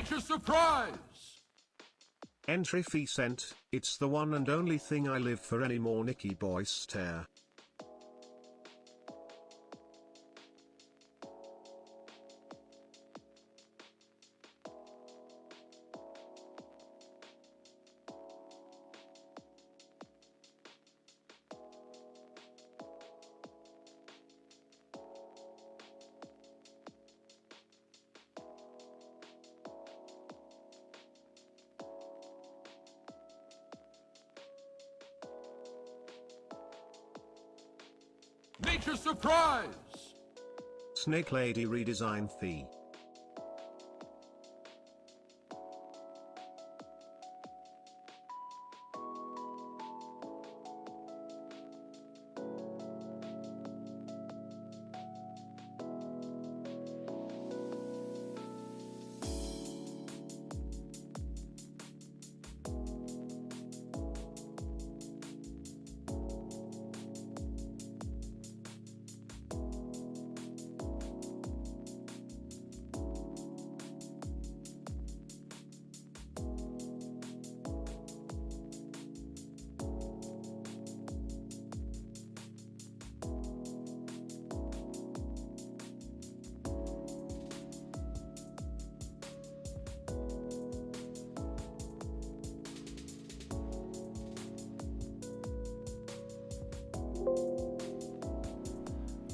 Major surprise! Entry fee sent. It's the one and only thing I live for anymore. Nicky boy stare. Major surprise! Snake Lady redesign fee.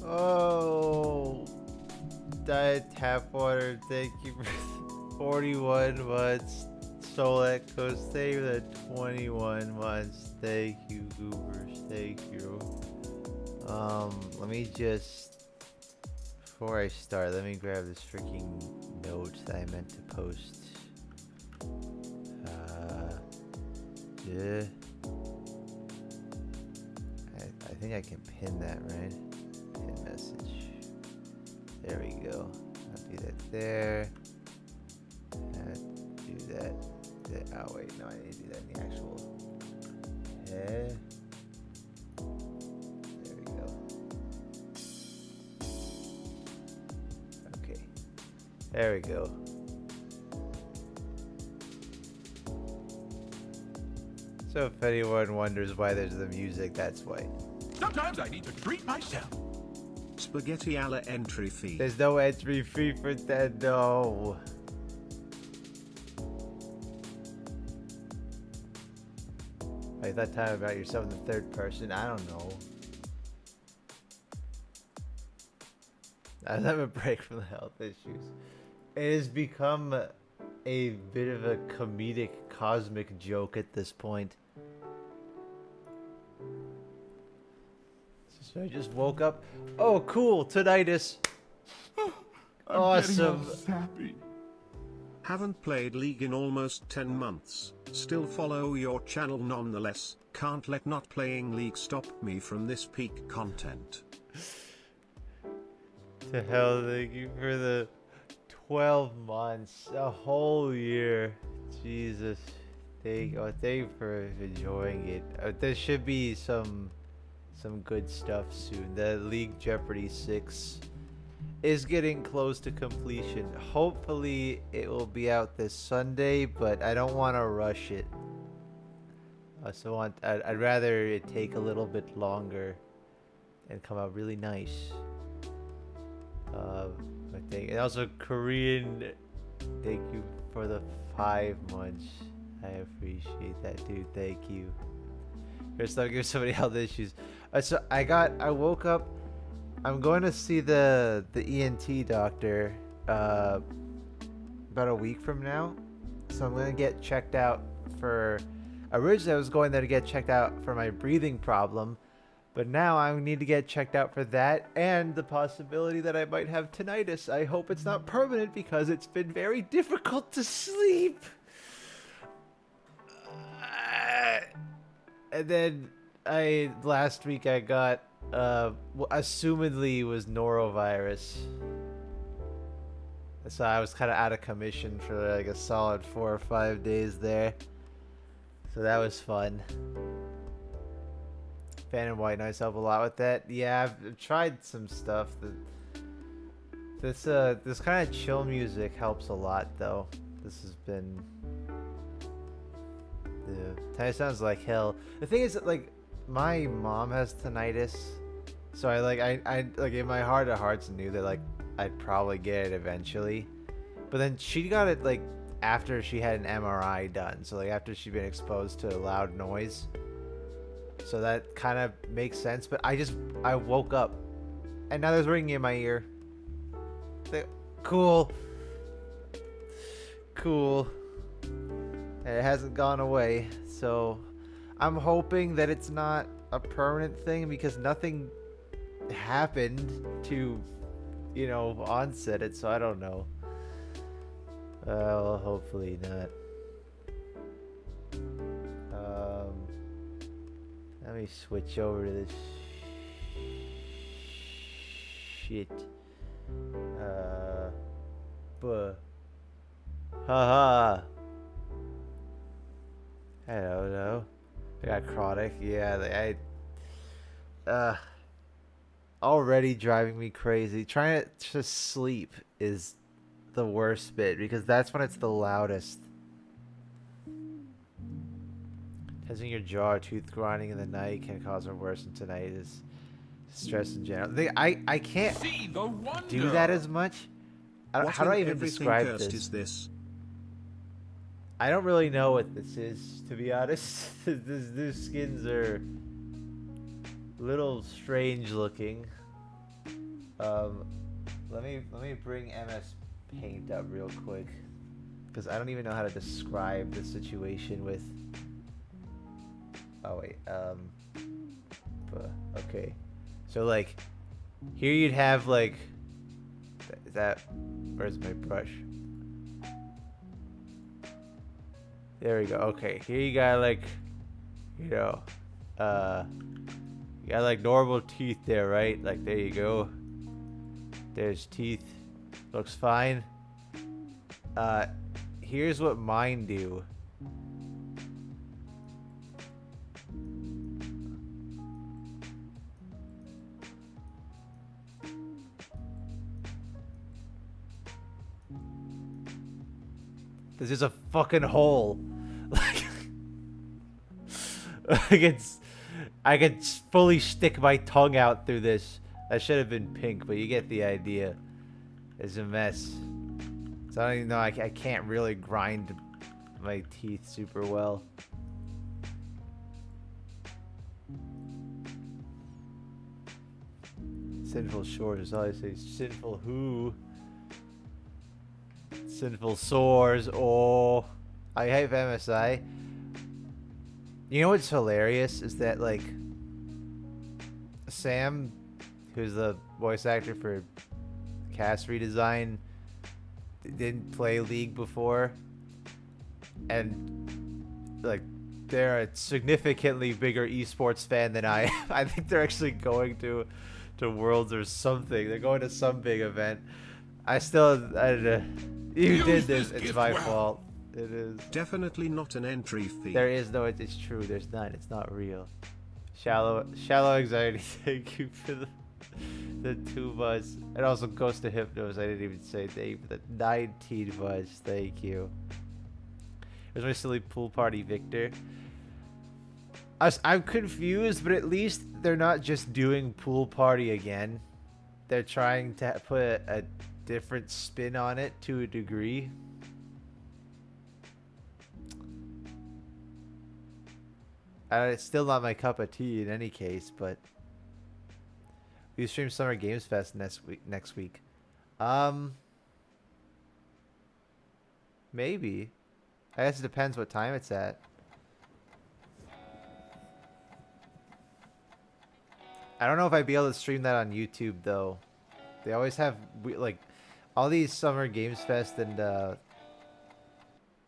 Oh, Diet Tap Water, thank you for 41 months. Soul Echoes, thank you for the 21 months. Thank you, Goobers, thank you. Let me just, before I start, let me grab this freaking note that I meant to post. Yeah. I think I can pin that, right? Pin message. There we go. I'll do that there. Do that. Oh wait, no, I need to do that in the actual head. There we go. Okay. There we go. So if anyone wonders why there's the music, that's why. Sometimes I need to treat myself. Spaghetti alla entry fee. There's no entry fee for that, no. Wait, that time about yourself in the third person, I don't know. I have a break from the health issues. It has become a bit of a comedic, cosmic joke at this point. So I just woke up. Oh, cool, tinnitus. Awesome. Sappy. Haven't played League in almost 10 months. Still follow your channel nonetheless. Can't let not playing League stop me from this peak content. To hell, thank you for the 12 months, a whole year. Jesus, thank you for enjoying it. There should be some good stuff soon. The League Jeopardy 6 is getting close to completion. Hopefully it will be out this Sunday, but I don't want to rush it. I'd rather it take a little bit longer and come out really nice. I think, and also Korean, thank you for the 5 months. I appreciate that, dude. Thank you. Here's somebody health issues. So I woke up. I'm going to see the ENT doctor about a week from now. So I'm going to get checked out for. Originally, I was going there to get checked out for my breathing problem, but now I need to get checked out for that and the possibility that I might have tinnitus. I hope it's not permanent because it's been very difficult to sleep. And then last week I got assumedly was norovirus. So I was kind of out of commission for like a solid 4 or 5 days there. So that was fun. Fan white myself a lot with that. Yeah, I've tried some stuff. This kind of chill music helps a lot though. This has been. Tinnitus sounds like hell. The thing is, that, like, my mom has tinnitus, so I like in my heart of hearts knew that like I'd probably get it eventually, but then she got it like after she had an MRI done, so like after she'd been exposed to loud noise, so that kind of makes sense. But I woke up, and now there's ringing in my ear. Cool. And it hasn't gone away, so I'm hoping that it's not a permanent thing because nothing happened to, you know, onset it, so I don't know. Well, hopefully not. Let me switch over to this shit. Haha. I don't know. I got chronic. Yeah, already driving me crazy. Trying to sleep is the worst bit because that's when it's the loudest. Tensing your jaw or tooth grinding in the night can cause or worsen tinnitus. Stress in general. I can't See the wonder. do that as much. How do I even describe cursed this? is this? I don't really know what this is, to be honest. These skins are a little strange looking. Let me bring MS Paint up real quick, because I don't even know how to describe the situation with. Oh wait, okay. So like, here you'd have like, where's my brush? There we go. Okay, here you got like, you know, you got like normal teeth there, right? Like there you go. There's teeth. Looks fine. Here's what mine do. There's just a fucking hole. Like, I could fully stick my tongue out through this. That should have been pink, but you get the idea. It's a mess. So I don't even know. I can't really grind my teeth super well. Sinful shores is all I say. Sinful who? Sinful sores. Oh, I have MSI. You know what's hilarious is that like Sam, who's the voice actor for cast redesign, didn't play League before, and like they're a significantly bigger esports fan than I am. I think they're actually going to Worlds or something. They're going to some big event. You did this. It's my fault. It is. Definitely not an entry fee. There is no. It's true. There's none. It's not real. Shallow anxiety. Thank you for the 2 months. It also goes to Hypnos. I didn't even say thank you for the 19 months. Thank you. There's my silly pool party, Victor. I'm confused, but at least they're not just doing pool party again. They're trying to put a different spin on it to a degree. It's still not my cup of tea in any case, but we stream Summer Games Fest next week. Maybe. I guess it depends what time it's at. I don't know if I'd be able to stream that on YouTube though. They always have like all these Summer Games Fest and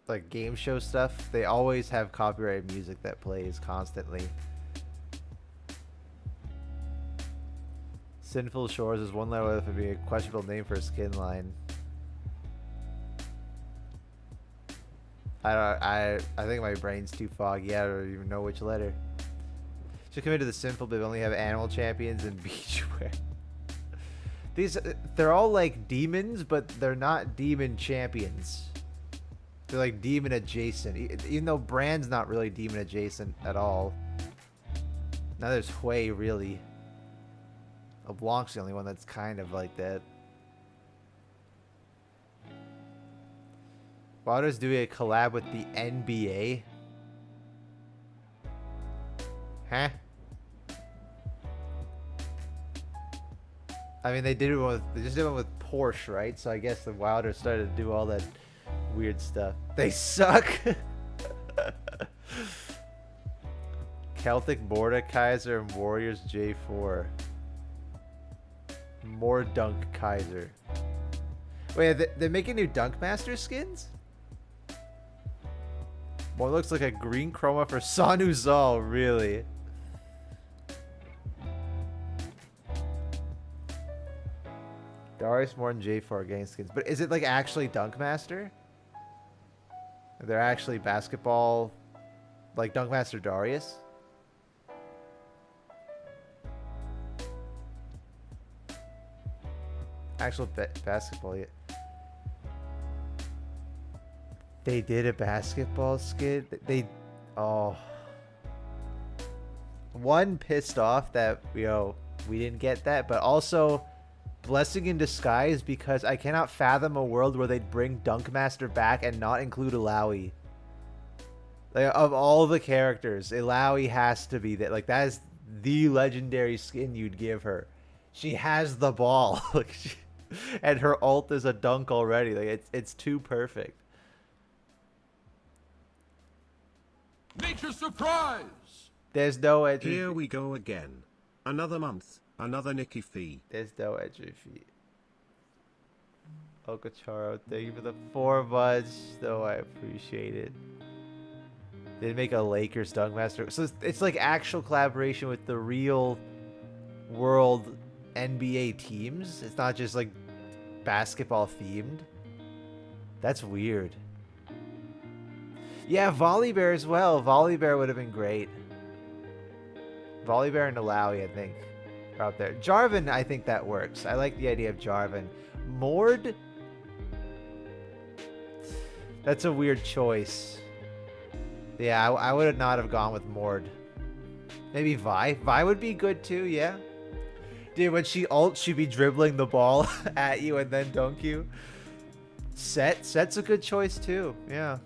like game show stuff. They always have copyrighted music that plays constantly. Sinful Shores is one letter that would be a questionable name for a skin line. I think my brain's too foggy. I don't even know which letter. Should come into the Sinful, but they only have animal champions and beachwear. They're all like demons, but they're not demon champions. They're like demon adjacent, even though Brand's not really demon adjacent at all. Now there's Hui, really. LeBlanc's the only one that's kind of like that. Wilder's doing a collab with the NBA. Huh? I mean, they just did it with Porsche, right? So I guess the Wilder started to do all that weird stuff. They suck. Celtic Mordekaiser and Warriors J4. More Dunk Kaiser. Wait, they're making new Dunk Master skins? One looks like a green chroma for Sanu Zal, really. Darius Morton J4 gang skins. But is it like actually Dunk Master? They're actually basketball, like Dunk Master Darius? Actual basketball, yeah. They did a basketball skin. Oh. One, pissed off that, we didn't get that, but also blessing in disguise because I cannot fathom a world where they'd bring Dunkmaster back and not include Ilaoi. Like, of all the characters, Ilaoi has to be that. Like, that is the legendary skin you'd give her. She has the ball. Like, and her ult is a dunk already. Like, it's too perfect. Nature surprise! There's no edge. Here we go again. Another month, another Nikki fee. There's no edge feet. Okacharo, thank you for the 4 months. Though I appreciate it. They make a Lakers Dunkmaster. So it's like actual collaboration with the real world NBA teams. It's not just like basketball themed. That's weird. Yeah, Volibear as well. Volibear would have been great. Volibear and Ilaoi, I think, are out there. Jarvan, I think that works. I like the idea of Jarvan. Mord? That's a weird choice. Yeah, I would not have gone with Mord. Maybe Vi. Vi would be good too, yeah. Dude, when she ults, she'd be dribbling the ball at you and then dunk you. Set's a good choice too, yeah.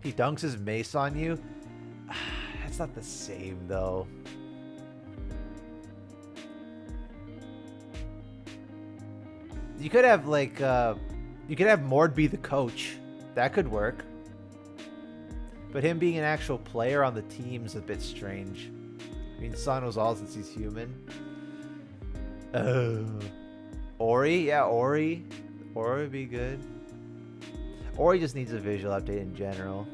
He dunks his mace on you. That's not the same though. You could have like you could have Mord be the coach. That could work. But him being an actual player on the team's a bit strange. I mean, Sun was all since he's human. Ori? Yeah, Ori. Ori would be good. Ori just needs a visual update in general.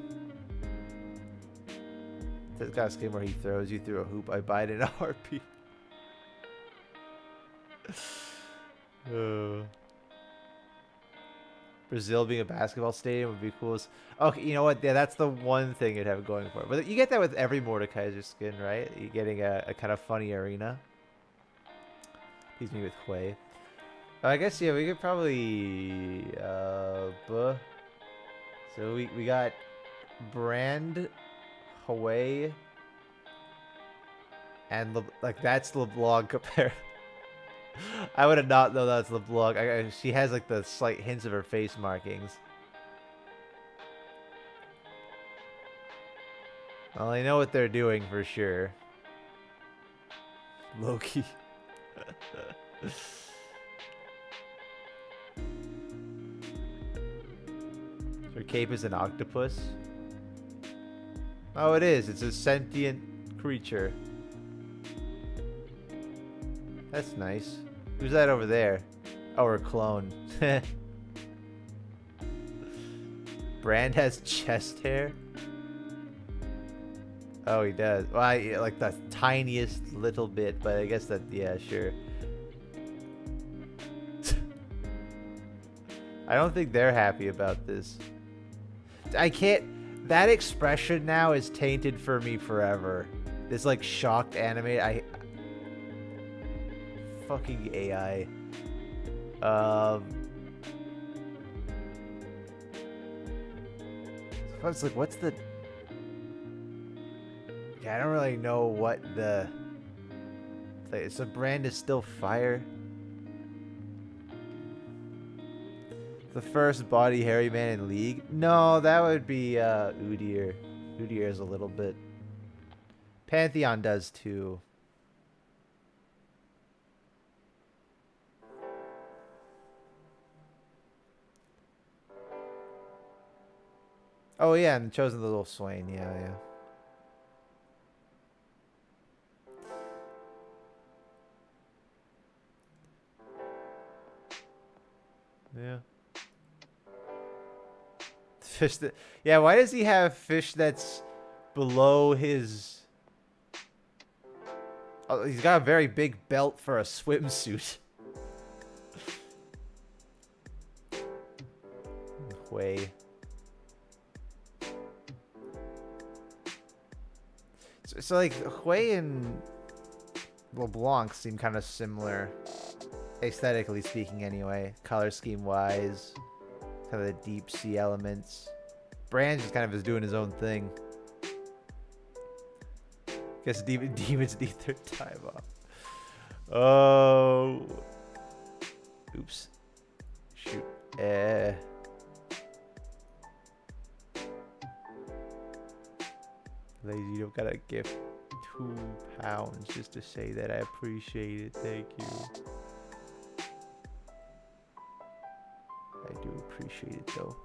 This got a skin where he throws you through a hoop. I buy it in a heartbeat. Brazil being a basketball stadium would be cool. Okay, you know what? Yeah, that's the one thing you'd have going for it. But you get that with every Mordekaiser skin, right? You're getting a kind of funny arena. Tease me with Hui. I guess, yeah, we could probably... So we got Brand, Hui, and like that's LeBlanc compared. I would have not known that's LeBlanc. She has like the slight hints of her face markings. Well, I know what they're doing for sure. Loki. Her cape is an octopus. Oh, it is. It's a sentient creature. That's nice. Who's that over there? Oh, her clone. Brand has chest hair. Oh, he does. Well, like the tiniest little bit, but I guess that, yeah, sure. I don't think they're happy about this. I can't... That expression now is tainted for me forever. This, like, shocked anime. Fucking AI. I was like, what's the... Yeah, I don't really know what the... It's the brand is still fire. The first body hairy man in League? No, that would be Udyr. Udyr is a little bit... Pantheon does too. Oh yeah, and Chosen the Little Swain. Yeah, yeah. Yeah. Fish that... Yeah, why does he have fish that's below his... Oh, he's got a very big belt for a swimsuit. Way. So like, Hui and LeBlanc seem kind of similar. Aesthetically speaking anyway. Color scheme wise. Kind of the deep sea elements. Brand just kind of is doing his own thing. Guess demons need their time off. Oh. Oops. Shoot. Lazy, you don't gotta gift £2 just to say that I appreciate it. Thank you. I do appreciate it though.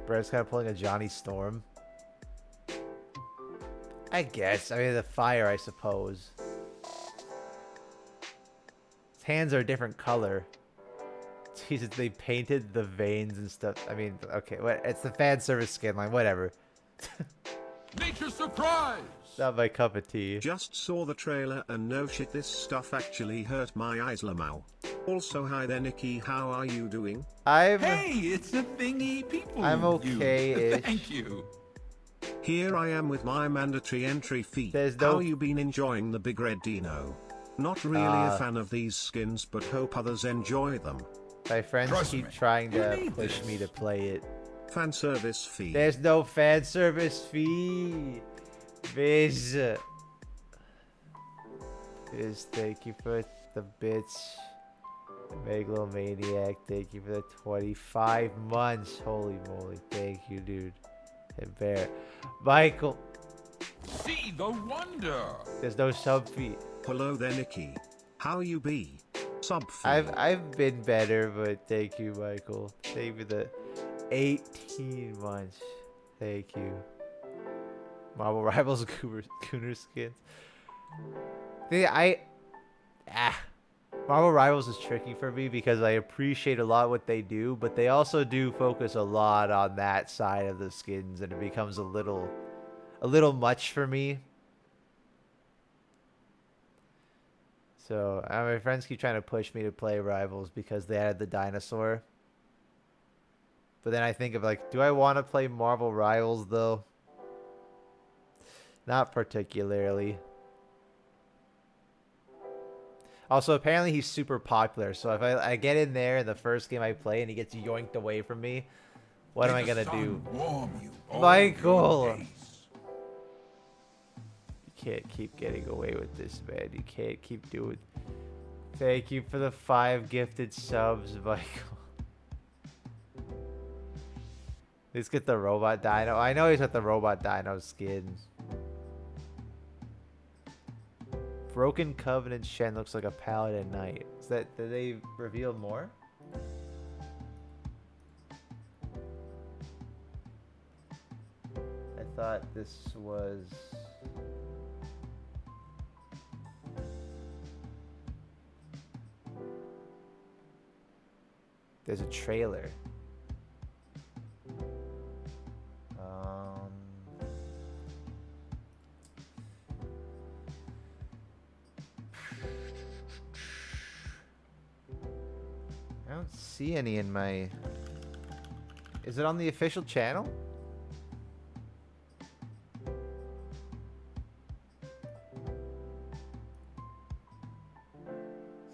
Brett's kind of pulling a Johnny Storm. I guess. I mean, the fire, I suppose. His hands are a different color. Jesus, they painted the veins and stuff. I mean, okay, it's the fan service skin line, whatever. Nature surprise! Not my cup of tea. Just saw the trailer and no shit, this stuff actually hurt my eyes, Lamau. Also, hi there, Nikki. How are you doing? Hey, it's a thingy people. I'm okay-ish. Thank you. Here I am with my mandatory entry fee. There's no... How you been enjoying the Big Red Dino? Not really a fan of these skins, but hope others enjoy them. My friends keep trying to push me to play it. Fan service fee. There's no fan service fee. Viz, thank you for the bits. Megalomaniac, thank you for the 25 months. Holy moly, thank you, dude. And Bear. Michael. See the wonder. There's no sub fee. Hello there, Nikki. How you be? Sub fee. I've been better, but thank you, Michael. Thank you for the 18 months. Thank you. Marvel Rivals Cooner skins. Marvel Rivals is tricky for me because I appreciate a lot what they do, but they also do focus a lot on that side of the skins, and it becomes a little much for me. So my friends keep trying to push me to play Rivals because they added the dinosaur. But then I think of like, do I want to play Marvel Rivals though? Not particularly. Also, apparently he's super popular, so if I get in there in the first game I play and he gets yoinked away from me, what am I gonna do? Michael! You can't keep getting away with this, man. You can't keep doing... Thank you for the 5 gifted subs, Michael. Let's get the Robot Dino. I know he's got the Robot Dino skin. Broken Covenant Shen looks like a Paladin Knight. Is that... Did they reveal more? I thought this was... There's a trailer. I don't see any in my... Is it on the official channel?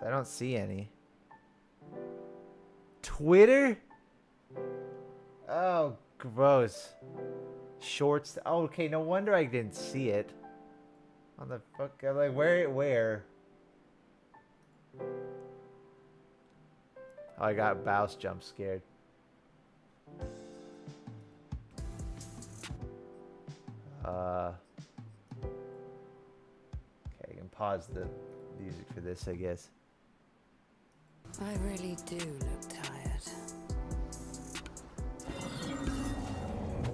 I don't see any. Twitter? Oh gross. Shorts. Oh, okay, no wonder I didn't see it. On the fuck, I'm like, where? Oh, I got Bouse jump scared. Okay, I can pause the music for this, I guess. I really do look tired.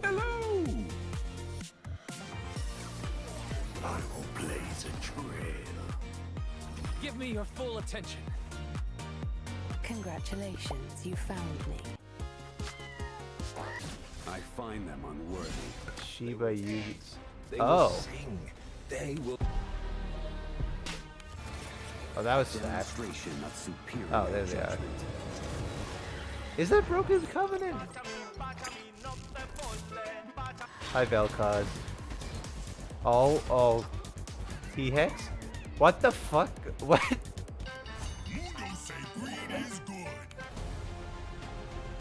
Hello! I will blaze a trail. Give me your full attention. Congratulations, you found me. I find them unworthy. Shiba Use. They Oh. will sing. They will Oh, that was fast. demonstration of superior Oh, there they are. judgment. Is that Broken Covenant? Hi, Vel'Koz. Oh. T-Hex? What the fuck? What?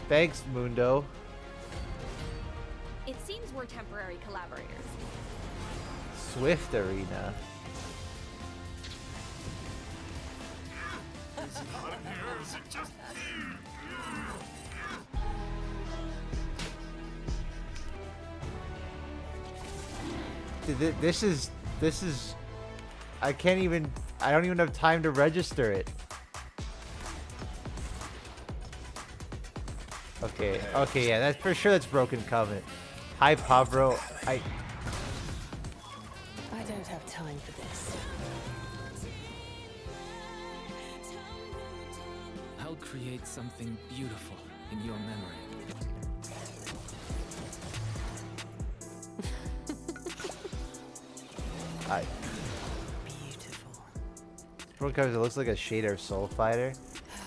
Thanks, Mundo. It seems we're temporary collaborators. Swift Arena. Dude, this is I don't even have time to register it. Okay, yeah, that's for sure. That's Broken Covenant. Hi, Pabro. I don't have time for this. I'll create something beautiful in your memory. Beautiful. Broken Covenant looks like a shader Soul Fighter.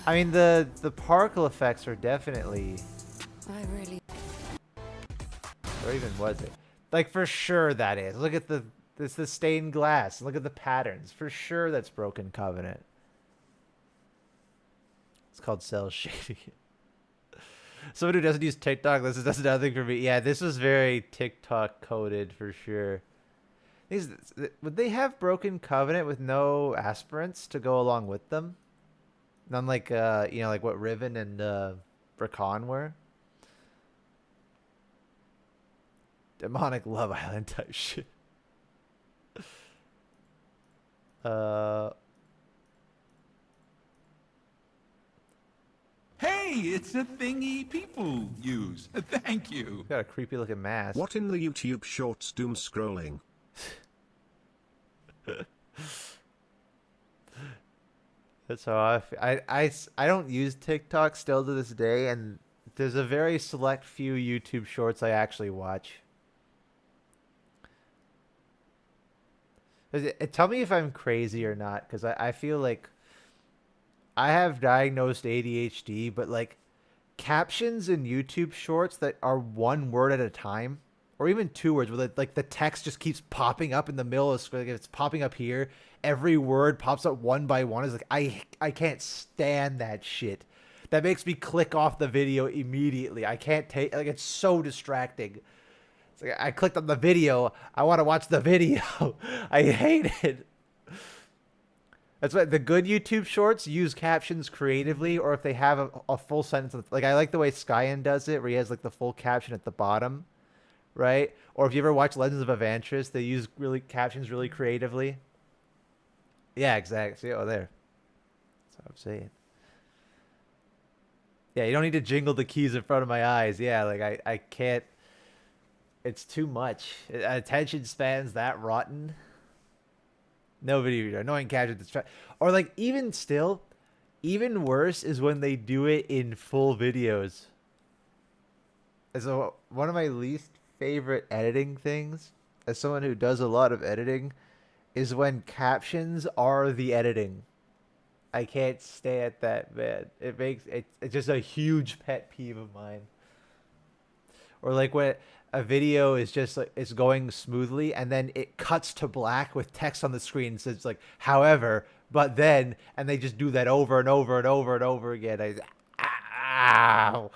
I mean, the particle effects are definitely. I really. Or even was it? Like, for sure that is. Look at the stained glass. Look at the patterns. For sure that's Broken Covenant. It's called cell shading. Someone who doesn't use TikTok, that's another thing for me. Yeah, this was very TikTok coded for sure. Would they have Broken Covenant with no aspirants to go along with them? None like like what Riven and Rakan were? Demonic Love Island type shit. Hey, it's a thingy people use. Thank you. Got a creepy looking mask. What in the YouTube shorts doom scrolling? That's how I don't use TikTok still to this day, and there's a very select few YouTube shorts I actually watch. Tell me if I'm crazy or not, because I feel like I have diagnosed ADHD, but like captions in YouTube shorts that are one word at a time, or even two words, where the text just keeps popping up in the middle of the screen. Like, it's popping up here. Every word pops up one by one. Is like I can't stand that shit. That makes me click off the video immediately. I can't take, like, it's so distracting. It's like I clicked on the video. I want to watch the video. I hate it. That's why the good YouTube shorts use captions creatively, or if they have a full sentence. Like, I like the way Skyen does it, where he has like the full caption at the bottom, right? Or if you ever watch Legends of Avantris, they use captions really creatively. Yeah, exactly. See, oh, there. That's what I'm saying. Yeah, you don't need to jingle the keys in front of my eyes. Yeah, like I can't. It's too much. Attention spans that rotten. No video, annoying captions. Or like, even still, even worse is when they do it in full videos. And so one of my least favorite editing things, as someone who does a lot of editing, is when captions are the editing. I can't stay at that, man. It's just a huge pet peeve of mine. Or like when a video is just like, it's going smoothly and then it cuts to black with text on the screen. So it's like, however, but then, and they just do that over and over and over and over again. Ow.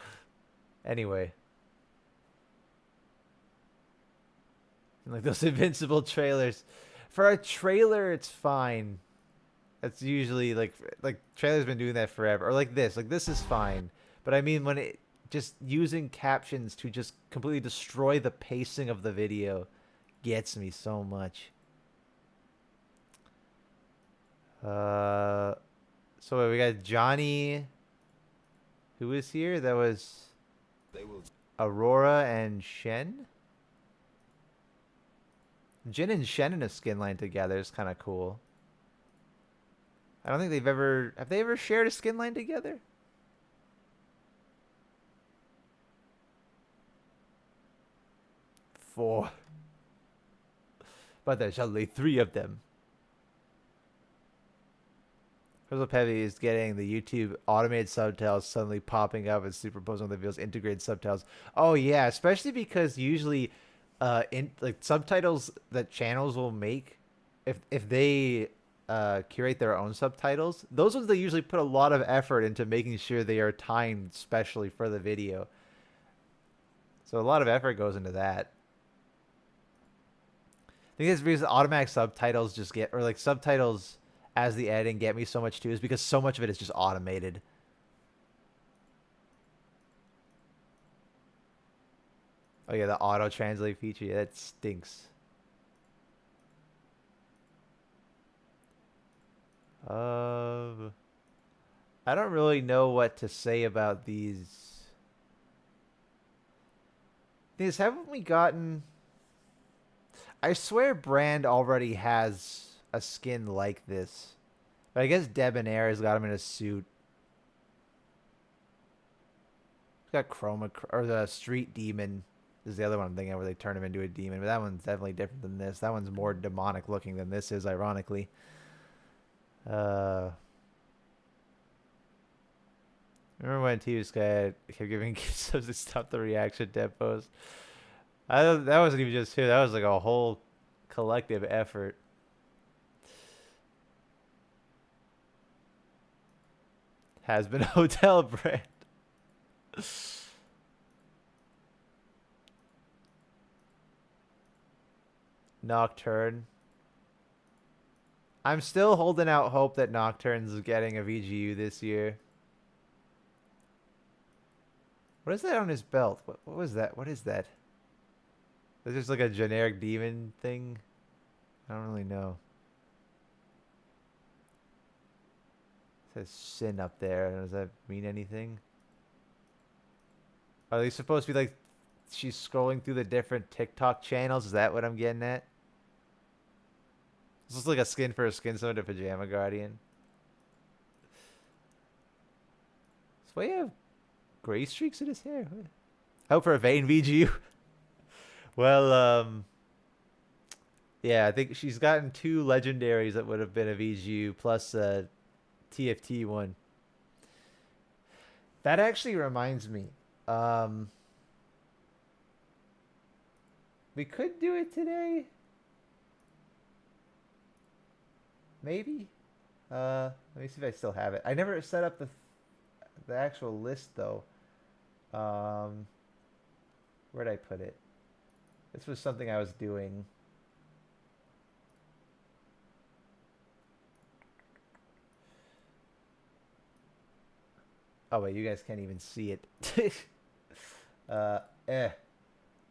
Anyway. Like those Invincible trailers. For a trailer, it's fine. That's usually like trailers been doing that forever. Or like this. Like this is fine. But I mean when it just using captions to just completely destroy the pacing of the video gets me so much. So we got Johnny. Who is here? That was Aurora and Shen. Jin and Shen in a skin line together is kind of cool. I don't think they've ever... Have they ever shared a skin line together? Four. But there's only 3 of them. Crystal Pevy is getting the YouTube automated subtitles suddenly popping up and superimposing on the videos integrated subtitles. Oh yeah, especially because usually like subtitles that channels will make, if they curate their own subtitles, those ones they usually put a lot of effort into making sure they are timed specially for the video. So a lot of effort goes into that. I think it's because automatic subtitles just get, or like subtitles as the editing get me so much too, is because so much of it is just automated. Oh yeah, the auto translate feature, yeah, that stinks. I don't really know what to say about these. These haven't we gotten? I swear Brand already has a skin like this, but I guess Debonair has got him in a suit. He's got Chroma, or the Street Demon is the other one I'm thinking of, where they turn him into a demon, but that one's definitely different than this. That one's more demonic looking than this is, ironically. Remember when TV Sky kept giving kids to stop the reaction tempos? That wasn't even just him. That was like a whole collective effort. Has been Hotel Brand. Nocturne. I'm still holding out hope that Nocturne's getting a VGU this year. What is that on his belt? What was that? What is that? Is this like a generic demon thing? I don't really know. It says Sin up there. Does that mean anything? Are they supposed to be like she's scrolling through the different TikTok channels? Is that what I'm getting at? This looks like a skin for a skin summon to Pajama Guardian. Does Way have gray streaks in his hair? Hope for a Vayne VGU. Well, yeah, I think she's gotten 2 legendaries that would have been a VGU plus a TFT one. That actually reminds me. We could do it today. Maybe. Let me see if I still have it. I never set up the actual list though. Where'd I put it? This was something I was doing. Oh wait, you guys can't even see it.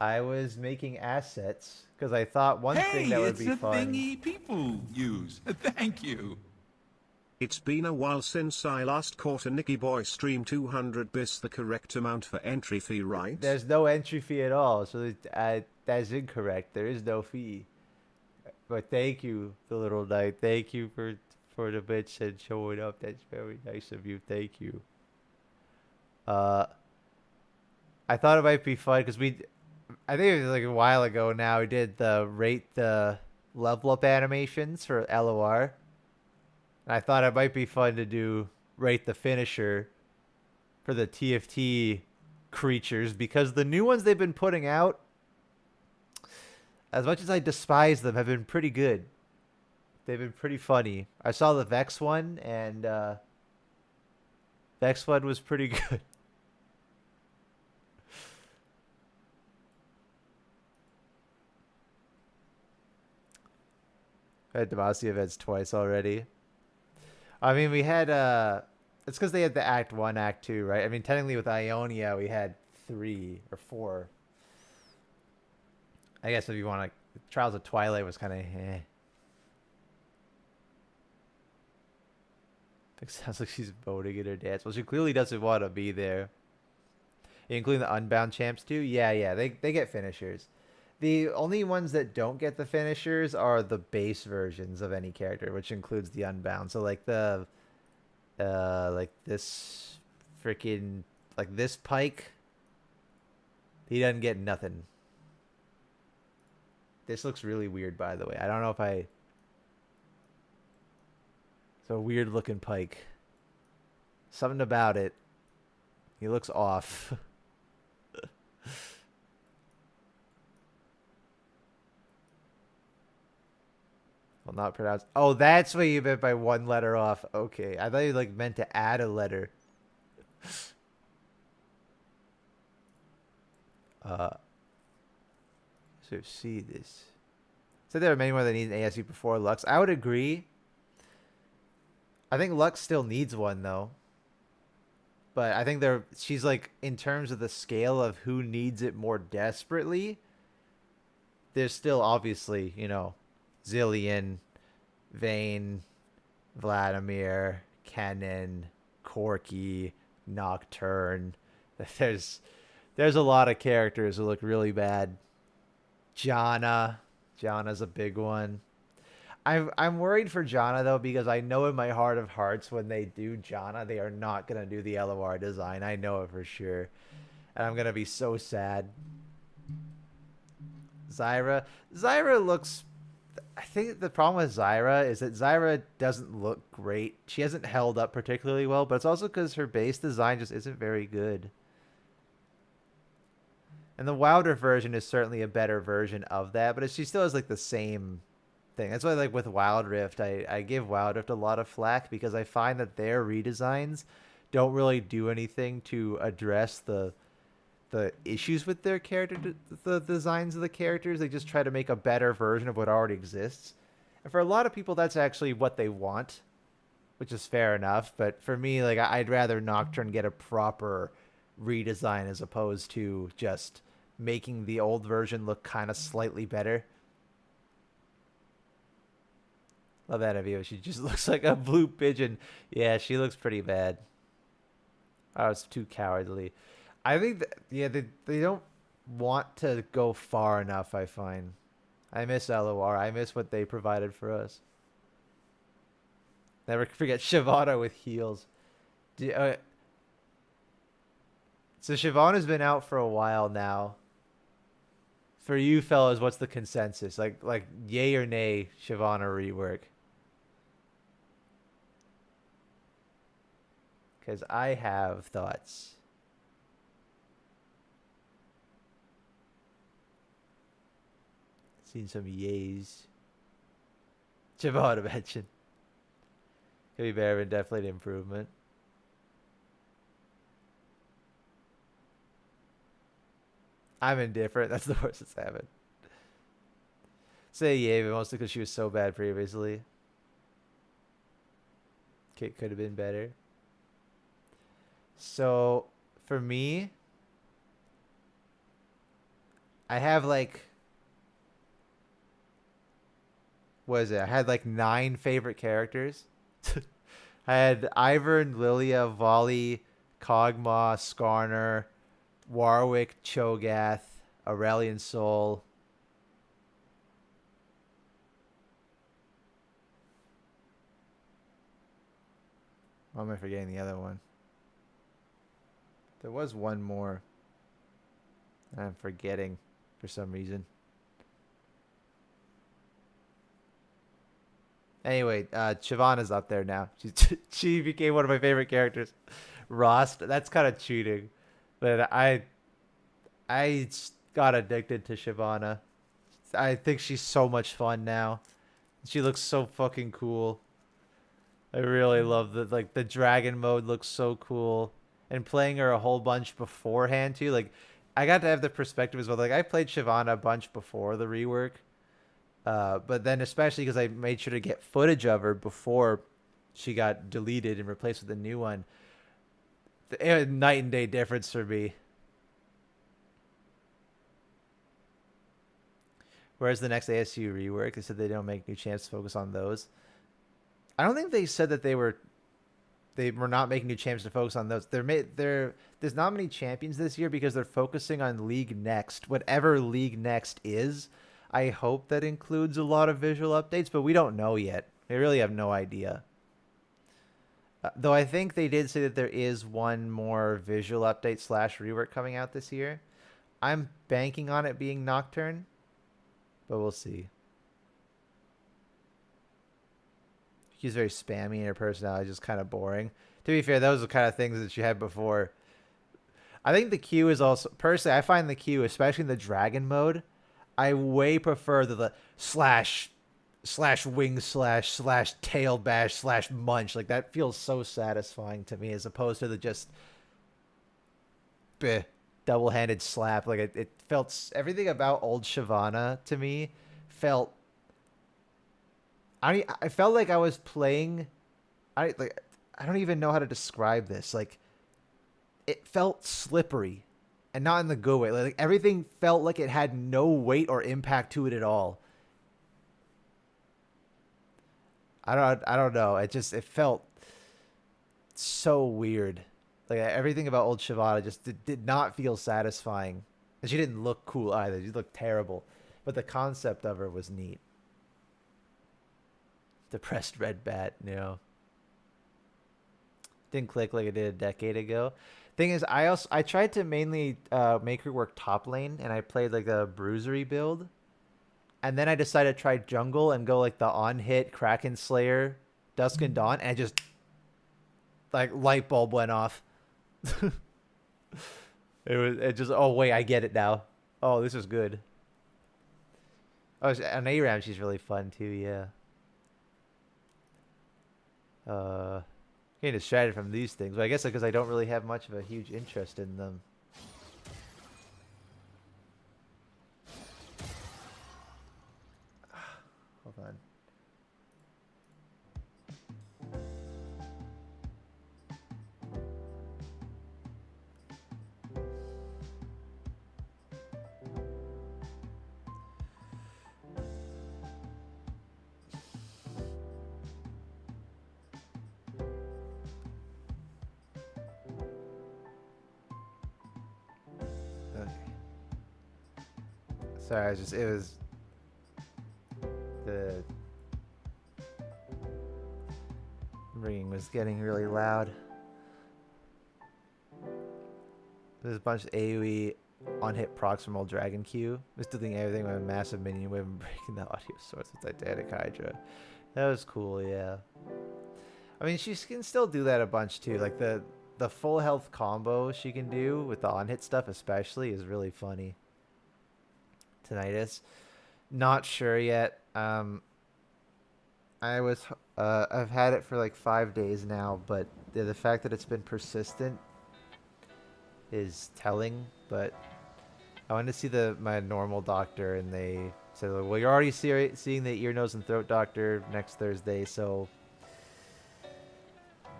I was making assets because I thought one thing that would be fun. Hey, it's a thingy people use. Thank you. It's been a while since I last caught a Nicky Boy stream. 200 bis the correct amount for entry fee, right? There's no entry fee at all, so that's incorrect. There is no fee. But thank you, the little knight. Thank you for the bits and showing up. That's very nice of you. Thank you. I thought it might be fun because I think it was like a while ago now, we did the rate the level up animations for LOR. And I thought it might be fun to do rate the finisher for the TFT creatures because the new ones they've been putting out, as much as I despise them, have been pretty good. They've been pretty funny. I saw the Vex one and Vex one was pretty good. I had Demacia events twice already. I mean, we had it's because they had the Act 1, Act 2, right? I mean, technically with Ionia, we had 3 or 4. I guess if you want to, Trials of Twilight was kind of eh. It sounds like she's voting in her dance. Well, she clearly doesn't want to be there. Including the Unbound champs too? Yeah, they get finishers. The only ones that don't get the finishers are the base versions of any character, which includes the Unbound. So like the like this freaking like this Pike, he doesn't get nothing. This looks really weird, by the way. I don't know if I... It's a weird looking Pike. Something about it. He looks off. Well, not pronounced. Oh, that's what you meant by 1 letter off. Okay. I thought you like meant to add a letter. So see this. Said there are many more that need an ASU before Lux. I would agree. I think Lux still needs one though. But I think she's like in terms of the scale of who needs it more desperately. There's still obviously, you know, Zillion, Vayne, Vladimir, Kennen, Corky, Nocturne. There's a lot of characters who look really bad. Janna's a big one. I'm worried for Janna though, because I know in my heart of hearts when they do Janna, they are not gonna do the LOR design. I know it for sure, and I'm gonna be so sad. Zyra looks. I think the problem with Zyra is that Zyra doesn't look great. She hasn't held up particularly well, but it's also because her base design just isn't very good. And the Wilder version is certainly a better version of that, but she still has like the same thing. That's why like with Wild Rift, I give Wild Rift a lot of flack because I find that their redesigns don't really do anything to address the issues with their character, the designs of the characters. They just try to make a better version of what already exists. And for a lot of people, that's actually what they want, which is fair enough. But for me, like I'd rather Nocturne get a proper redesign as opposed to just making the old version look kind of slightly better. Love that of you. She just looks like a blue pigeon. Yeah, she looks pretty bad. I was too cowardly. I think that, yeah, they don't want to go far enough, I find. I miss LOR. I miss what they provided for us. Never forget Shyvana with heals. So Shyvana's been out for a while now. For you fellas, what's the consensus? Like yay or nay Shyvana rework? Because I have thoughts. Seen some yays. Shyvana mention. Could be better, but definitely an improvement. I'm indifferent. That's the worst it's happened. Say yay, but mostly because she was so bad previously. Kit could have been better. So, for me, I have like... What is it? I had like 9 favorite characters. I had Ivern, Lilia, Volley, Kog'Maw, Skarner, Warwick, Cho'Gath, Aurelion Sol. Why am I forgetting the other one? There was one more. I'm forgetting for some reason. Anyway, Shyvana's up there now. She became one of my favorite characters. Rost, that's kind of cheating. But I got addicted to Shyvana. I think she's so much fun now. She looks so fucking cool. I really love the dragon mode looks so cool. And playing her a whole bunch beforehand too. Like I got to have the perspective as well. Like I played Shyvana a bunch before the rework. But then especially because I made sure to get footage of her before she got deleted and replaced with a new one. A night and day difference for me. Whereas the next ASU rework, they said they don't make new champs to focus on those. I don't think they said that they were not making new champions to focus on those. There's not many champions this year because they're focusing on League Next. Whatever League Next is, I hope that includes a lot of visual updates, but we don't know yet. We really have no idea. Though I think they did say that there is one more visual update / rework coming out this year. I'm banking on it being Nocturne, but we'll see. She's very spammy and her personality is just kind of boring. To be fair, those are the kind of things that she had before. I think the Q is also... Personally, I find the Q, especially in the Dragon mode, I way prefer the slash wing slash tail bash slash munch. Like, that feels so satisfying to me as opposed to the just... double-handed slap. Like, it felt... Everything about old Shyvana, to me, felt... I felt like I was playing. I don't even know how to describe this. Like, it felt slippery, and not in the good way. Like everything felt like it had no weight or impact to it at all. I don't know. It felt so weird. Like everything about old Shyvana just did not feel satisfying, and she didn't look cool either. She looked terrible, but the concept of her was neat. Depressed red bat, no. Didn't click like it did a decade ago. Thing is, I tried to mainly make her work top lane, and I played like a bruisery build. And then I decided to try jungle and go like the on-hit Kraken Slayer, Dusk and Dawn, and just like light bulb went off. It just, oh wait, I get it now. Oh, this is good. Oh, on ARAM she's really fun too, yeah. Getting distracted from these things, but I guess because I don't really have much of a huge interest in them. Hold on. Sorry, the ringing was getting really loud. There's a bunch of AoE on-hit proximal Dragon Q. Just doing everything with a massive minion wave and breaking the audio source with Titanic Hydra. That was cool, yeah. I mean, she can still do that a bunch too. Like the full health combo she can do with the on-hit stuff especially is really funny. Tinnitus, not sure yet. I've had it for like 5 days now, but the fact that it's been persistent is telling. But I went to see my normal doctor, and they said, well, you're already seeing the ear, nose, and throat doctor next Thursday, so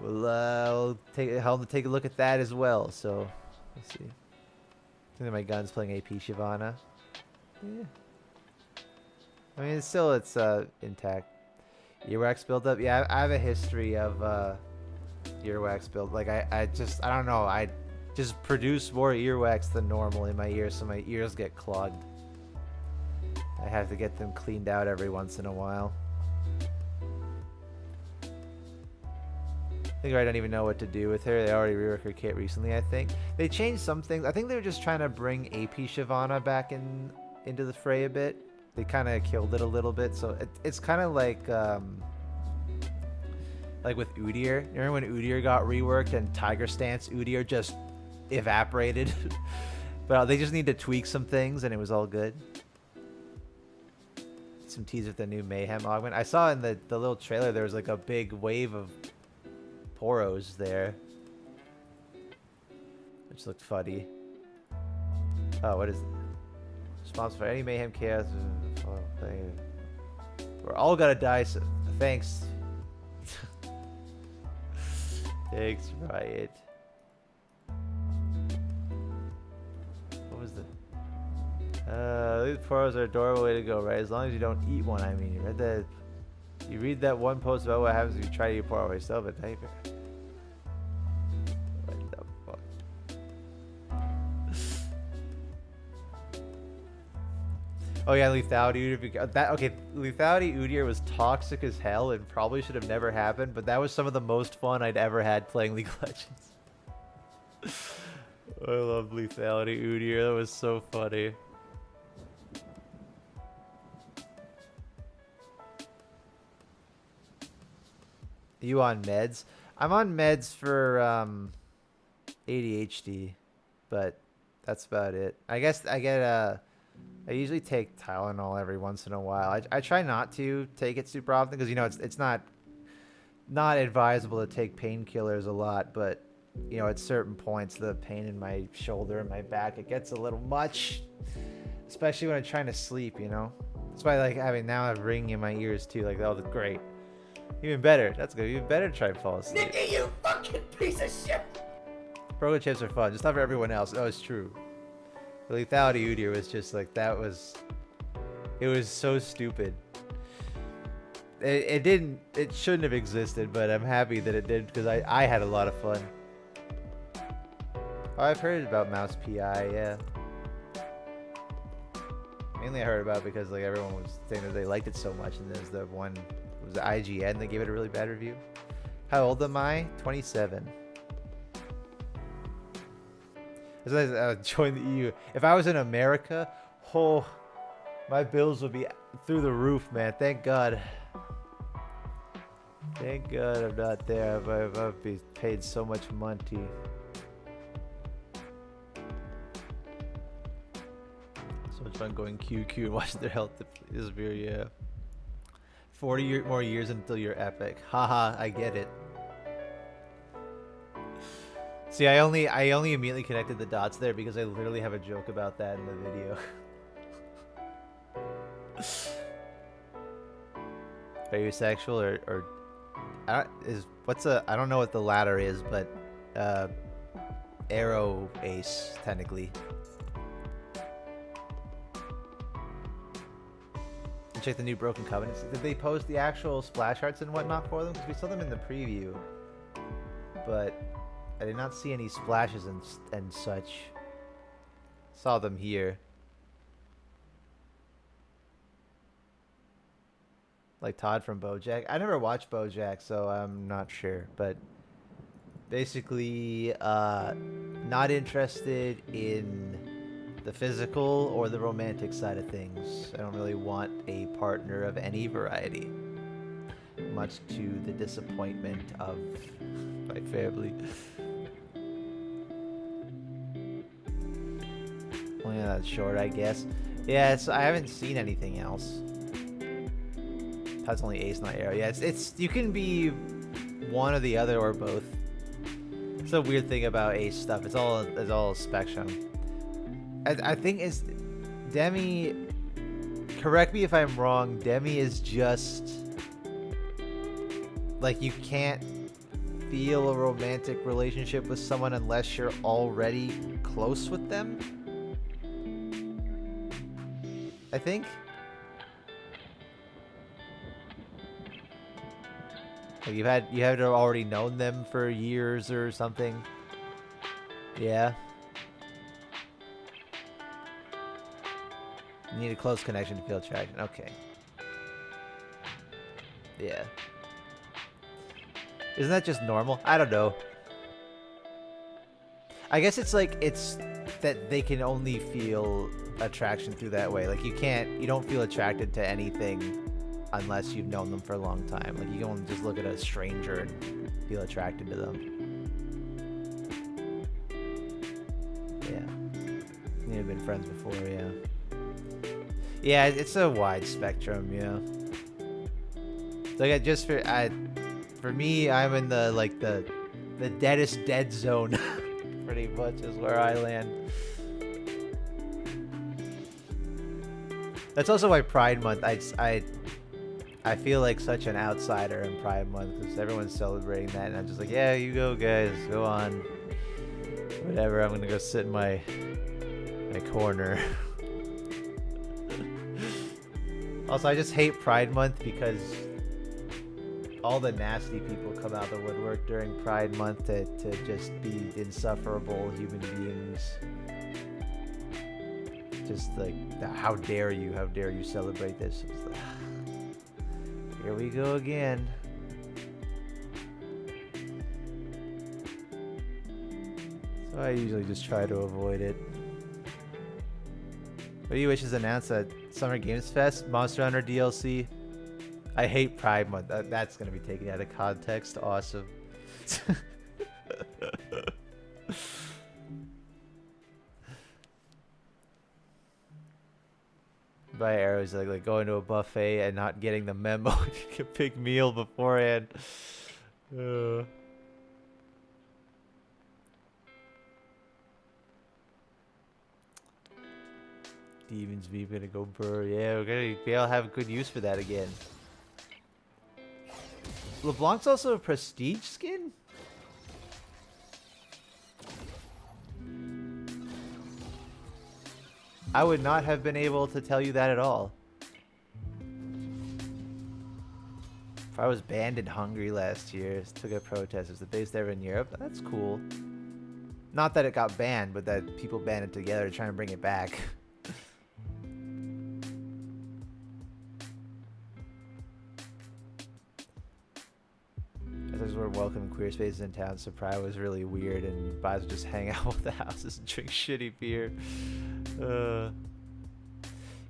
we'll help to take a look at that as well. So let's see. I think that my gun's playing AP Shyvana. Yeah. I mean, it's intact. Earwax buildup. Yeah, I have a history of earwax build. Like I don't know. I just produce more earwax than normal in my ears, so my ears get clogged. I have to get them cleaned out every once in a while. I think I don't even know what to do with her. They already reworked her kit recently, I think. They changed some things. I think they were just trying to bring AP Shyvana back into the fray a bit. They kind of killed it a little bit, so it's kind of like with Udyr. You remember when Udyr got reworked and Tiger Stance Udyr just evaporated? But they just need to tweak some things and it was all good. Some tease with the new Mayhem augment. I saw in the little trailer there was like a big wave of Poros there, which looked funny. Oh, what is it? Responsible for any Mayhem chaos. We're all gonna die. So thanks. Thanks, Riot. What was the? These portals are a adorable way to go, right? As long as you don't eat one. I mean, you read that one post about what happens if you try to eat a portal yourself. What the fuck? Oh yeah, lethality Udyr. Lethality Udyr was toxic as hell and probably should have never happened. But that was some of the most fun I'd ever had playing League of Legends. I love lethality Udyr. That was so funny. You on meds? I'm on meds for ADHD, but that's about it. I guess I get I usually take Tylenol every once in a while. I try not to take it super often because, you know, it's not advisable to take painkillers a lot, but, you know, at certain points the pain in my shoulder and my back, it gets a little much, especially when I'm trying to sleep, you know. That's why I like having now I have ringing in my ears too. Like, oh, that's great. Even better. That's good. Even better to try to fall asleep. Nikki, you fucking piece of shit! Proto chips are fun, just not for everyone else. Oh, it's true. The lethality Udyr was just like, it was so stupid. It shouldn't have existed, but I'm happy that it did because I had a lot of fun. Oh, I've heard about Mouse PI, yeah. Mainly I heard about it because like everyone was saying that they liked it so much, and there's the one, it was the IGN that gave it a really bad review. How old am I? 27. As I joined the EU. If I was in America, oh, my bills would be through the roof, man. Thank God. Thank God I'm not there. I'd be paid so much money. So much fun going QQ and watching their health disappear, yeah. 40 more years until you're epic. Haha, I get it. See, I only immediately connected the dots there because I literally have a joke about that in the video. Are you sexual or I don't know what the latter is, but arrow ace technically. And check the new Broken Covenants. Did they post the actual splash arts and whatnot for them? Because we saw them in the preview, but I did not see any splashes and such. Saw them here. Like Todd from BoJack. I never watched BoJack, so I'm not sure. But basically, not interested in the physical or the romantic side of things. I don't really want a partner of any variety. Much to the disappointment of my family. Well, yeah, that's short, I guess. Yeah, I haven't seen anything else. That's only ace, not arrow. Yeah, it's you can be one or the other or both. It's a weird thing about ace stuff. It's all spectrum. I think it's Demi. Correct me if I'm wrong. Demi is just like you can't feel a romantic relationship with someone unless you're already close with them. I think. Like you had already known them for years or something. Yeah. You need a close connection to feel attraction. Okay. Yeah. Isn't that just normal? I don't know. I guess it's like that they can only feel attraction through that way. Like you don't feel attracted to anything unless you've known them for a long time. Like you can just look at a stranger and feel attracted to them. Yeah. You've been friends before, yeah. Yeah, it's a wide spectrum, yeah. Like for me, I'm in the deadest dead zone. Pretty much is where I land. That's also why Pride Month. I I feel like such an outsider in Pride Month because everyone's celebrating that, and I'm just like, yeah, you go, guys, go on. Whatever. I'm gonna go sit in my corner. Also, I just hate Pride Month because all the nasty people come out of the woodwork during Pride Month to just be insufferable human beings. Just like, how dare you celebrate this? It's like, here we go again. So I usually just try to avoid it. What do you wish is announced at Summer Games Fest? Monster Hunter DLC? I hate Pride Month. That's going to be taken out of context. Awesome. Buy arrows like going to a buffet and not getting the memo. A big meal beforehand. Demons be gonna go burr. Yeah, we're gonna be able to have good use for that again. LeBlanc's also a prestige skin? I would not have been able to tell you that at all. If I was banned in Hungary last year, took a protest. It was the biggest ever in Europe. That's cool. Not that it got banned, but that people banded together trying to bring it back. As we're welcoming queer spaces in town, so Pride was really weird, and guys would just hang out with the houses and drink shitty beer.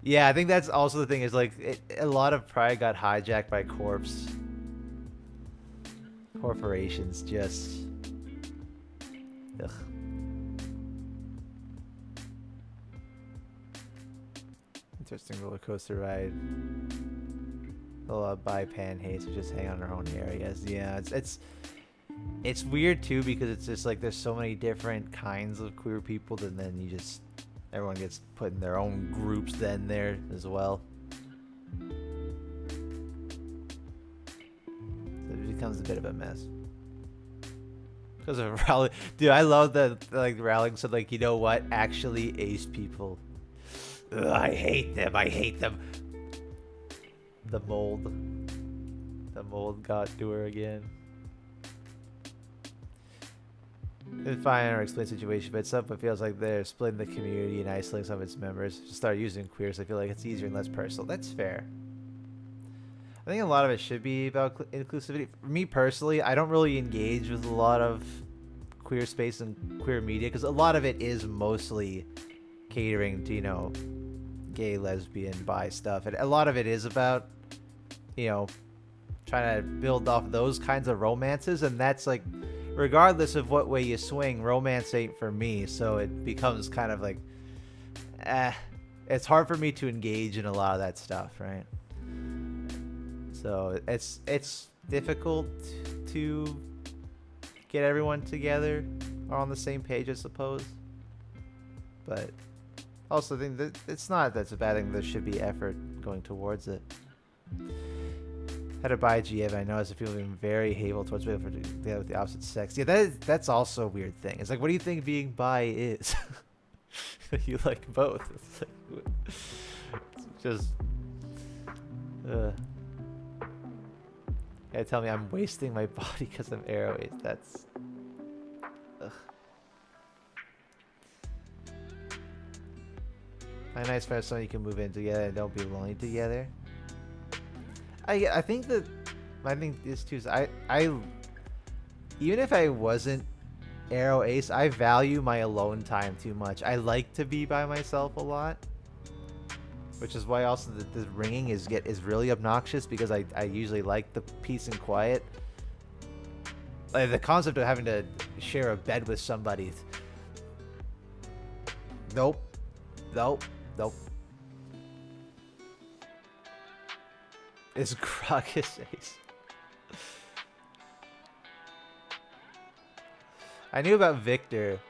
Yeah, I think that's also the thing is like a lot of Pride got hijacked by corporations. Just ugh. Interesting roller coaster ride. A lot of bi-pan hates who just hang on their own areas. Yeah, it's weird too because it's just like there's so many different kinds of queer people, and then you just everyone gets put in their own groups then there as well. So it becomes a bit of a mess. Because of Rowling, dude, I love that like Rowling said like, you know what? Actually, ace people. Ugh, I hate them. I hate them. The mold got to her again. It's fine or explain situation, but some it feels like they're splitting the community and isolating some of its members. Just start using queers. I feel like it's easier and less personal. That's fair. I think a lot of it should be about inclusivity. For me personally, I don't really engage with a lot of queer space and queer media because a lot of it is mostly catering to, you know, gay, lesbian, bi stuff. And a lot of it is about, you know, trying to build off those kinds of romances. And that's like, regardless of what way you swing, romance ain't for me. So it becomes kind of like, it's hard for me to engage in a lot of that stuff, right? So it's difficult to get everyone together or on the same page, I suppose. But also I think that it's not that's a bad thing. There should be effort going towards it. How to buy GF, I noticed that people being very hateful towards people for with the opposite sex. Yeah, that's also a weird thing. It's like, what do you think being bi is? You like both. It's like, it's just yeah, tell me I'm wasting my body because I'm arrow ace. That's ugh. Find a nice friend, someone you can move in together and don't be lonely together. I think this too is I even if I wasn't arrow ace, I value my alone time too much. I like to be by myself a lot, which is why also the ringing is really obnoxious because I usually like the peace and quiet. Like the concept of having to share a bed with somebody. Nope. It's Crocus Ace. I knew about Victor.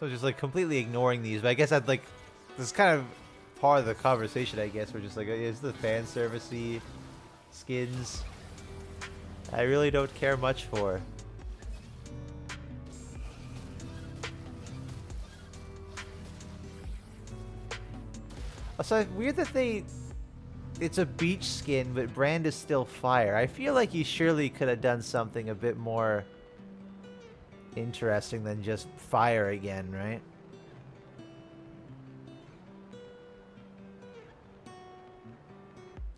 So just like completely ignoring these, but I guess I'd like, this is kind of part of the conversation, I guess. We're just like, is the fan servicey skins I really don't care much for. Also, weird that it's a beach skin, but brand is still fire. I feel like you surely could have done something a bit more interesting than just fire again, right?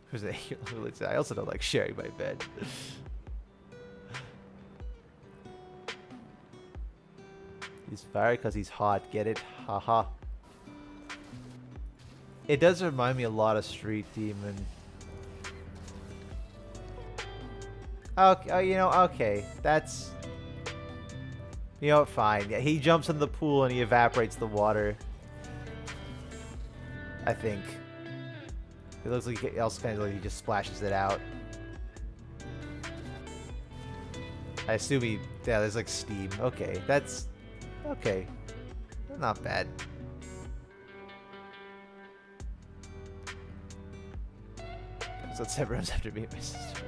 Who's that? I also don't like sharing my bed. He's fire because he's hot. Get it? Haha. It does remind me a lot of Street Demon. Okay, you know, okay. That's... You know, fine. Yeah, he jumps in the pool and he evaporates the water. I think. It looks like he also kind of like he just splashes it out. I assume he... Yeah, there's like steam. Okay, that's... Okay. Not bad. So everyone's after me and my sister.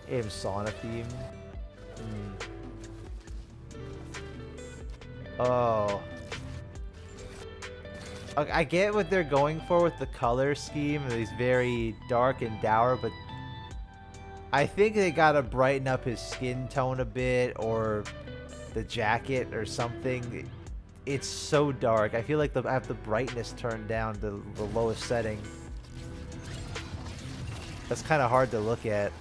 Aim sauna theme. Oh. Okay, I get what they're going for with the color scheme. He's very dark and dour, but I think they gotta brighten up his skin tone a bit, or the jacket or something. It's so dark. I feel like I have the brightness turned down to the lowest setting. That's kind of hard to look at.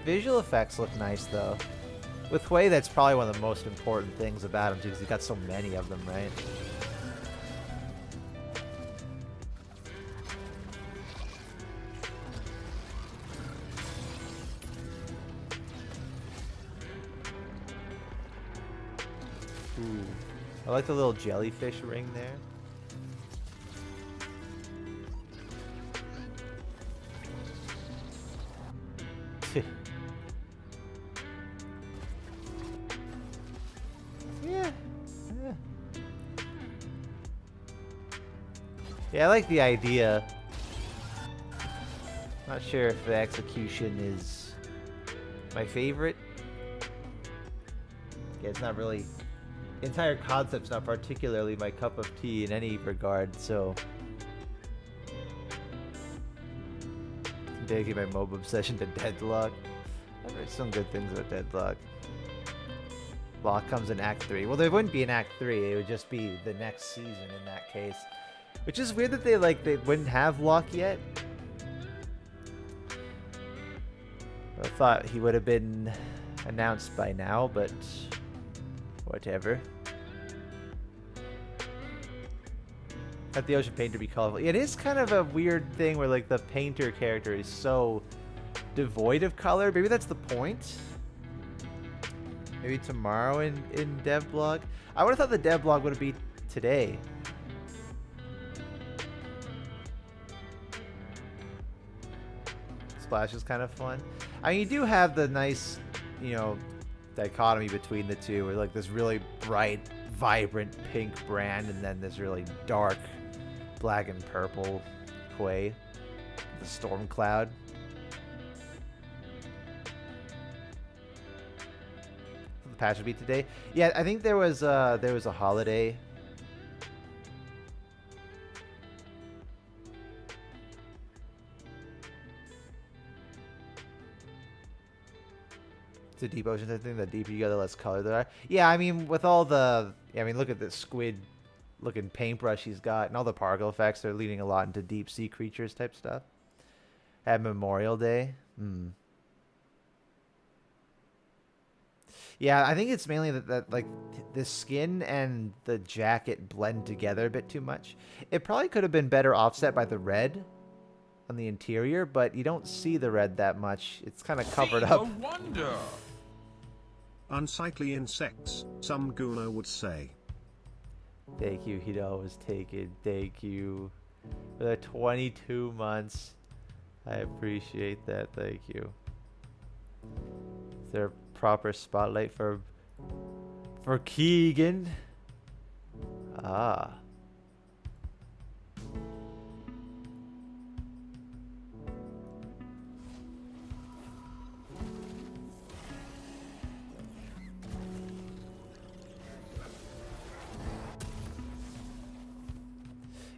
Visual effects look nice though. With Hui, that's probably one of the most important things about him because he's got so many of them, right? Ooh. I like the little jellyfish ring there. Yeah. Yeah, I like the idea. Not sure if the execution is my favorite. Yeah, it's not really... The entire concept's not particularly my cup of tea in any regard, so... Dedicate my MOBA obsession to Deadlock. I've heard some good things about Deadlock. Lock comes in Act 3. Well, there wouldn't be an Act 3, it would just be the next season in that case. Which is weird that they wouldn't have Lock yet. I thought he would have been announced by now, but... Whatever. Let the ocean painter be colorful. It is kind of a weird thing where like the painter character is so devoid of color. Maybe that's the point. Maybe tomorrow in Dev Blog. I would have thought the Dev Blog would be today. Splash is kind of fun. I mean, you do have the nice, you know, dichotomy between the two, where like this really bright, vibrant pink brand, and then this really dark black and purple Hui, the storm cloud. The patch would be today. Yeah, I think there was a holiday. The deep ocean thing, the deeper you go, the less color there are. Yeah, I mean, with all the... I mean, look at this squid-looking paintbrush he's got, and all the particle effects, they're leading a lot into deep-sea creatures type stuff. At Memorial Day. Yeah, I think it's mainly that like, the skin and the jacket blend together a bit too much. It probably could have been better offset by the red on the interior, but you don't see the red that much. It's kind of covered up. No wonder. Unsightly insects, some Guna would say. Thank you, he'd always take it. Thank you. For the 22 months. I appreciate that. Thank you. Is there a proper spotlight for Keegan? Ah.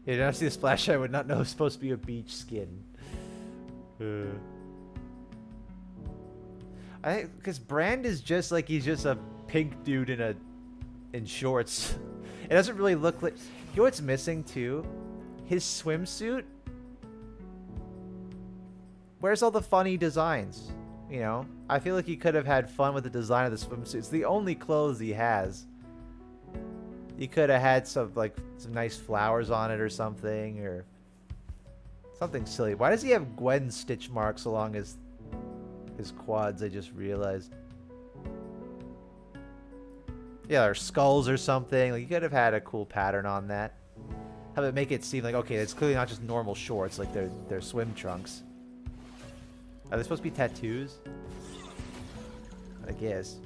Yeah, did I see the splash? I would not know it's supposed to be a beach skin. Because Brand is just like he's just a pink dude in shorts. It doesn't really look like. You know what's missing too? His swimsuit. Where's all the funny designs? You know, I feel like he could have had fun with the design of the swimsuit. It's the only clothes he has. He could have had some nice flowers on it or something, or something silly. Why does he have Gwen stitch marks along his quads? I just realized. Yeah, or skulls or something. Like, you could have had a cool pattern on that. Have it make it seem like, okay, it's clearly not just normal shorts, like they're swim trunks. Are they supposed to be tattoos? I guess.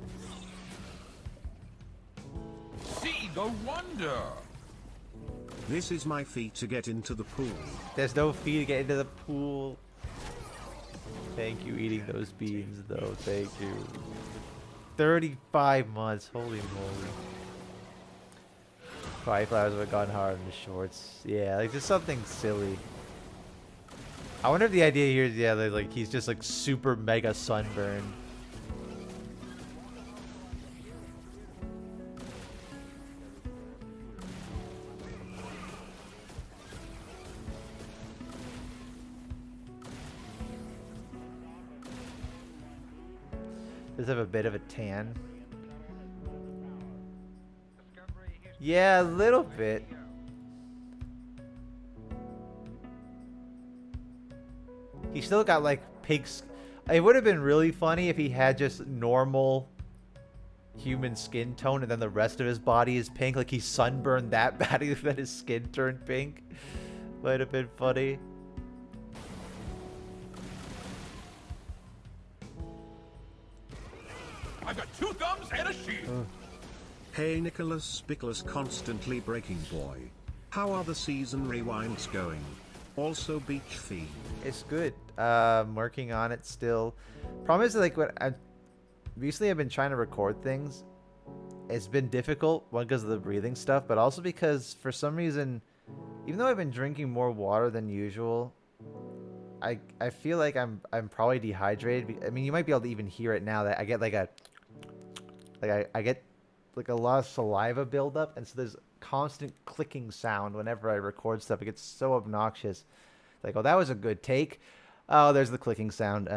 See the wonder. This is my fee to get into the pool. There's no fee to get into the pool. Thank you, eating those beans, though. Thank you. 35 months. Holy moly. Cauliflowers would have gone hard in the shorts. Yeah, like just something silly. I wonder if the idea here is, yeah, like he's just like super mega sunburned. Does have a bit of a tan. Yeah, a little bit. He still got like pigs. It would have been really funny if he had just normal human skin tone and then the rest of his body is pink. Like he sunburned that badly that his skin turned pink. Might have been funny. I've got 2 thumbs and a shield. Hey Nicholas Pickles constantly breaking boy. How are the season rewinds going? Also beach fee. It's good. I'm working on it still. Problem is, like, recently I've been trying to record things. It's been difficult, one because of the breathing stuff, but also because for some reason, even though I've been drinking more water than usual, I feel like I'm probably dehydrated. I mean, you might be able to even hear it now that I get I get like a lot of saliva buildup, and so there's constant clicking sound whenever I record stuff. It gets so obnoxious. Like, oh, that was a good take. Oh, there's the clicking sound.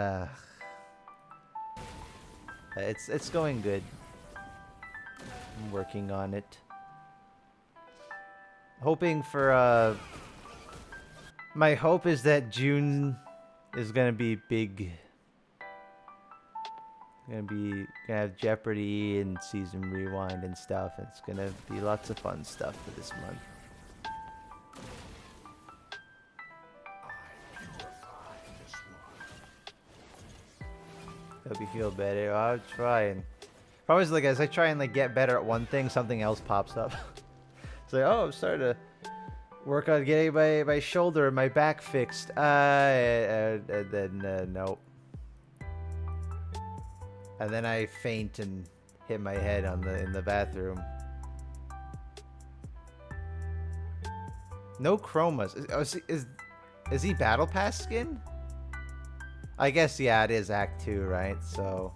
It's going good. I'm working on it. Hoping for my hope is that June is gonna be big. Gonna have Jeopardy and season rewind and stuff. It's gonna be lots of fun stuff for this month. Hope you feel better. I'll try and probably like as I try and like get better at one thing, something else pops up. It's like, oh, I'm starting to work on getting my shoulder and my back fixed. And then nope. And then I faint and hit my head in the bathroom. No chromas. Is he Battle Pass skin? I guess, yeah, it is Act 2, right? So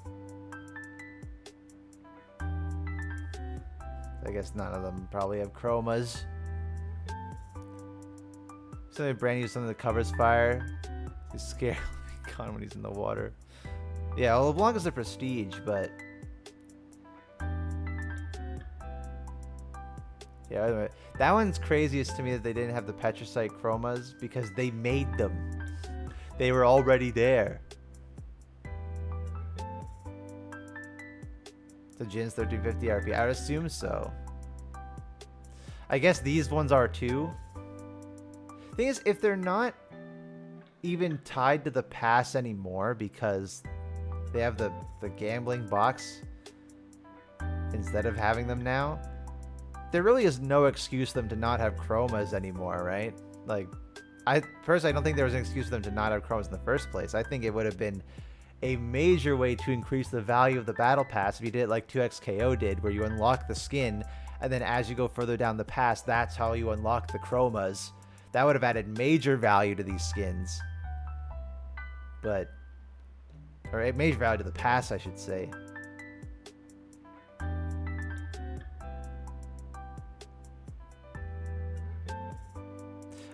I guess none of them probably have chromas. Something brand new, something that covers fire. He's scared of Con when he's in the water. Yeah, well, as long as they're prestige, but yeah, that one's craziest to me that they didn't have the Petricite chromas because they made them. They were already there. So Jin's 1350 RP. I would assume so. I guess these ones are too. Thing is, if they're not even tied to the pass anymore because they have the gambling box instead of having them now, there really is no excuse for them to not have chromas anymore, right? Like, I don't think there was an excuse for them to not have chromas in the first place. I think it would have been a major way to increase the value of the battle pass if you did it like 2XKO did, where you unlock the skin, and then as you go further down the pass, that's how you unlock the chromas. That would have added major value to these skins. But, or major value to the pass, I should say.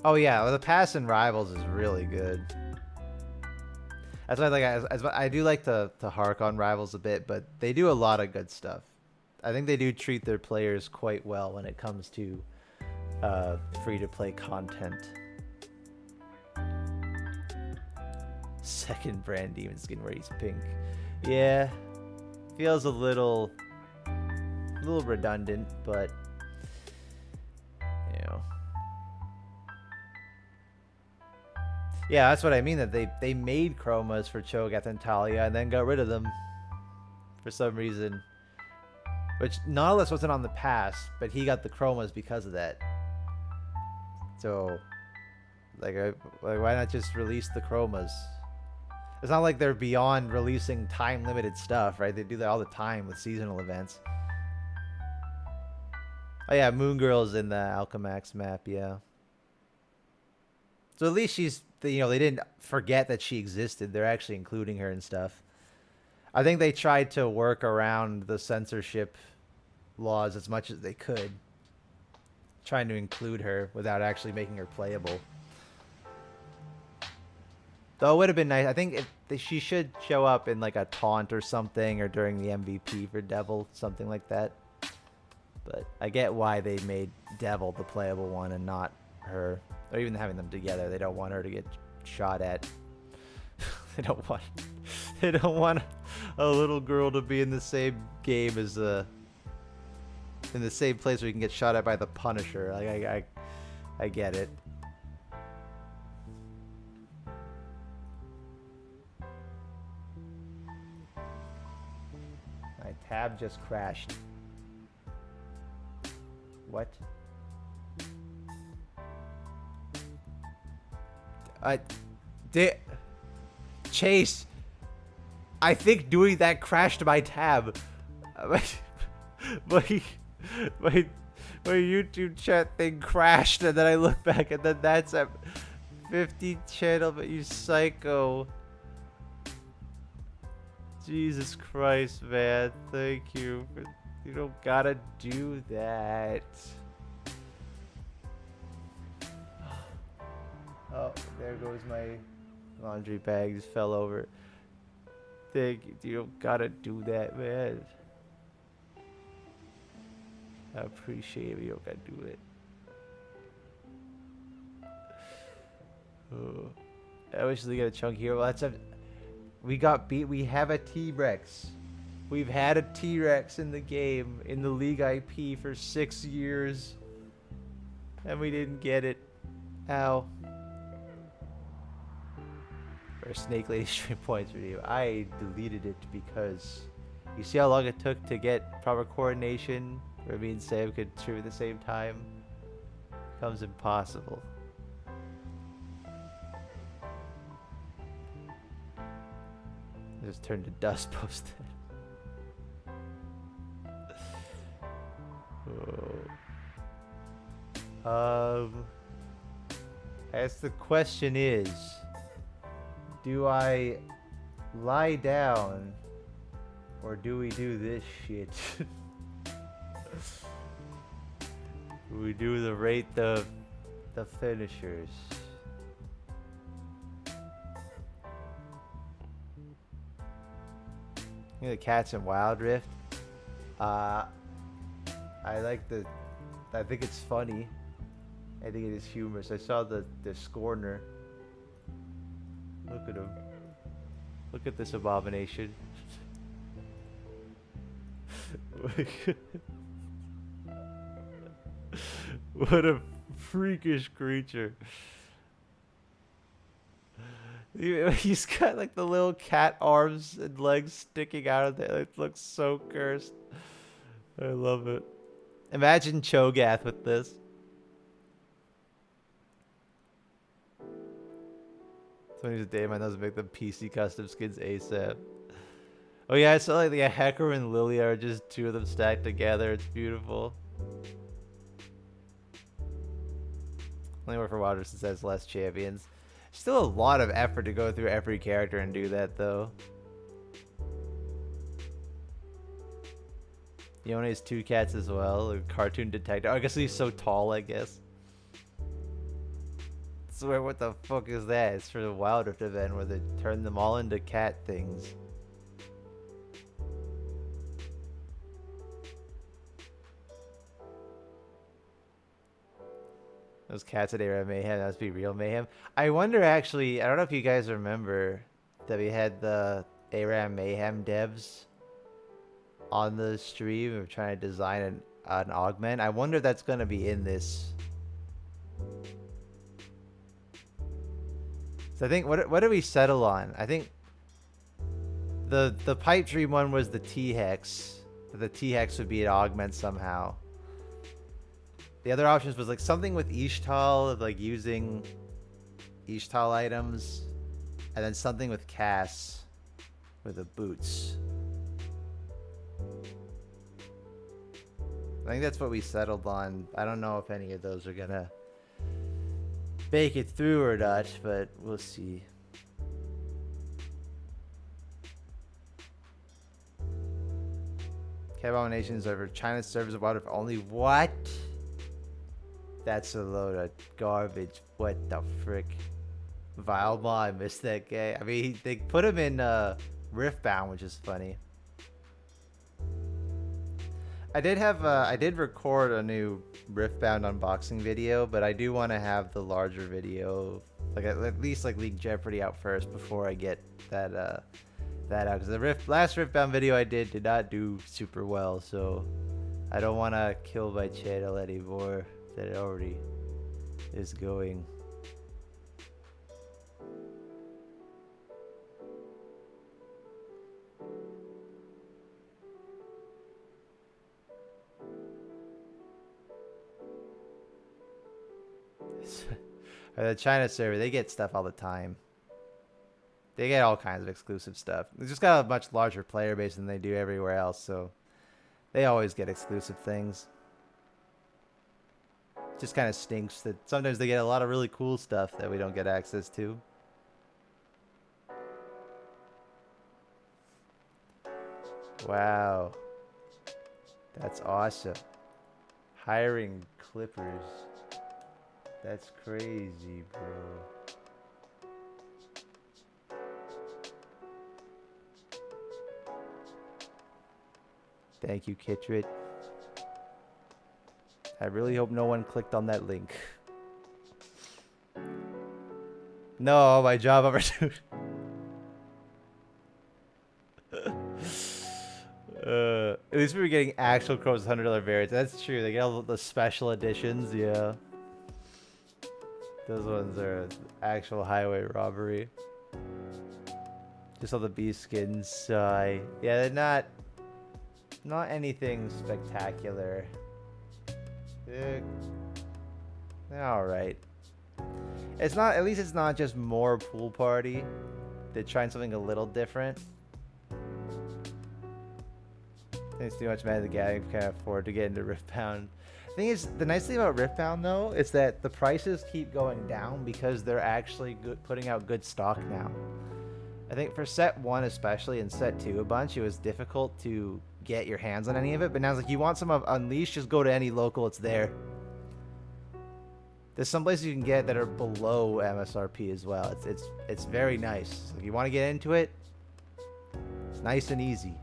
Oh yeah, well, the pass in Rivals is really good. That's why I do like to hark on Rivals a bit, but they do a lot of good stuff. I think they do treat their players quite well when it comes to free-to-play content. Second brand demon skin where he's pink. Yeah, feels a little redundant, but you know. Yeah, that's what I mean, that they made chromas for Cho'Gath and Talia and then got rid of them for some reason. Which Nautilus wasn't on the pass, but he got the chromas because of that. So, like why not just release the chromas? It's not like they're beyond releasing time-limited stuff, right? They do that all the time with seasonal events. Oh yeah, Moon Girl's in the Alchemax map, yeah. So at least she's, you know, they didn't forget that she existed. They're actually including her and stuff. I think they tried to work around the censorship laws as much as they could, trying to include her without actually making her playable. Though it would have been nice. I think she should show up in like a taunt or something, or during the MVP for Devil, something like that. But I get why they made Devil the playable one and not her, or even having them together. They don't want her to get shot at. They don't want a little girl to be in the same game as in the same place where you can get shot at by the Punisher. Like I get it. My tab just crashed. What? Chase, I think doing that crashed my tab. My YouTube chat thing crashed, and then I look back, and then that's at 50 channel, but you psycho. Jesus Christ, man. Thank you. You don't gotta do that. Oh, there goes my laundry bag. Just fell over. Thank you. You don't gotta do that, man. I appreciate it. You don't gotta do it. Oh. I wish they got a chunk here. Well, that's a. We got beat. We have a T-Rex. We've had a T-Rex in the game, in the League IP for 6 years. And we didn't get it. Ow. For a Snake Lady stream points video. I deleted it because you see how long it took to get proper coordination where me and Sam could stream at the same time? Becomes impossible. Just turned to dust posted. As the question is, do I lie down or do we do this shit? We do the rate the finishers. You know, the cats in Wild Rift. I think it's funny. I think it is humorous. I saw the Scorner. Look at him. Look at this abomination. What a freakish creature. He's got like the little cat arms and legs sticking out of there. It looks so cursed. I love it. Imagine Cho'Gath with this. Somebody's a day man doesn't make them PC custom skins ASAP. Oh yeah, I saw like the Hecker and Lilia are just two of them stacked together. It's beautiful. Only work for Wilder since has less champions. Still a lot of effort to go through every character and do that though. Yone has 2 cats as well. A cartoon detective. Oh, I guess he's so tall, I guess. I swear, what the fuck is that? It's for the Wild Rift event where they turn them all into cat things. Those cats at ARAM Mayhem, that must be real mayhem. I wonder actually, I don't know if you guys remember that we had the ARAM Mayhem devs on the stream. We were trying to design an augment. I wonder if that's going to be in this. So I think, what did we settle on? I think the pipe dream one was the T-Hex. The T-Hex would be an augment somehow. The other options was like something with Ishtal, like using Ishtal items, and then something with Cass with the boots. I think that's what we settled on. I don't know if any of those are gonna make it through or not, but we'll see. Cat Abominations over China's servers of water for only what? That's a load of garbage. What the frick? Vilma, I missed that guy. I mean, they put him in Riftbound, which is funny. I did record a new Riftbound unboxing video, but I do want to have the larger video, like at least like League Jeopardy out first before I get that out. Because the last Riftbound video I did not do super well, so I don't want to kill my channel anymore that it already is going. The China server, they get stuff all the time. They get all kinds of exclusive stuff. They just got a much larger player base than they do everywhere else, so they always get exclusive things. Just kind of stinks that sometimes they get a lot of really cool stuff that we don't get access to. Wow. That's awesome. Hiring Clippers. That's crazy, bro. Thank you, Kitrit. I really hope no one clicked on that link. No, my job opportunity. At least we were getting actual Crow's $100 variants. That's true. They get all the special editions. Yeah. Those ones are actual highway robbery. Just all the beast skins. Yeah, they're not anything spectacular. They're all right. It's not. At least it's not just more pool party. They're trying something a little different. It's too much Magic the Gathering can't afford to get into Riftbound. Thing is, the nice thing about Riftbound though is that the prices keep going down because they're actually putting out good stock now. I think for set 1 especially and set 2 a bunch, it was difficult to get your hands on any of it, but now it's like you want some of Unleashed, just go to any local, it's there. There's some places you can get that are below MSRP as well. It's very nice. If you want to get into it, it's nice and easy.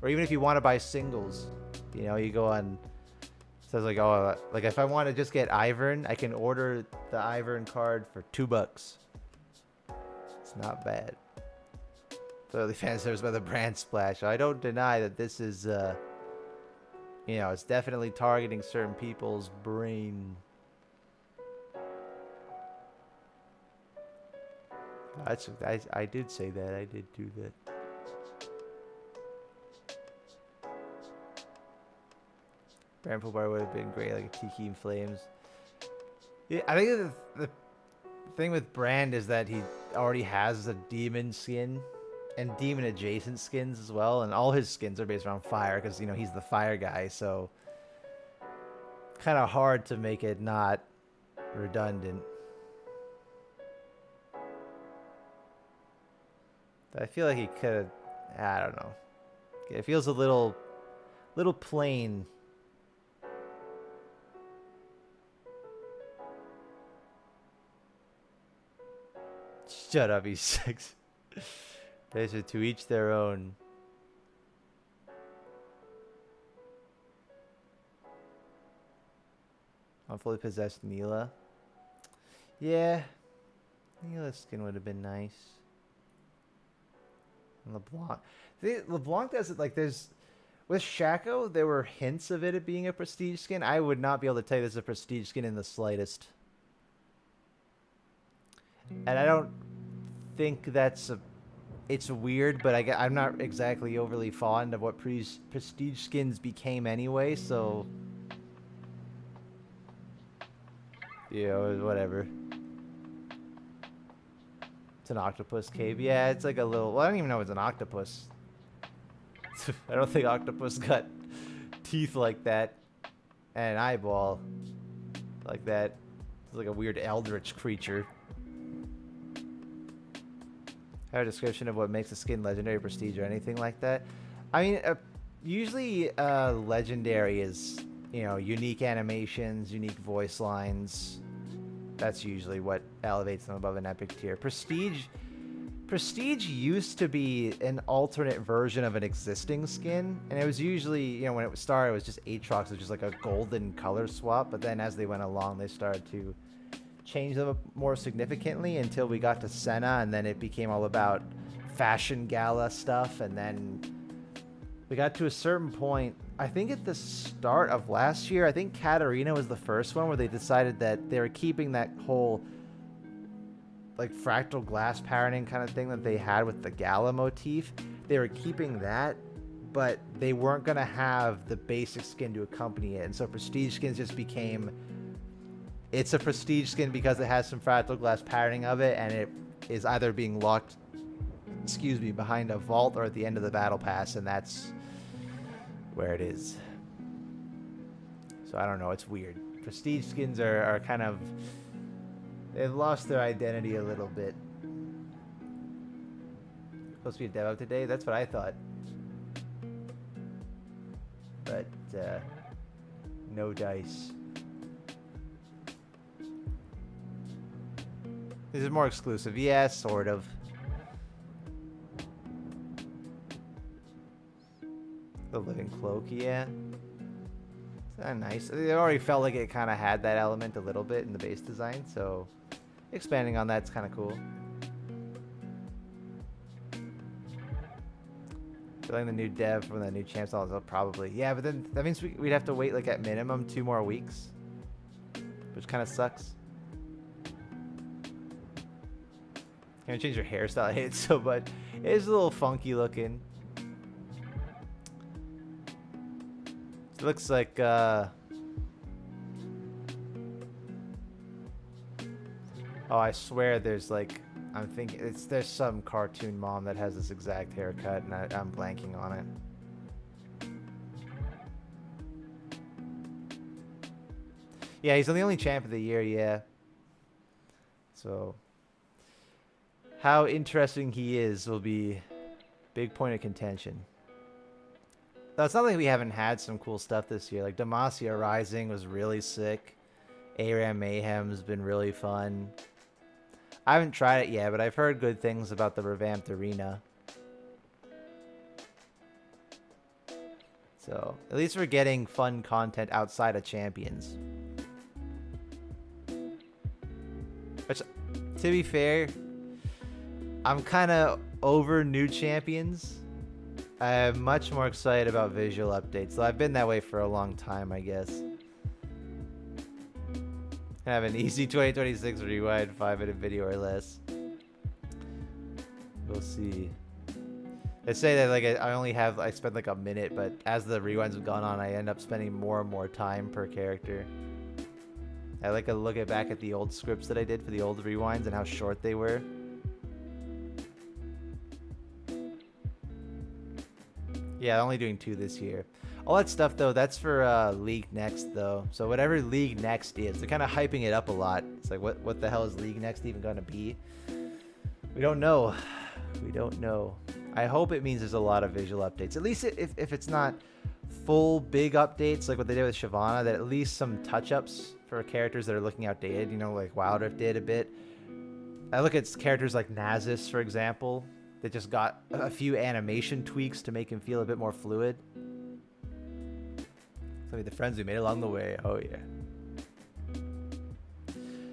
Or even if you want to buy singles, you know, you go on. It says like, oh, like if I want to just get Ivern, I can order the Ivern card for $2. It's not bad. Totally fan service by the brand splash. I don't deny that this is, you know, it's definitely targeting certain people's brain. I did say that. I did do that. Bramble Bar would have been great, like a Tiki in Flames. Yeah, I think the thing with Brand is that he already has a demon skin and demon adjacent skins as well, and all his skins are based around fire because, you know, he's the fire guy, so kind of hard to make it not redundant. I feel like he could have, I don't know. It feels a little plain. Shut up, E6. Those are to each their own. Fully possessed Neela. Yeah. Neela's skin would have been nice. And LeBlanc. LeBlanc does it like there's... With Shaco, there were hints of it being a prestige skin. I would not be able to tell you this is a prestige skin in the slightest. And I don't think that's a... It's weird, but I'm not exactly overly fond of what prestige skins became anyway, so... Yeah, whatever. It's an octopus cave. Yeah, it's like a little... Well, I don't even know it's an octopus. I don't think octopus got teeth like that. And an eyeball like that. It's like a weird eldritch creature. Have a description of what makes a skin legendary, prestige, or anything like that. I mean, usually legendary is, you know, unique animations, unique voice lines. That's usually what elevates them above an epic tier. Prestige used to be an alternate version of an existing skin, and it was usually, you know, when it started, it was just Aatrox, it was just like a golden color swap. But then as they went along, they started to change them more significantly until we got to Senna, and then it became all about fashion gala stuff. And then we got to a certain point, I think at the start of last year, I think Katarina was the first one where they decided that they were keeping that whole like fractal glass patterning kind of thing that they had with the gala motif. They were keeping that, but they weren't going to have the basic skin to accompany it. And so prestige skins just became... It's a prestige skin because it has some fractal glass patterning of it, and it is either being locked, behind a vault or at the end of the battle pass, and that's where it is. So I don't know, it's weird. Prestige skins are kind of... They've lost their identity a little bit. Supposed to be a dev out today? That's what I thought. But, no dice. This is more exclusive. Yeah, sort of. The Living Cloak, yeah. It's kind of nice. It already felt like it kind of had that element a little bit in the base design, so expanding on that's kind of cool. Feeling the new dev from the new champs, probably. Yeah, but then that means we'd have to wait like at minimum 2 more weeks, which kind of sucks. Can you change your hairstyle? I hate it so much. It is a little funky looking. It looks like oh, I swear there's like, I'm thinking there's some cartoon mom that has this exact haircut, and I'm blanking on it. Yeah, he's the only champ of the year, yeah. So how interesting he is will be big point of contention. Though it's not like we haven't had some cool stuff this year. Like Demacia Rising was really sick. ARAM Mayhem has been really fun. I haven't tried it yet, but I've heard good things about the revamped arena. So at least we're getting fun content outside of Champions. Which, to be fair, I'm kind of over new Champions. I'm much more excited about visual updates. So I've been that way for a long time, I guess. Have an easy 2026 rewind 5-minute video or less. We'll see. They say that like I spend like a minute, but as the rewinds have gone on, I end up spending more and more time per character. I like to look back at the old scripts that I did for the old rewinds and how short they were. Yeah, only doing 2 this year. All that stuff though, that's for League Next though. So whatever League Next is, they're kind of hyping it up a lot. It's like, what the hell is League Next even gonna be? We don't know. We don't know. I hope it means there's a lot of visual updates. At least if it's not full big updates like what they did with Shyvana, that at least some touch-ups for characters that are looking outdated, you know, like Wild Rift did a bit. I look at characters like Nasus, for example, that just got a few animation tweaks to make him feel a bit more fluid. Some of the friends we made along the way. Oh, yeah.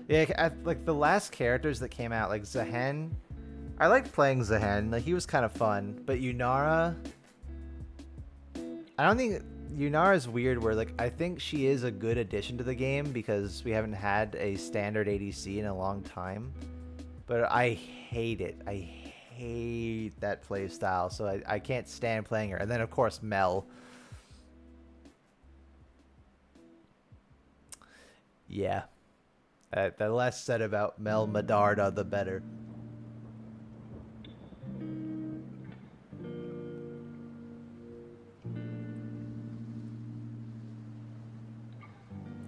Yeah, like the last characters that came out, like Zehen. I liked playing Zehen. Like, he was kind of fun. But Yunara... I don't think... Yunara's weird where, like, I think she is a good addition to the game because we haven't had a standard ADC in a long time. But I hate it. I hate that play style. So I can't stand playing her. And then, of course, Mel. Yeah. The less said about Mel Medarda, the better.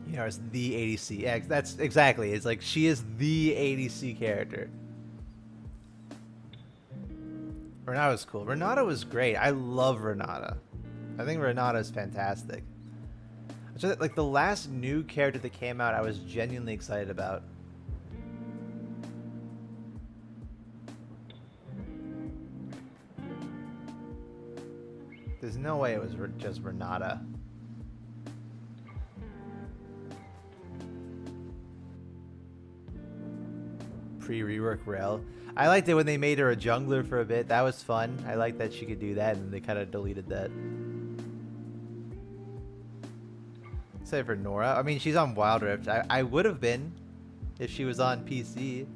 You know, it's the ADC. Yeah, that's exactly. It's like she is the ADC character. Renata's cool. Renata was great. I love Renata. I think Renata is fantastic. Like the last new character that came out, I was genuinely excited about. There's no way it was just Renata. Pre-rework Rel. I liked it when they made her a jungler for a bit. That was fun. I liked that she could do that, and they kind of deleted that. Save for Nora. I mean, she's on Wild Rift. I would have been if she was on PC,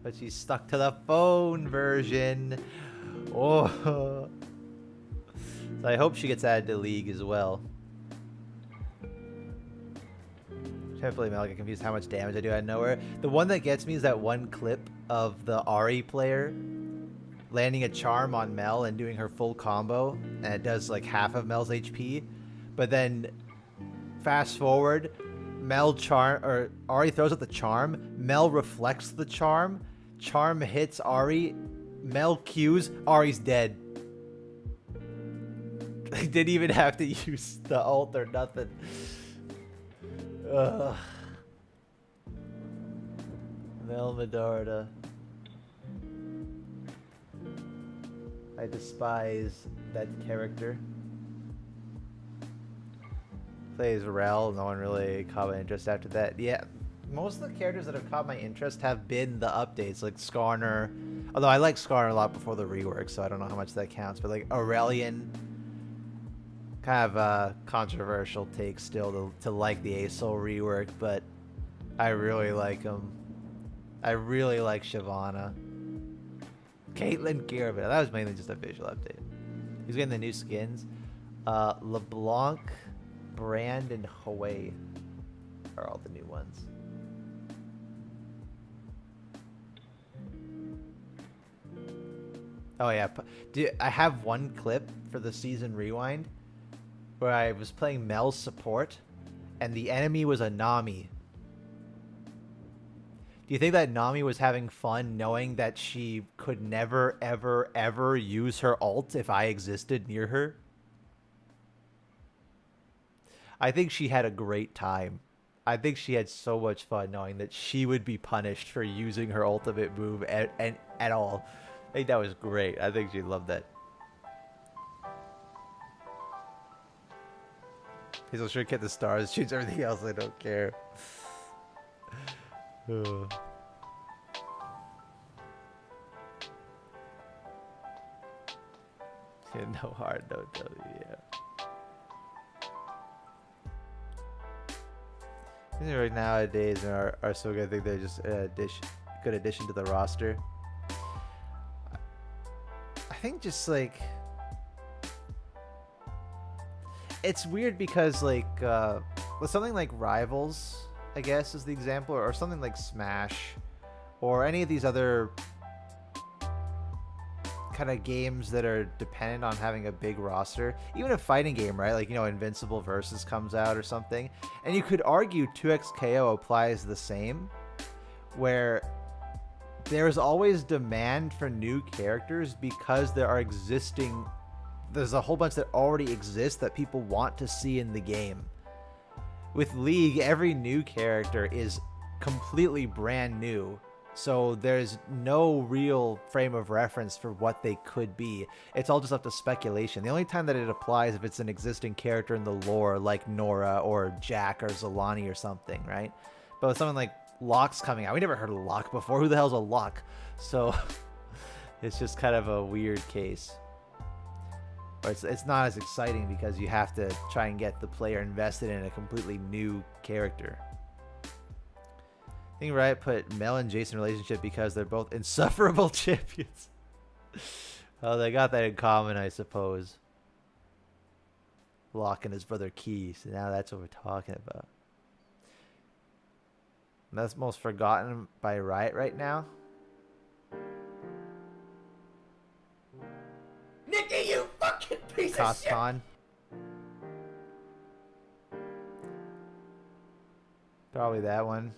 but she's stuck to the phone version. Oh, so I hope she gets added to League as well. Hopefully, Mel, get confused how much damage I do out of nowhere. The one that gets me is that one clip of the Ahri player landing a charm on Mel and doing her full combo, and it does like half of Mel's HP, but then. Fast forward, Ahri throws out the charm, Mel reflects the charm hits Ahri, Mel Qs, Ahri's dead. They didn't even have to use the ult or nothing. Ugh. Mel Medarda. I despise that character. Plays Rel, no one really caught my interest after that. Yeah, most of the characters that have caught my interest have been the updates, like Skarner. Although I like Skarner a lot before the rework, so I don't know how much that counts. But like Aurelian, kind of a controversial take still to like the ASOL rework, but I really like him. I really like Shyvana. Caitlyn Garrett, that was mainly just a visual update. He's getting the new skins. LeBlanc, Brand, and Hawaii are all the new ones. Oh yeah, I have one clip for the season rewind where I was playing Mel's support and the enemy was a Nami. Do you think that Nami was having fun knowing that she could never, ever, ever use her ult if I existed near her? I think she had a great time. I think she had so much fun knowing that she would be punished for using her ultimate move at all. I think that was great. I think she loved that. He's sure get the stars, shoots everything else. I don't care. Yeah, no hard, no W, yeah. Right nowadays are so good. I think they're just good addition to the roster. think just like it's weird because like with something like Rivals, I guess is the example, or something like Smash, or any of these other kind of games that are dependent on having a big roster. Even a fighting game, right? Like, you know, Invincible Versus comes out or something, and you could argue 2XKO applies the same, where there's always demand for new characters because there's a whole bunch that already exist that people want to see in the game. With League, every new character is completely brand new, so there's no real frame of reference for what they could be. It's all just up to speculation. The only time that it applies if it's an existing character in the lore, like Nora or Jack or Zolani or something, right? But with something like Locke's coming out, we never heard of Locke before. Who the hell's a Locke? So it's just kind of a weird case. Or it's not as exciting because you have to try and get the player invested in a completely new character. I think Riot put Mel and Jason relationship because they're both insufferable champions. Oh, they got that in common, I suppose. Locke and his brother Key. So now that's what we're talking about. And that's most forgotten by Riot right now. Nikki, you fucking piece of shit! Kothcon. Probably that one.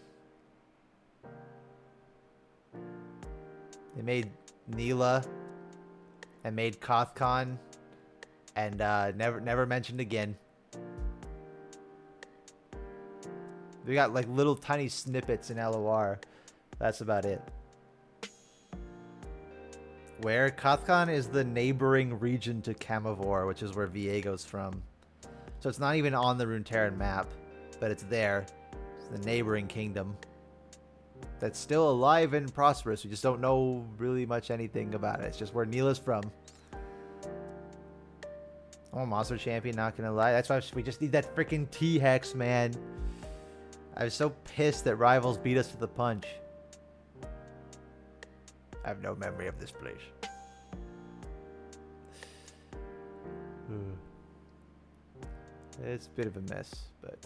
They made Neela and made Kothcon and never mentioned again. We got like little tiny snippets in LOR. That's about it. Where Kothcon is the neighboring region to Camivore, which is where Viego's from. So it's not even on the Runeterran map, but it's there. It's the neighboring kingdom that's still alive and prosperous. We just don't know really much anything about it. It's just where Neela's from. Oh, Monster Champion, not gonna lie. That's why we just need that freaking T-Hex, man. I was so pissed that Rivals beat us to the punch. I have no memory of this place. It's a bit of a mess, but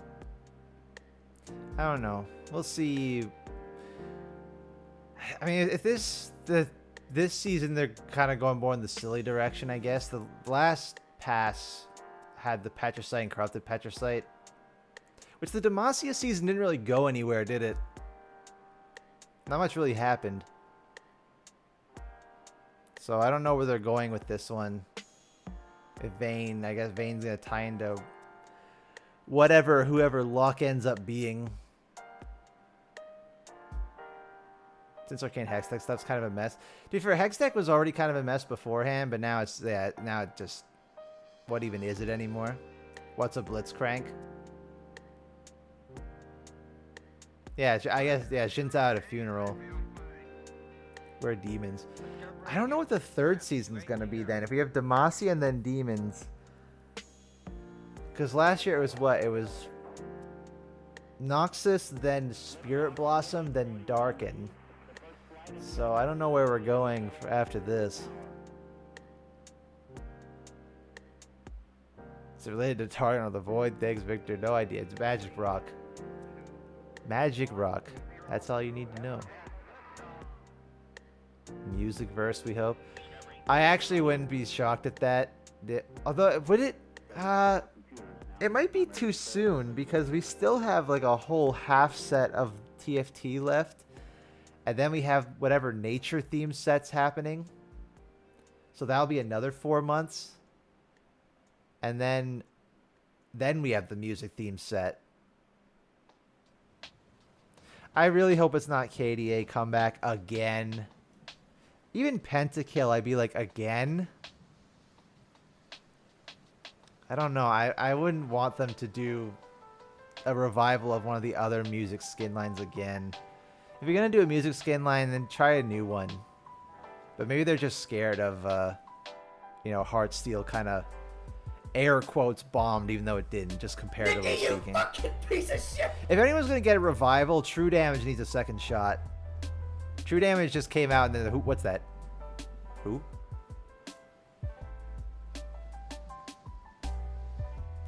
I don't know. We'll see. I mean, if this season they're kind of going more in the silly direction, I guess. The last pass had the Patricite and Corrupted Patricite, which the Demacia season didn't really go anywhere, did it? Not much really happened. So I don't know where they're going with this one. If Vayne, I guess Vayne's gonna tie into whoever Locke ends up being. Since Arcane Hextech stuff's kind of a mess. To be fair, Hextech was already kind of a mess beforehand, but now it's now it just, what even is it anymore? What's a Blitzcrank? Yeah, I guess, yeah, Shin's out at a funeral. We're demons. I don't know what the third season's gonna be then. If we have Demacia and then demons. Because last year it was what? It was Noxus, then Spirit Blossom, then Darken. So I don't know where we're going for after this. Is it related to Target or the Void? Thanks, Victor. No idea. It's Magic Rock. Magic Rock. That's all you need to know. Music verse, we hope. I actually wouldn't be shocked at that. Although, would it? It might be too soon because we still have like a whole half set of TFT left. And then we have whatever nature theme sets happening. So that'll be another 4 months. And then we have the music theme set. I really hope it's not KDA comeback again. Even Pentakill, I'd be like, again? I don't know. I wouldn't want them to do a revival of one of the other music skin lines again. If you're going to do a music skin line, then try a new one. But maybe they're just scared of, you know, Heartsteel kind of air quotes bombed, even though it didn't, just comparatively Nikki, speaking. you fucking piece of shit! If anyone's going to get a revival, True Damage needs a second shot. True Damage just came out and then what's that? Who?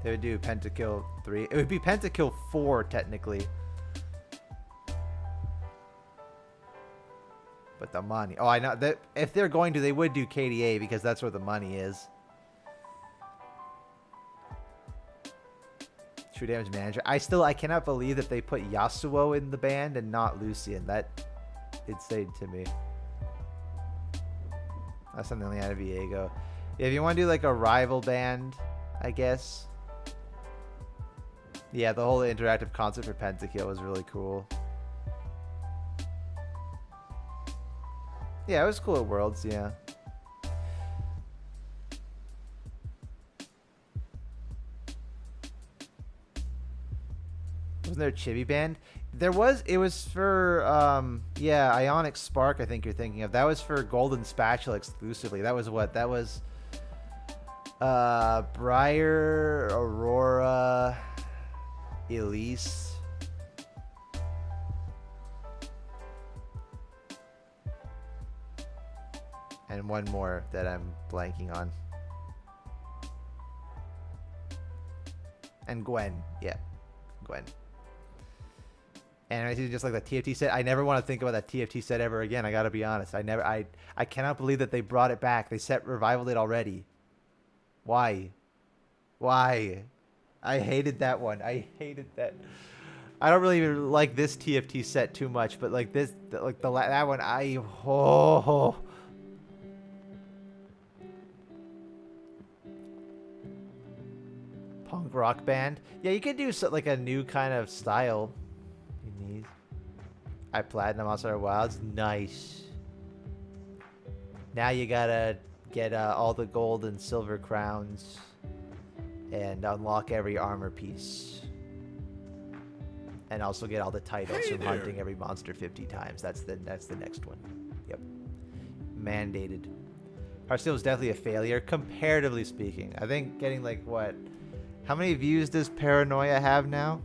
They would do Pentakill 3. It would be Pentakill 4 technically. But the money. Oh, I know that if they're going to, they would do KDA because that's where the money is. True Damage Manager. I cannot believe that they put Yasuo in the band and not Lucian. That insane to me. That's something like out of Viego. Yeah, if you want to do like a rival band, I guess. Yeah, the whole interactive concept for Pentakill was really cool. Yeah, it was cool at Worlds, yeah. Wasn't there a Chibi band? There was, it was for, yeah, Ionic Spark, I think you're thinking of. That was for Golden Spatula exclusively. That was what? That was, Briar, Aurora, Elise. And one more that I'm blanking on. And Gwen. Yeah. Gwen. And I think just like the TFT set, I never want to think about that TFT set ever again. I gotta be honest. I cannot believe that they brought it back. They set revivaled it already. Why? Why? I hated that one. I hated that. I don't really even like this TFT set too much, but like this, like that one, oh. Punk rock band. Yeah, you could do like a new kind of style. You need. I platinum also Wilds. Nice. Now you gotta get all the gold and silver crowns and unlock every armor piece. And also get all the titles from hunting every monster 50 times. That's the next one. Yep. Mandated. Hearthstone was definitely a failure, comparatively speaking. I think getting like what? How many views does Paranoia have now?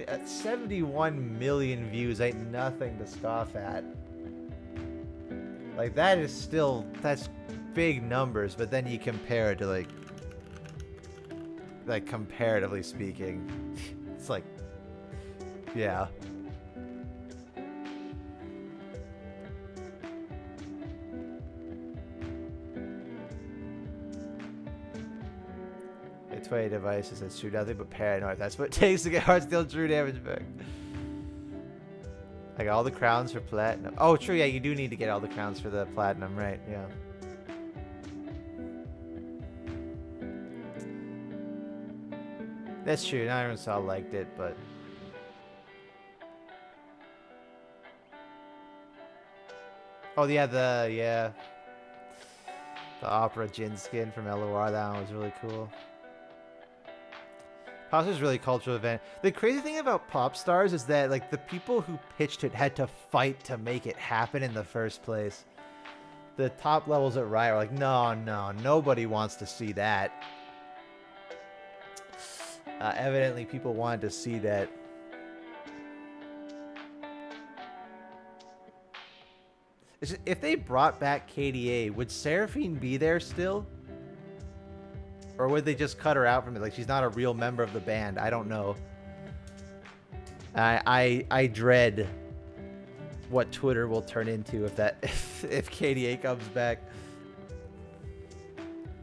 At 71 million views ain't nothing to scoff at. Like that is still, that's big numbers, but then you compare it to like comparatively speaking, it's like, yeah. It's 20 devices that shoot nothing but paranoid. That's what it takes to get Hearthstone true damage back. I got all the crowns for platinum. Oh, true. Yeah, you do need to get all the crowns for the platinum, right? Yeah. That's true. Not everyone saw liked it, but oh yeah, the Opera Jin skin from LOR. That one was really cool. Popstars really cultural event. The crazy thing about Popstars is that like the people who pitched it had to fight to make it happen in the first place. The top levels at Riot were like, no, nobody wants to see that. Evidently, people wanted to see that. If they brought back KDA, would Seraphine be there still? Or would they just cut her out from it? Like, she's not a real member of the band. I don't know. I dread what Twitter will turn into if KDA comes back.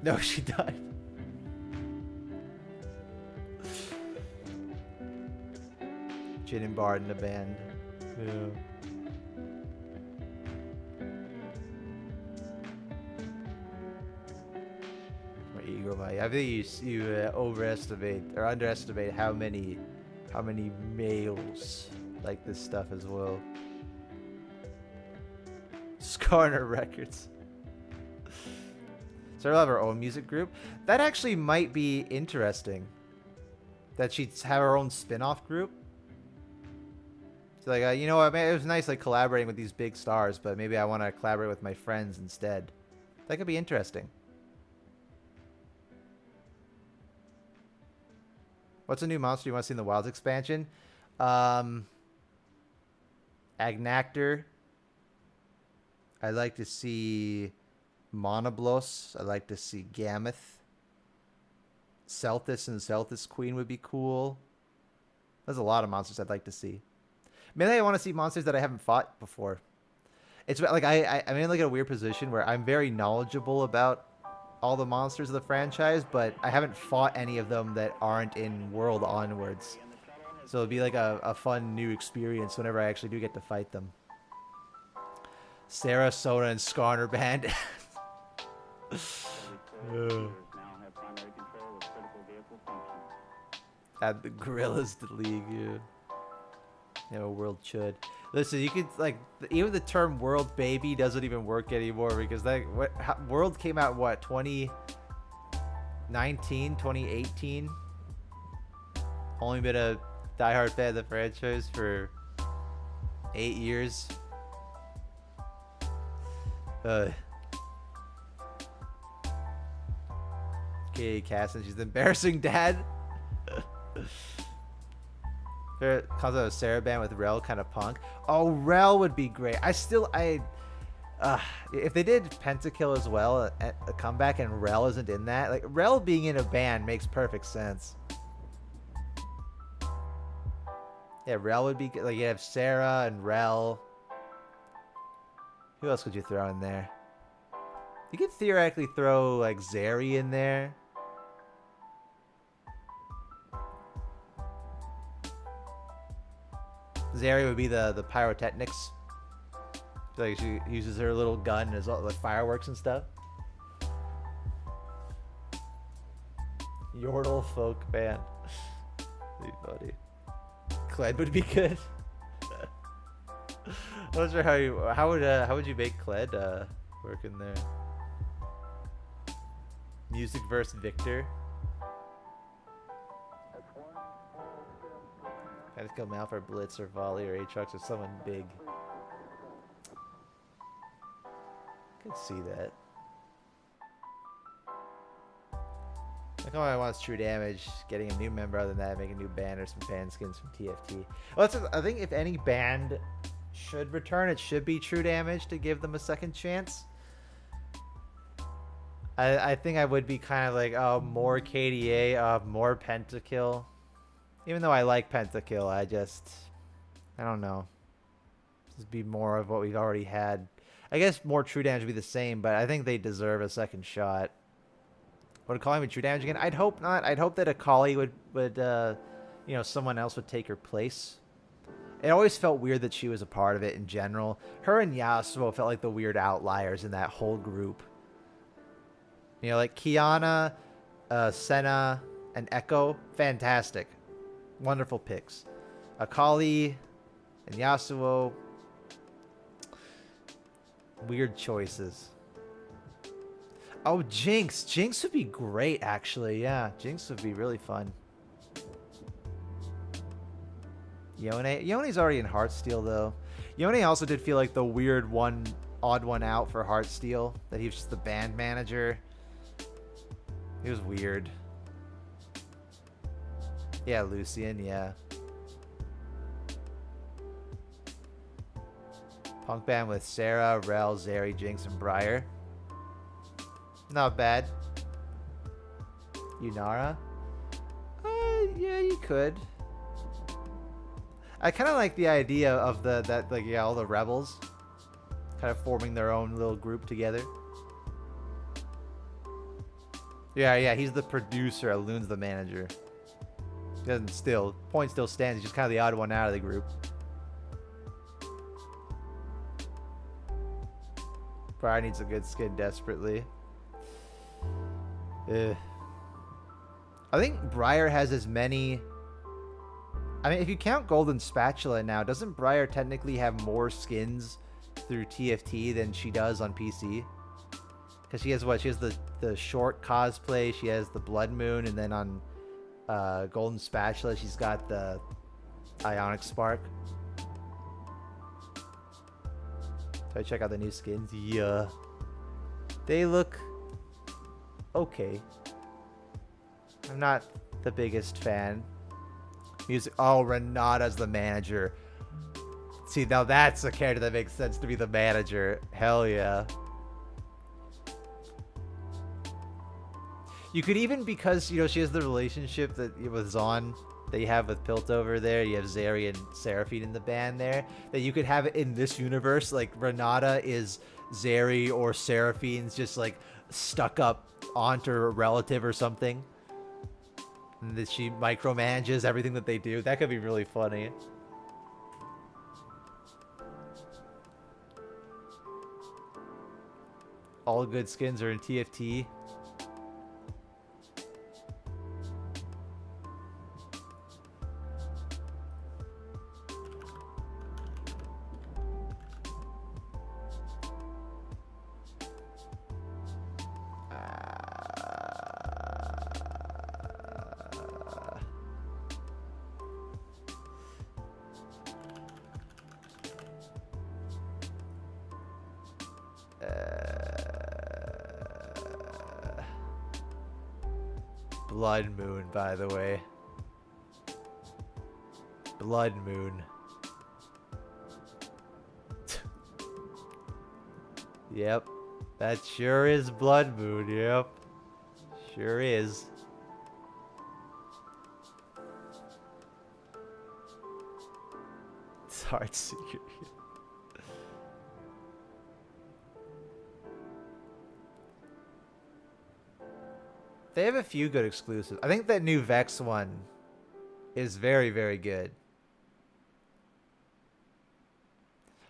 No, she died. Jin and Bard in the band. Yeah. I think you overestimate or underestimate how many males like this stuff as well. Skarner Records. So we'll have our own music group. That actually might be interesting. That she'd have her own spin-off group. So like, you know what? It was nice like collaborating with these big stars, but maybe I want to collaborate with my friends instead. That could be interesting. What's a new monster you want to see in the Wilds expansion? Agnactor. I'd like to see Monoblos. I'd like to see Gammoth. Celthus and Celthus Queen would be cool. There's a lot of monsters I'd like to see. Mainly I want to see monsters that I haven't fought before. It's like I'm in like a weird position where I'm very knowledgeable about all the monsters of the franchise, but I haven't fought any of them that aren't in World Onwards. So it'd be like a fun new experience whenever I actually do get to fight them. Sarah, Sona, and Skarner Band. Add the gorillas to the league, yeah. Yeah, world should. Listen, you could like even the term "world baby" doesn't even work anymore because that world came out what 2019, 2018. Only been a diehard fan of the franchise for 8 years. Okay, Cassin, she's the embarrassing dad. Comes out of Sarah Band with Rel, kind of punk. Oh, Rel would be great. If they did Pentakill as well, a comeback, and Rel isn't in that, like Rel being in a band makes perfect sense. Yeah, Rel would be good. Like you have Sarah and Rel. Who else could you throw in there? You could theoretically throw like Zeri in there. Zeri would be the pyrotechnics. Like she uses her little gun as all like fireworks and stuff. Yordle folk band. Be funny. Kled would be good. I'm not sure how would you make Kled work in there. Music versus Victor. I just go Mal for Blitz or Volley or Aatrox or someone big. I can see that. Like, all I want is true damage. Getting a new member, other than that, make a new band or some fan skins from TFT. Well, I think if any band should return, it should be true damage to give them a second chance. I think I would be kind of like, oh, more KDA, more Pentakill. Even though I like Pentakill, I don't know. Just be more of what we've already had. I guess more true damage would be the same, but I think they deserve a second shot. Would Akali be true damage again? I'd hope not. I'd hope that Akali would someone else would take her place. It always felt weird that she was a part of it in general. Her and Yasuo felt like the weird outliers in that whole group. You know, like Kiana, Senna, and Echo, fantastic. Wonderful picks. Akali and Yasuo, weird choices. Oh, Jinx. Jinx would be great, actually. Yeah, Jinx would be really fun. Yone. Yone's already in Heartsteel, though. Yone also did feel like the weird odd one out for Heartsteel. That he was just the band manager. He was weird. Yeah, Lucian, yeah. Punk band with Sarah, Rel, Zeri, Jinx, and Briar. Not bad. Yunara? Yeah, you could. I kind of like the idea of all the rebels kind of forming their own little group together. Yeah, he's the producer. Loon's the manager. Point still stands. He's just kind of the odd one out of the group. Briar needs a good skin desperately. I think Briar has as many... I mean, if you count Golden Spatula now, doesn't Briar technically have more skins through TFT than she does on PC? Because she has what? She has the short cosplay, she has the Blood Moon, and then on Golden Spatula, she's got the Ionic Spark. So I check out the new skins. Yeah. They look okay. I'm not the biggest fan. Music. Oh, Renata's the manager. See, now that's a character that makes sense to be the manager. Hell yeah. You could even, because, you know, she has the relationship that with Zon that you have with Piltover there. You have Zeri and Seraphine in the band there. That you could have it in this universe. Like, Renata is Zeri or Seraphine's just, like, stuck up aunt or relative or something. And that she micromanages everything that they do. That could be really funny. All good skins are in TFT. Blood Moon, by the way. Blood Moon. Yep. That sure is Blood Moon, yep. Sure is. It's hard to see. They have a few good exclusives. I think that new Vex one is very, very good.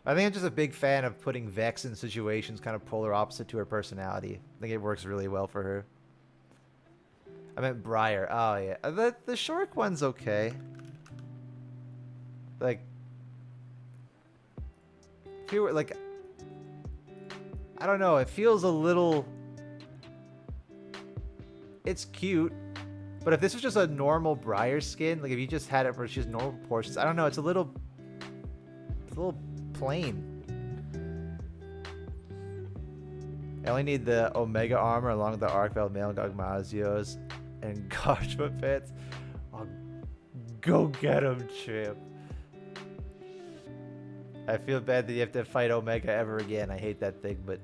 I think I'm just a big fan of putting Vex in situations kind of polar opposite to her personality. I think it works really well for her. I meant Briar. Oh, yeah. The Shork one's okay. Like, if you were, like, I don't know. It feels a little... It's cute, but if this was just a normal Briar skin, like if you just had it for just normal proportions, I don't know, it's a little plain. I only need the Omega armor along with the Arcveld Male Gogmazios and Gashma pets. Oh, go get him, champ. I feel bad that you have to fight Omega ever again. I hate that thing, but...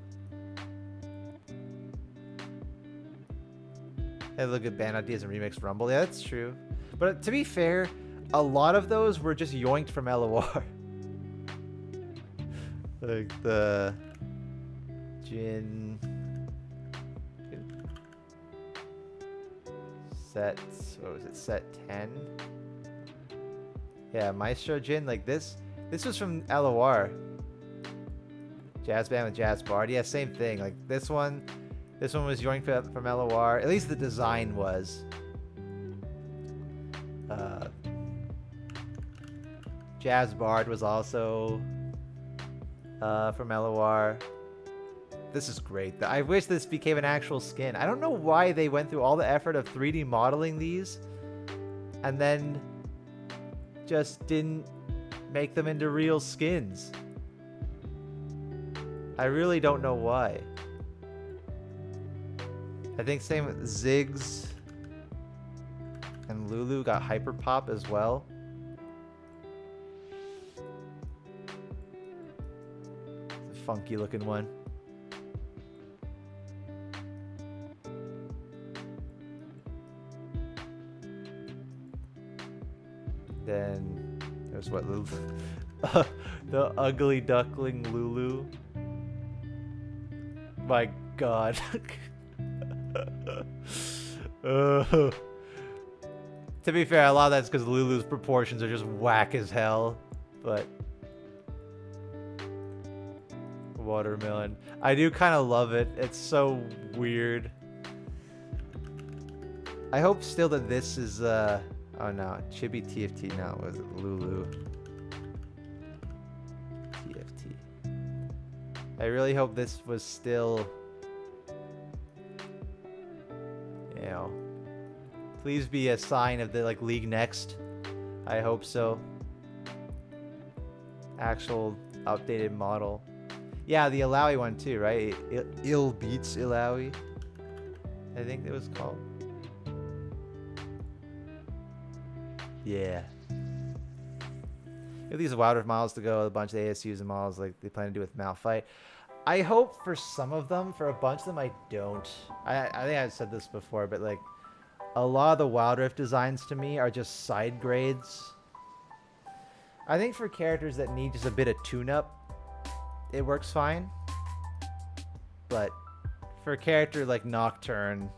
Hey, look at band ideas and remix Rumble. Yeah, that's true. But to be fair, a lot of those were just yoinked from LOR. Like the Jin set, what was it, set 10? Yeah, Maestro Jin, like this was from LOR. Jazz band with Jazz Bard. Yeah, same thing. Like this one was yoinked from LOR. At least the design was. Jazz Bard was also from LOR. This is great. I wish this became an actual skin. I don't know why they went through all the effort of 3D modeling these and then just didn't make them into real skins. I really don't know why. I think same with Ziggs and Lulu got Hyper Pop as well. It's a funky looking one. Then there's what Lulu? The ugly duckling Lulu. My God. To be fair, a lot of that's because Lulu's proportions are just whack as hell, but watermelon. I do kind of love it. It's so weird. I hope still that this is oh no, Chibi TFT now. Was it Lulu? TFT. I really hope this was still, you know, please be a sign of the like League Next. I hope so. Actual updated model. Yeah, the Illaoi one too, right? Ill Beats Illaoi, I think it was called. Yeah, If these Wilder models to go, a bunch of ASUs and models like they plan to do with Malphite. I hope for some of them. For a bunch of them, I don't. I think I've said this before, but like a lot of the Wild Rift designs to me are just side grades. I think for characters that need just a bit of tune-up, it works fine. But for a character like Nocturne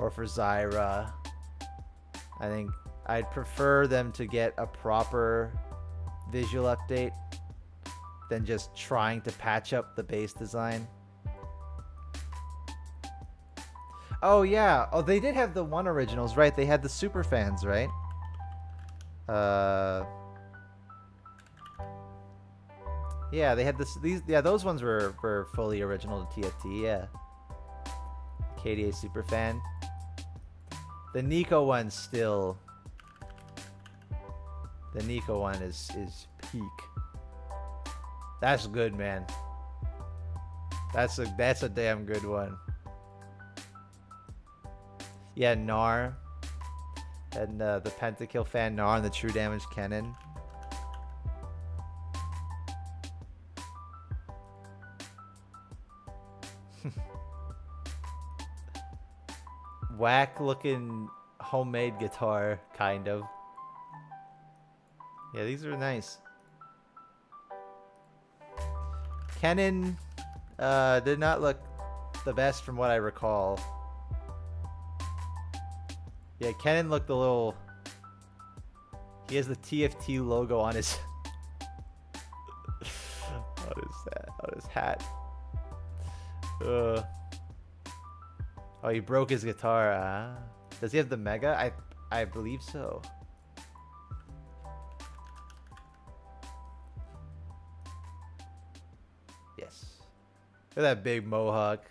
or for Zyra, I think I'd prefer them to get a proper visual update than just trying to patch up the base design. Oh yeah, oh they did have the one originals, right? They had the super fans, right? Yeah, they had those ones were fully original to TFT, yeah. KDA super fan. The Nico one still. The Nico one is peak. That's good, man. That's a damn good one. Yeah, Gnar. And the Pentakill fan Gnar and the True Damage Cannon. Whack looking homemade guitar, kind of. Yeah, these are nice. Kennen did not look the best from what I recall. Yeah, Kennen looked a little... He has the TFT logo on his... on his hat. Oh, he broke his guitar. Does he have the Mega? I believe so. Yes. Look at that big mohawk.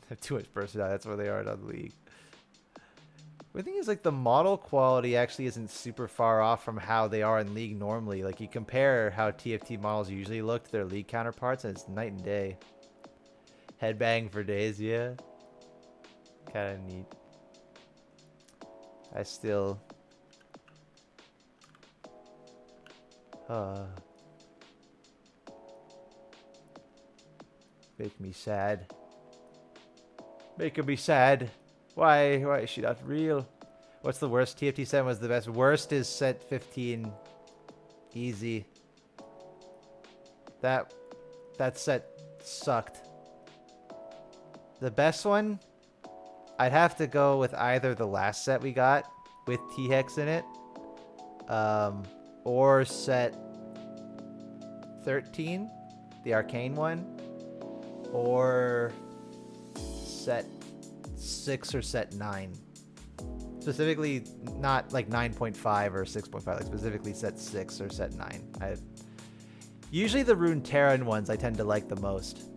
They have too much personality. That's where they are in the league. The thing is, like, the model quality actually isn't super far off from how they are in League normally. Like, you compare how TFT models usually look to their League counterparts, and it's night and day. Headbang for days, yeah. Kind of neat. I still... Make me sad. Making me sad. Why is she not real? What's the worst? TFT set was the best. Worst is set 15. Easy. That set sucked. The best one, I'd have to go with either the last set we got with T-Hex in it, or set 13, the arcane one, or set 6 or set 9. Specifically, not like 9.5 or 6.5, like specifically set 6 or set 9. Usually the Runeterran ones I tend to like the most.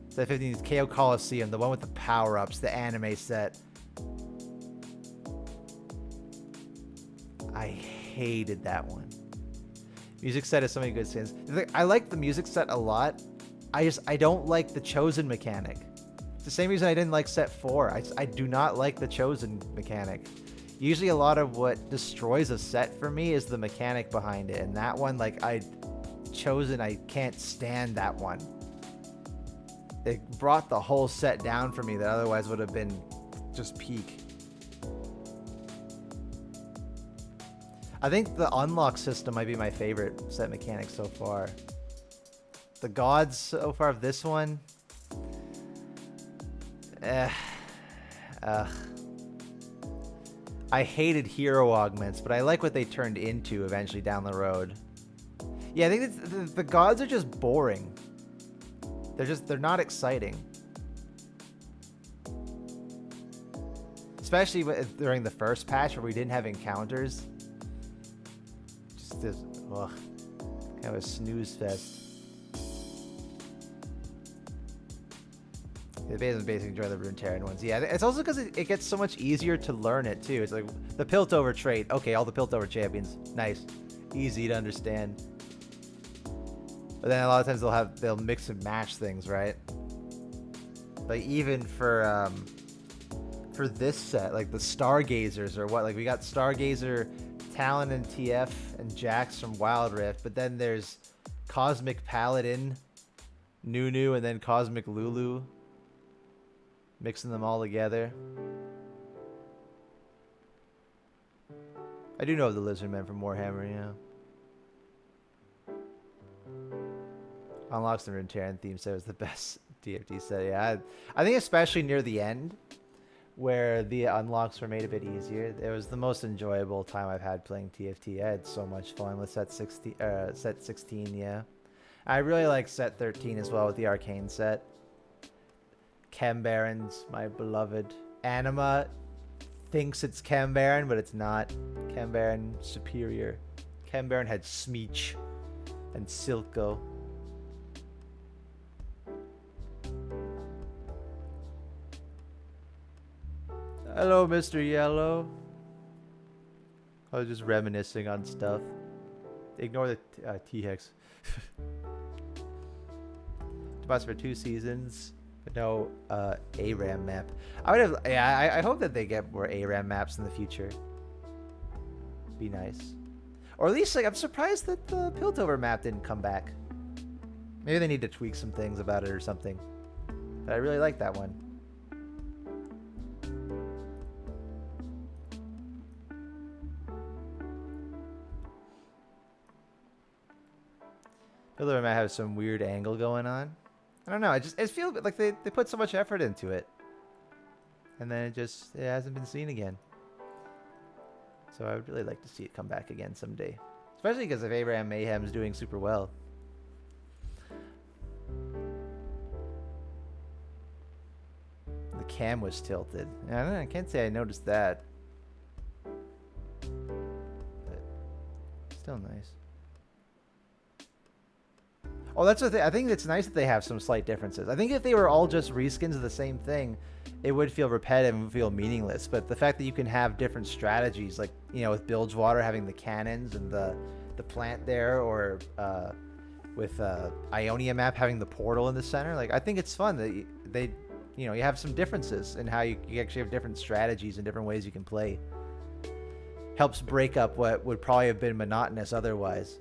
Set 15 is KO Coliseum, the one with the power-ups, the anime set. I hated that one. Music set has so many good skins. I like the music set a lot. I don't like the Chosen mechanic. It's the same reason I didn't like set 4. I do not like the Chosen mechanic. Usually a lot of what destroys a set for me is the mechanic behind it. And that one, like, Chosen, I can't stand that one. It brought the whole set down for me that otherwise would have been just peak. I think the unlock system might be my favorite set mechanic so far. The gods so far of this one... I hated hero augments, but I like what they turned into eventually down the road. Yeah, I think the gods are just boring. They're not exciting. Especially during the first patch where we didn't have encounters. Just this, ugh, kind of a snooze fest. They basically enjoy the Runeterran ones. Yeah, it's also because it gets so much easier to learn it too. It's like the Piltover trait. Okay, all the Piltover champions. Nice. Easy to understand. But then a lot of times they'll mix and match things, right? Like even for for this set, like the Stargazers or what. Like we got Stargazer, Talon and TF and Jax from Wild Rift, but then there's Cosmic Paladin, Nunu, and then Cosmic Lulu. Mixing them all together. I do know the Lizardmen from Warhammer, yeah. Unlocks the Runeterran theme set was the best TFT set. Yeah, I think especially near the end, where the unlocks were made a bit easier. It was the most enjoyable time I've had playing TFT. I had so much fun with set 16, yeah. I really like set 13 as well with the Arcane set. Chem Barons, my beloved. Anima thinks it's Chem Baron, but it's not. Chem Baron superior. Chem Baron had Smeech and Silco. Hello, Mr. Yellow. I was just reminiscing on stuff. Ignore the T-Hex. Device for 2 seasons, but no ARAM map. I would have. Yeah, I hope that they get more ARAM maps in the future. Be nice, or at least like I'm surprised that the Piltover map didn't come back. Maybe they need to tweak some things about it or something. But I really like that one. Piltover might have some weird angle going on. I don't know. It feels like they put so much effort into it, and then it hasn't been seen again. So I would really like to see it come back again someday, especially because if Abraham Mayhem is doing super well. The cam was tilted. I can't say I noticed that, but still nice. Oh, that's the thing. I think it's nice that they have some slight differences. I think if they were all just reskins of the same thing, it would feel repetitive and feel meaningless. But the fact that you can have different strategies, like, you know, with Bilgewater having the cannons and the plant there, or with Ionia map having the portal in the center, like, I think it's fun that they, you know, you have some differences in how you actually have different strategies and different ways you can play. Helps break up what would probably have been monotonous otherwise.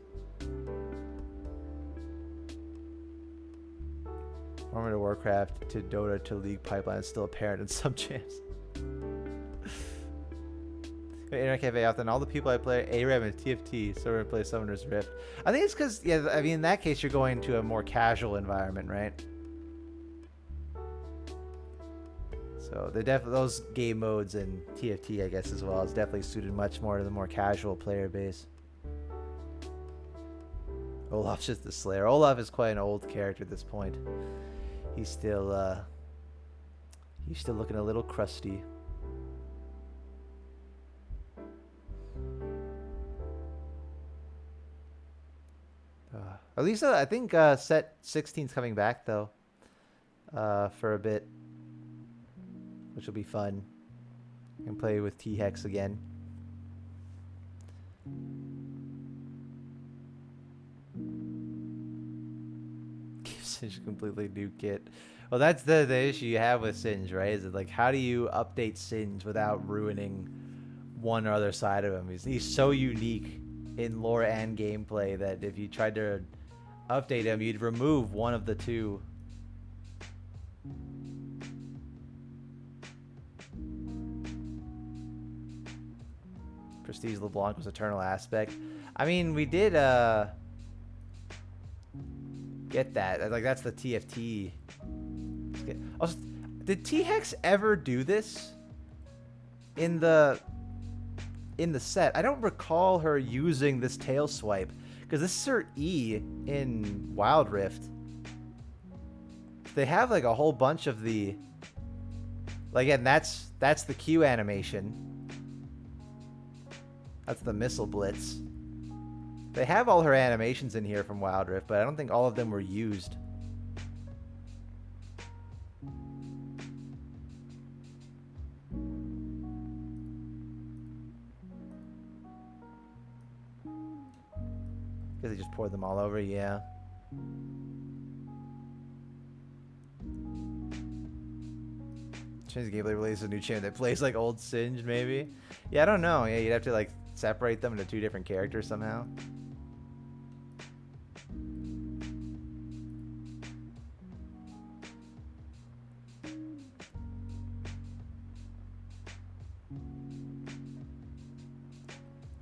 Warhammer to Warcraft to Dota to League pipeline is still apparent in some champs. Internet Cafe often all the people I play ARAM and TFT, so we're gonna play Summoner's Rift. I think it's because, yeah, I mean, in that case you're going to a more casual environment, right? So those game modes in TFT, I guess, as well, is definitely suited much more to the more casual player base. Olaf's just the Slayer. Olaf is quite an old character at this point. He's still looking a little crusty. At least I think set 16's coming back though, for a bit, which will be fun. I can play with T-Hex again. Singe completely new kit. Well, that's the issue you have with Singe, right? Is it like, how do you update Singe without ruining one or other side of him? He's so unique in lore and gameplay that if you tried to update him, you'd remove one of the two. Prestige LeBlanc was Eternal Aspect. I mean, we did get that. Like, that's the TFT. Also, did T-Hex ever do this in the set? I don't recall her using this tail swipe, because this is her E in Wild Rift. They have like a whole bunch of the, like, again, that's the Q animation. That's the missile blitz. They have all her animations in here from Wild Rift, but I don't think all of them were used. Because they just poured them all over, yeah. Chinese gameplay release a new champion that plays like old Singed, maybe. Yeah, I don't know. Yeah, you'd have to like separate them into 2 different characters somehow.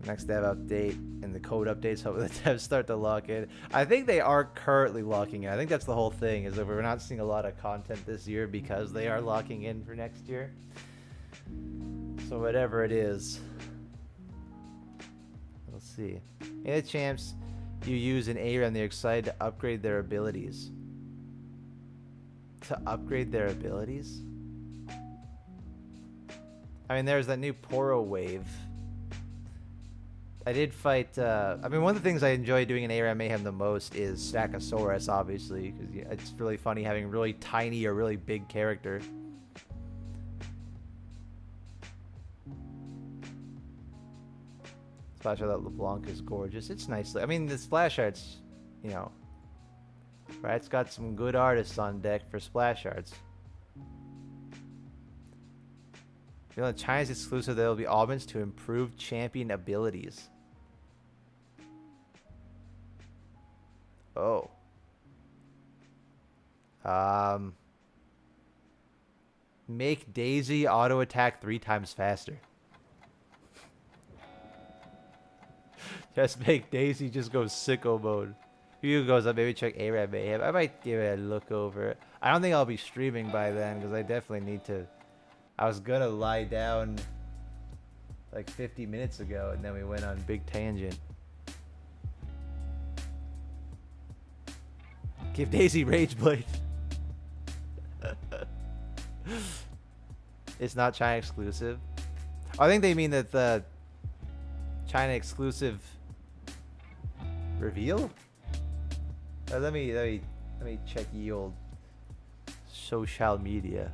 Next dev update and the code updates, hope the devs start to lock in. I think they are currently locking in. I think that's the whole thing, is that we're not seeing a lot of content this year because they are locking in for next year. So whatever it is, we'll see. Any champs you use in ARAM, they're excited to upgrade their abilities. To upgrade their abilities? I mean, there's that new Poro wave. I did fight, I mean, one of the things I enjoy doing in ARAM Mayhem the most is Stackosaurus, obviously, because it's really funny having a really tiny or really big character. Splash art that LeBlanc is gorgeous. It's nice. I mean, the splash arts, you know, right? It's got some good artists on deck for splash arts. You know, China's exclusive, there will be augments to improve champion abilities. Oh. Make Daisy auto attack 3 times faster. Just make Daisy just go sicko mode. If goes up, maybe check ARAM Mayhem. I might give it a look over. I don't think I'll be streaming by then because I definitely need to. I was gonna lie down like 50 minutes ago and then we went on big tangent. Give Daisy Rage Blade. It's not China exclusive. I think they mean that the China exclusive reveal. Let me check ye old social media.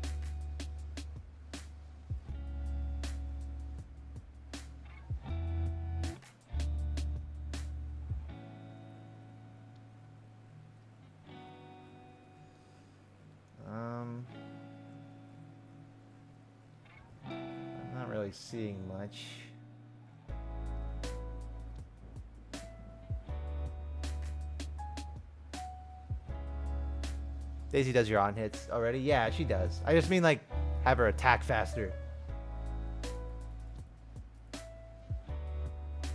I'm not really seeing much. Daisy does your on hits already? Yeah, she does. I just mean like have her attack faster.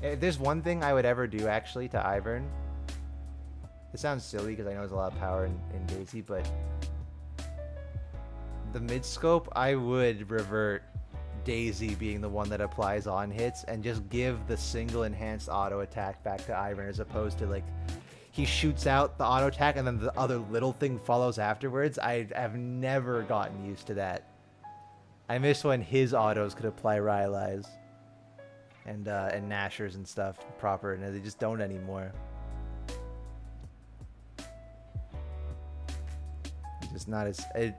If there's one thing I would ever do actually to Ivern, it sounds silly because I know there's a lot of power in Daisy, but the mid scope, I would revert Daisy being the one that applies on hits and just give the single enhanced auto attack back to Ivern as opposed to like he shoots out the auto attack and then the other little thing follows afterwards. I have never gotten used to that. I miss when his autos could apply Rylai's and Nashers and stuff proper, and they just don't anymore. It's just not as it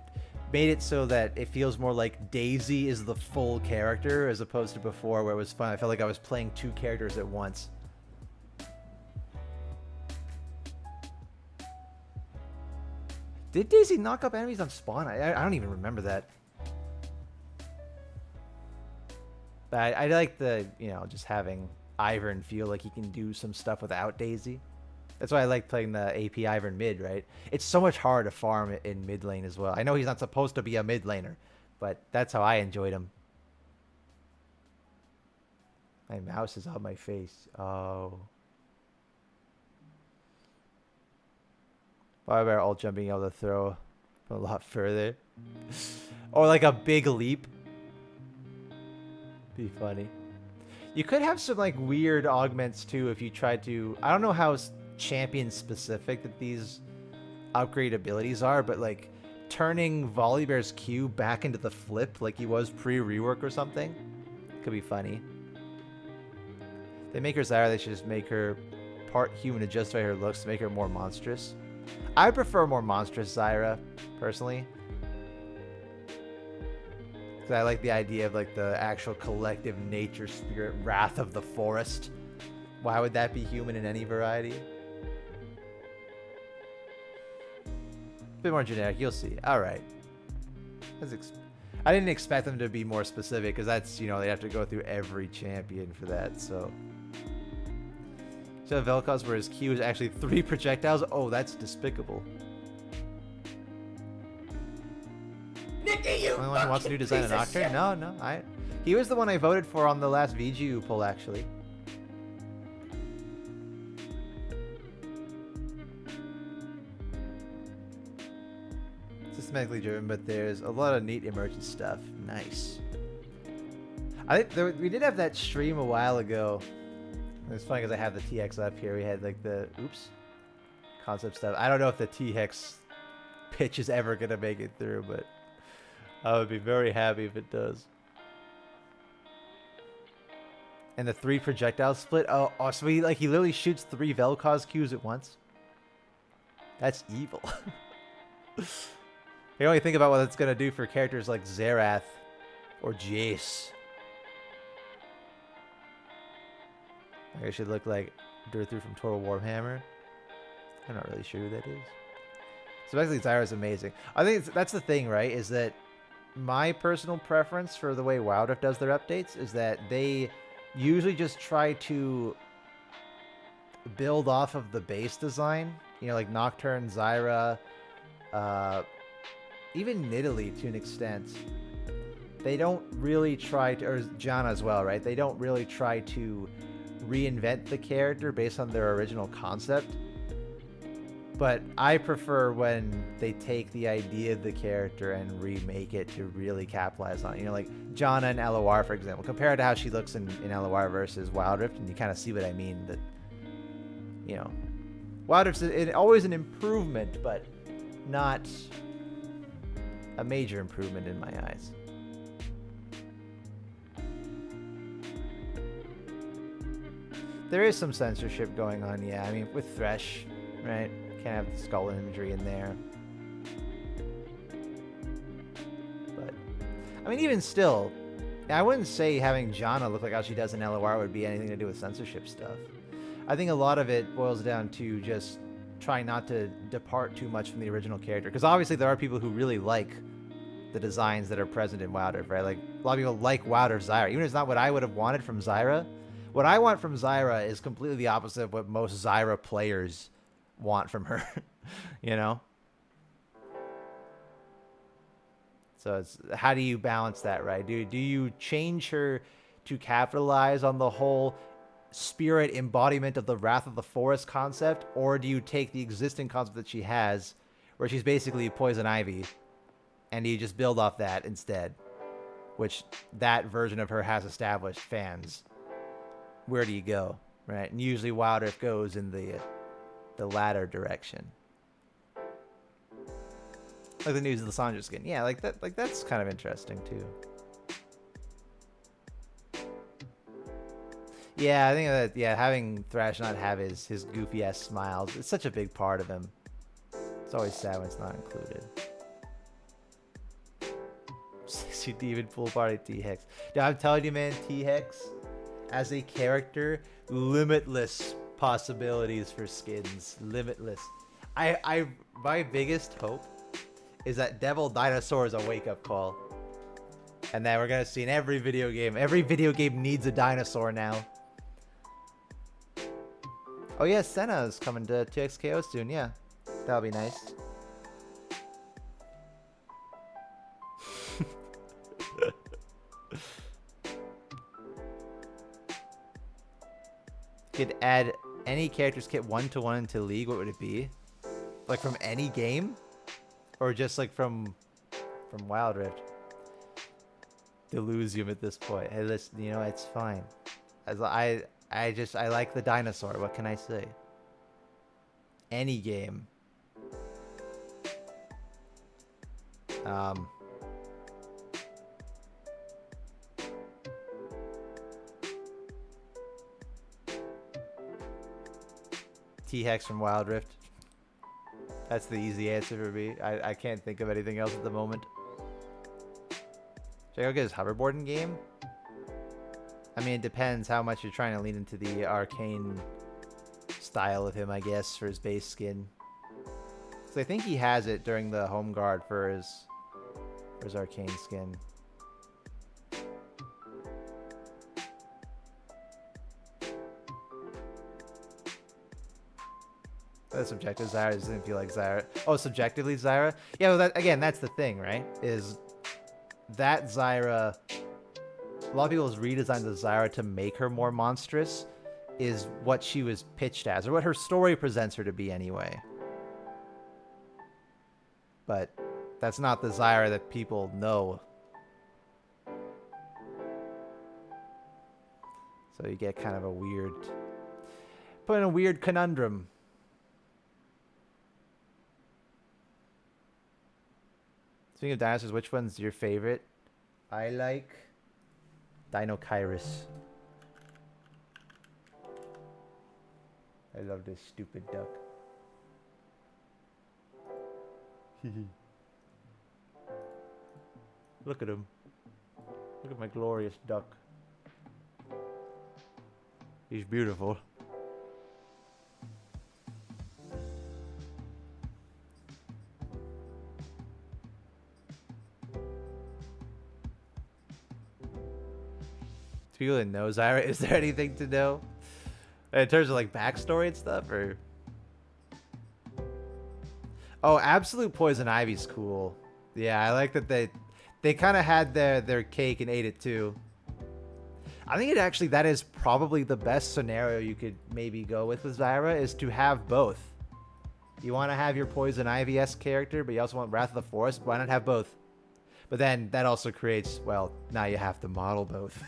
made it so that it feels more like Daisy is the full character as opposed to before where it was fun. I felt like I was playing 2 characters at once. Did Daisy knock up enemies on spawn? I don't even remember that. But I like the, you know, just having Ivern feel like he can do some stuff without Daisy. That's why I like playing the AP Ivern mid, right? It's so much harder to farm in mid lane as well. I know he's not supposed to be a mid laner, but that's how I enjoyed him. My mouse is on my face. Oh. Why about ult jump being able to throw a lot further? Or like a big leap. Be funny. You could have some like weird augments too if you tried to. I don't know how champion specific that these upgrade abilities are, but like turning Volibear's Q back into the flip like he was pre-rework or something could be funny. They make her Zyra, they should just make her part human to justify her looks to make her more monstrous. I prefer more monstrous Zyra, personally. Because I like the idea of like the actual collective nature spirit wrath of the forest. Why would that be human in any variety? A bit more generic, you'll see. Alright. I didn't expect them to be more specific because that's, you know, they have to go through every champion for that. So Vel'Koz where his Q is actually 3 projectiles. Oh, that's despicable. Nikki, you Only one who wants a new design of Nocturne? No. He was the one I voted for on the last VGU poll, actually. Systematically driven, but there's a lot of neat emergent stuff. Nice. I think we did have that stream a while ago. It's funny because I have the TX up here. We had like the concept stuff. I don't know if the TX pitch is ever gonna make it through, but I would be very happy if it does. And the 3 projectile split. Oh, so he literally shoots 3 Vel'Koz Qs at once. That's evil. You only think about what it's gonna do for characters like Xerath or Jace. I should look like Durthu from Total Warhammer. I'm not really sure who that is. So basically, Zyra's amazing. I think that's the thing, right? Is that my personal preference for the way Wild Rift does their updates is that they usually just try to build off of the base design. You know, like Nocturne, Zyra, even Nidalee to an extent. They don't really try to, or Janna as well, right? They don't really try to reinvent the character based on their original concept. But I prefer when they take the idea of the character and remake it to really capitalize on it. You know, like Janna and LOR, for example. Compare it to how she looks in LOR versus Wild Rift, and you kind of see what I mean. That, you know, Wild Rift's always an improvement, but not a major improvement in my eyes. There is some censorship going on, yeah. I mean, with Thresh, right? Can't have the skull imagery in there. But, I mean, even still, I wouldn't say having Janna look like how she does in LOR would be anything to do with censorship stuff. I think a lot of it boils down to just trying not to depart too much from the original character. Because obviously there are people who really like the designs that are present in Wild Rift, right? Like, a lot of people like Wild Rift Zyra. Even if it's not what I would have wanted from Zyra, what I want from Zyra is completely the opposite of what most Zyra players want from her, you know? So it's, how do you balance that, right? Do you change her to capitalize on the whole spirit embodiment of the Wrath of the Forest concept, or do you take the existing concept that she has, where she's basically Poison Ivy, and you just build off that instead, which that version of her has established fans? Where do you go, right? And usually Wild Rift goes in the latter direction. Like the news of the Sandra skin. Yeah, like that. Like that's kind of interesting too. Yeah, I think that, yeah, having Thrash not have his goofy ass smiles, it's such a big part of him. It's always sad when it's not included. 60 Demon Pool Party T-Hex. Dude, I'm telling you, man, T-Hex as a character, limitless possibilities for skins. Limitless. My biggest hope is that Devil Dinosaur is a wake-up call. And that we're gonna see in every video game. Every video game needs a dinosaur now. Oh yeah, Senna's coming to 2XKO soon, yeah. That'll be nice. Could add any characters kit 1-to-1 into League, what would it be? Like from any game? Or just like from Wild Rift? Delusium at this point. Hey, listen, you know, it's fine. As I like the dinosaur. What can I say? Any game. T-Hex from Wild Rift. That's the easy answer for me. I can't think of anything else at the moment. Should I go get his hoverboarding game? I mean, it depends how much you're trying to lean into the arcane style of him, I guess, for his base skin. So I think he has it during the home guard for his arcane skin. Subjective Zyra just didn't feel like Zyra. Oh, subjectively Zyra? Yeah, well, that, again, that's the thing, right? Is that Zyra... A lot of people's redesigns of Zyra to make her more monstrous is what she was pitched as, or what her story presents her to be anyway. But that's not the Zyra that people know. So you get kind of a weird... Put in a weird conundrum. Speaking of dinosaurs, which one's your favorite? I like Dinokairos. I love this stupid duck. Look at him. Look at my glorious duck. He's beautiful. People that know Zyra, is there anything to know in terms of like backstory and stuff, or? Oh, Absolute Poison Ivy's cool. Yeah, I like that they kind of had their cake and ate it too. I think that is probably the best scenario you could maybe go with Zyra, is to have both. You want to have your Poison Ivy-esque character, but you also want Wrath of the Forest. Why not have both? But then that also creates, well, now you have to model both.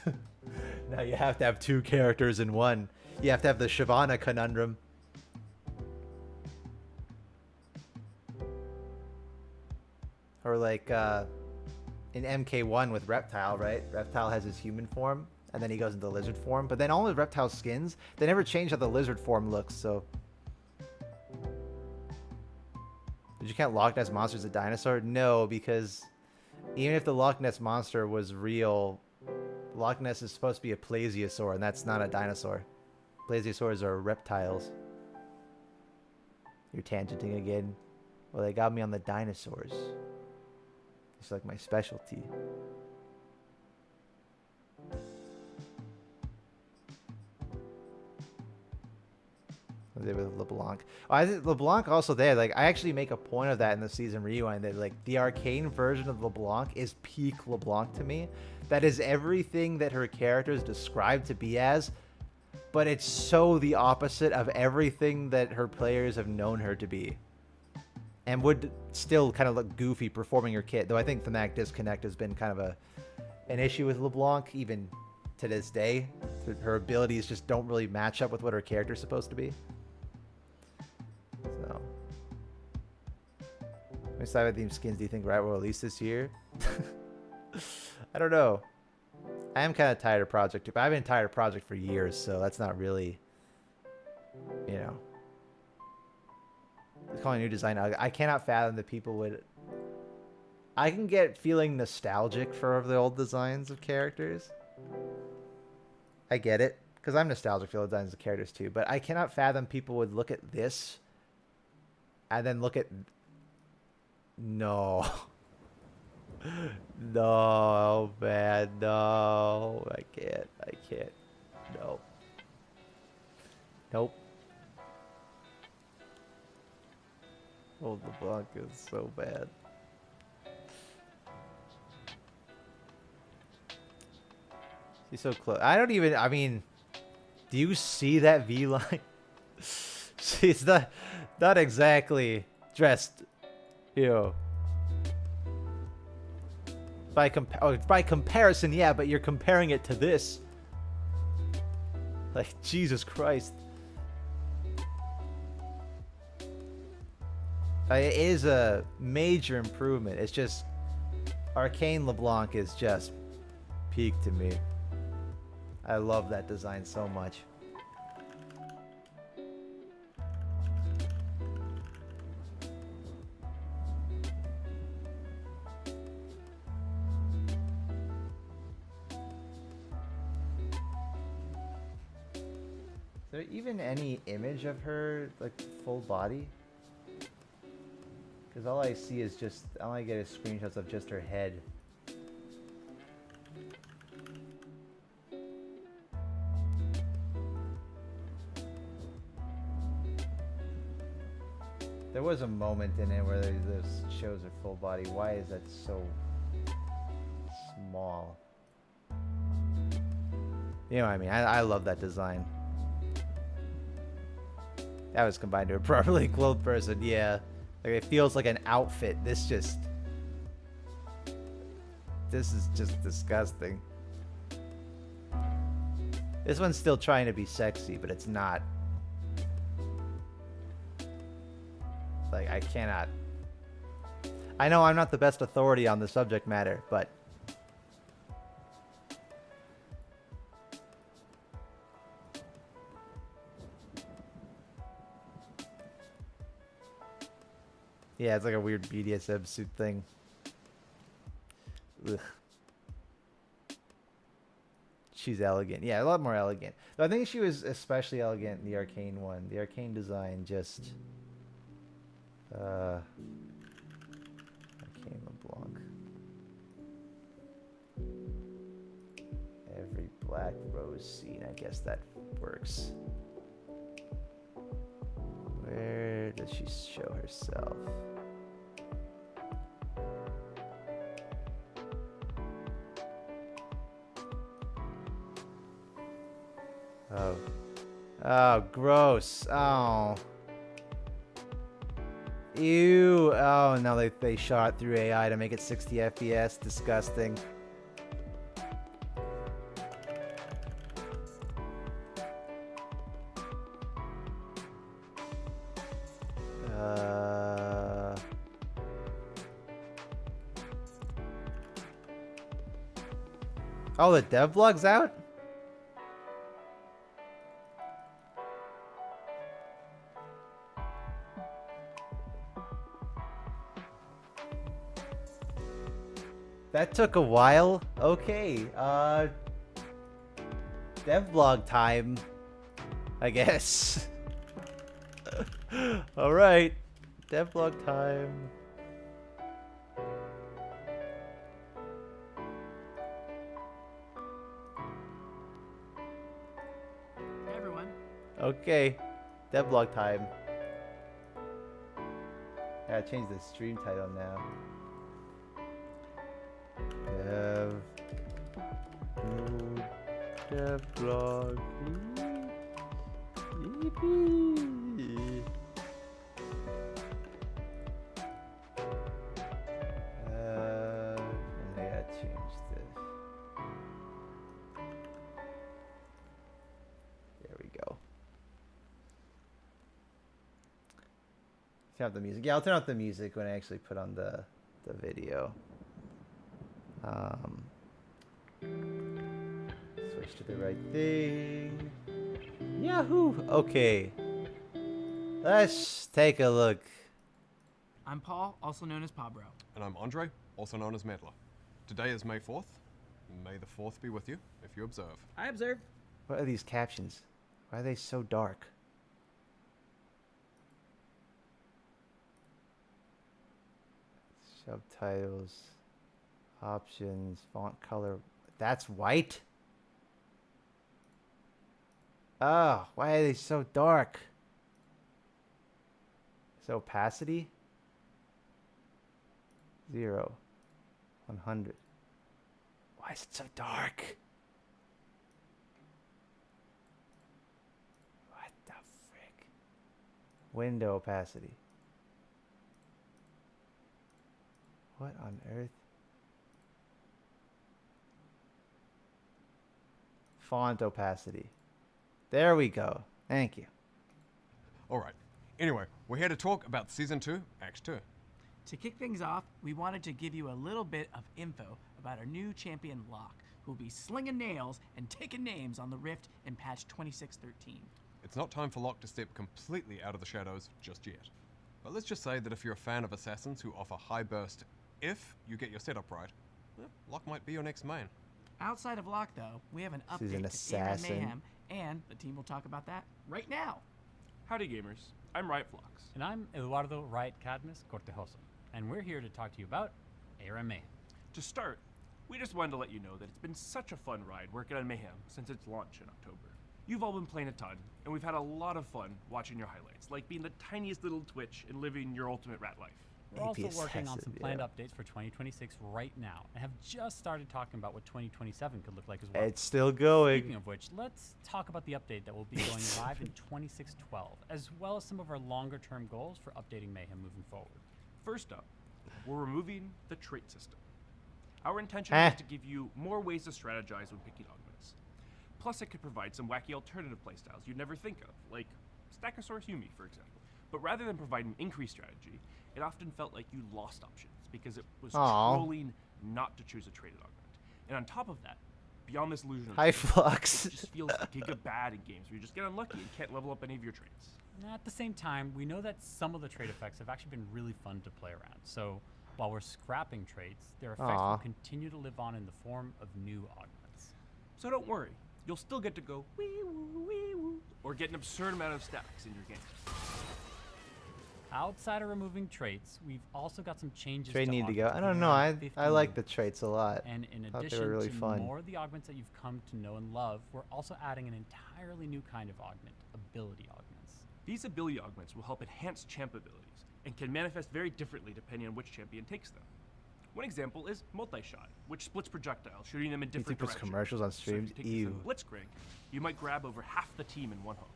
Now you have to have two characters in one. You have to have the Shyvana conundrum. Or like in MK1 with Reptile, right? Reptile has his human form, and then he goes into lizard form. But then all of Reptile's skins, they never change how the lizard form looks, so... Did you count Loch Ness Monster as a dinosaur? No, because even if the Loch Ness Monster was real, Loch Ness is supposed to be a plesiosaur, and that's not a dinosaur. Plesiosaurs are reptiles. You're tangenting again. Well, they got me on the dinosaurs. It's like my specialty. With LeBlanc. Oh, I think LeBlanc also there. Like, I actually make a point of that in the season rewind, that like the arcane version of LeBlanc is peak LeBlanc to me. That is everything that her character is described to be as, but it's so the opposite of everything that her players have known her to be, and would still kind of look goofy performing her kit. Though I think Thematic Disconnect has been kind of an issue with LeBlanc even to this day. Her abilities just don't really match up with what her character's supposed to be. So, how many Cyber themed skins do you think Riot will release this year? I don't know. I am kind of tired of Project, but I've been tired of Project for years, so that's not really, you know. It's calling a new design. I cannot fathom that people would. I can get feeling nostalgic for the old designs of characters. I get it, because I'm nostalgic for the old designs of characters too, but I cannot fathom people would look at this and then look at... No. No, man, no. I can't. No. Nope. Oh, the block is so bad. She's so close. I mean, do you see that V line? She's not exactly dressed, you know. By comparison, yeah, but you're comparing it to this. Like, Jesus Christ. It is a major improvement. It's just, Arcane LeBlanc is just peak to me. I love that design so much. Is there even any image of her, like, full body? Because all I see is just, all I get is screenshots of just her head. There was a moment in it where those shows are full body. Why is that so small? You know what I mean? I love that design. That was combined to a properly clothed person, yeah. Like, it feels like an outfit. This is just disgusting. This one's still trying to be sexy, but it's not. Like, I cannot. I know I'm not the best authority on the subject matter, but yeah, it's like a weird BDSM suit thing. Ugh. She's elegant. Yeah, a lot more elegant. Though I think she was especially elegant in the Arcane one. The Arcane design just... Arcane LeBlanc. Every black rose scene, I guess that works. Where does she show herself? Oh. Oh, gross. Oh. Ew. Oh, no, they shot it through AI to make it 60 FPS. Disgusting. Oh, the dev blog's out? That took a while. Okay. Dev blog time, I guess. All right. Dev blog time. Hey everyone. Okay. Dev blog time. Gotta change the stream title now. Dev blog Yippe. And I gotta change this. There we go. Turn off the music. Yeah, I'll turn off the music when I actually put on the video. Switch to the right thing. Yahoo! Okay. Let's take a look. I'm Paul, also known as Pabro. And I'm Andre, also known as Medler. Today is May 4th. May the 4th be with you, if you observe. I observe. What are these captions? Why are they so dark? Subtitles. Options. Font color. That's white? Oh, why are they so dark? So opacity? 0. 100. Why is it so dark? What the frick? Window opacity. What on earth? Font opacity. There we go. Thank you. Alright. Anyway, we're here to talk about Season 2, Act 2. To kick things off, we wanted to give you a little bit of info about our new champion Locke, who will be slinging nails and taking names on the Rift in patch 2613. It's not time for Locke to step completely out of the shadows just yet. But let's just say that if you're a fan of assassins who offer high burst if you get your setup right, well, Locke might be your next main. Outside of Locke, though, we have an She's an update to assassin. ARAM Mayhem, and the team will talk about that right now. Howdy gamers, I'm Rightflux. And I'm Eduardo Riot Cadmus Cortejoso, and we're here to talk to you about ARAM Mayhem. To start, we just wanted to let you know that it's been such a fun ride working on Mayhem since its launch in October. You've all been playing a ton, and we've had a lot of fun watching your highlights, like being the tiniest little Twitch and living your ultimate rat life. We're also APS working on has some it, planned yeah. updates for 2026 right now, and have just started talking about what 2027 could look like as well. It's still going. Speaking of which, let's talk about the update that will be going live in 2612, as well as some of our longer-term goals for updating Mayhem moving forward. First up, we're removing the trait system. Our intention is to give you more ways to strategize when picking augments. Plus, it could provide some wacky alternative playstyles you'd never think of, like Stackosaurus Yumi, for example. But rather than providing increased strategy, it often felt like you lost options because it was trolling not to choose a traded augment. And on top of that, beyond this illusion of Hi, choice, Flux. it just feels giga bad in games where you just get unlucky and can't level up any of your traits. At the same time, we know that some of the trait effects have actually been really fun to play around. So while we're scrapping traits, their effects will continue to live on in the form of new augments. So don't worry, you'll still get to go wee woo wee woo, or get an absurd amount of stacks in your game. Outside of removing traits, we've also got some changes Trait to need to go. augments I don't know. beginning I with like 15. the traits a lot. And in Thought they addition were really to fun. more of the augments that you've come to know and love, we're also adding an entirely new kind of augment, ability augments. These ability augments will help enhance champ abilities and can manifest very differently depending on which champion takes them. One example is multi-shot, which splits projectiles, shooting them in different puts directions. commercials on So if streams? you take this in Blitzkrieg, you might grab over half the team in one home.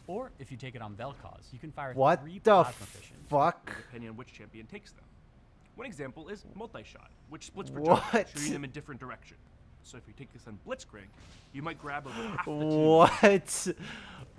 Or if you take it on Vel'Koz, you can fire What 3 the plasma fissions. fuck? Depending on which champion takes them. One example is multi-shot, which splits projectiles, shooting them in different directions. So if you take this on Blitzkrieg, you might grab over half the team. What?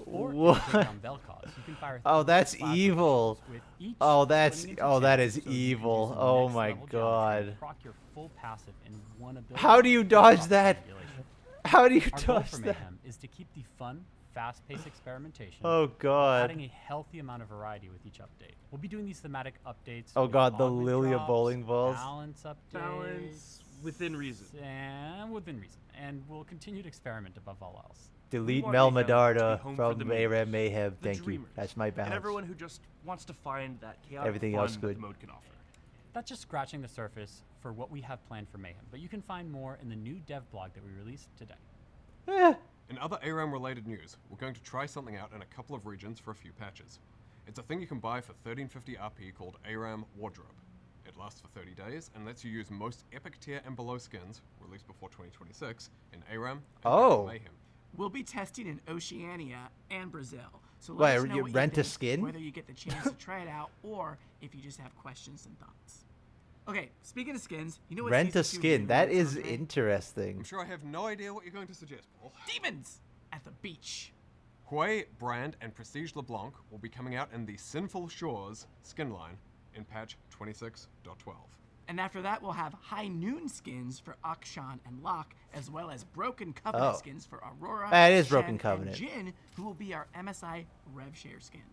Or What? if you take it on Vel'Koz, you can fire Oh, 3 that's plasma evil. fissions with each Oh, that's splitting into that champs, is so you can do evil. some Oh next my level jobs god. and proc your full passive in one ability. How do you dodge without that? manipulation. How do you Our goal dodge for that? Mayhem is to keep the fun, fast-paced experimentation. Oh, God. Adding a healthy amount of variety with each update. We'll be doing these thematic updates. Oh with god, the augment Lilia drops, bowling balls. Balance updates. Balance within reason. And within reason. And we'll continue to experiment above all else. Delete want Mel Mayhem to be Medarda home for the from mages, ARAM Mayhem. the Thank you. dreamers, That's my and balance. everyone who just wants to find that chaotic Everything fun else that good. the mode can offer. That's just scratching the surface for what we have planned for Mayhem, but you can find more in the new dev blog that we released today. In other ARAM related news, we're going to try something out in a couple of regions for a few patches. It's a thing you can buy for 1350 RP called ARAM Wardrobe. It lasts for 30 days and lets you use most epic tier and below skins, released before 2026, in ARAM and ARAM Mayhem. We'll be testing in Oceania and Brazil. So Wait, let us know you what rent a think, skin? whether you get the chance to try it out, or if you just have questions and thoughts. Okay, speaking of skins, you know what Rent a Season 2 is skin. gonna That be is on, right? interesting. I'm sure I have no idea what you're going to suggest, Paul. Demons at the beach. Hue, Brand, and Prestige LeBlanc will be coming out in the Sinful Shores skin line in patch 26.12. And after that, we'll have High Noon skins for Akshan and Locke, as well as Broken Covenant Oh. skins for Aurora, That is Shen, Broken and Covenant. Jin, who will be our MSI RevShare skin.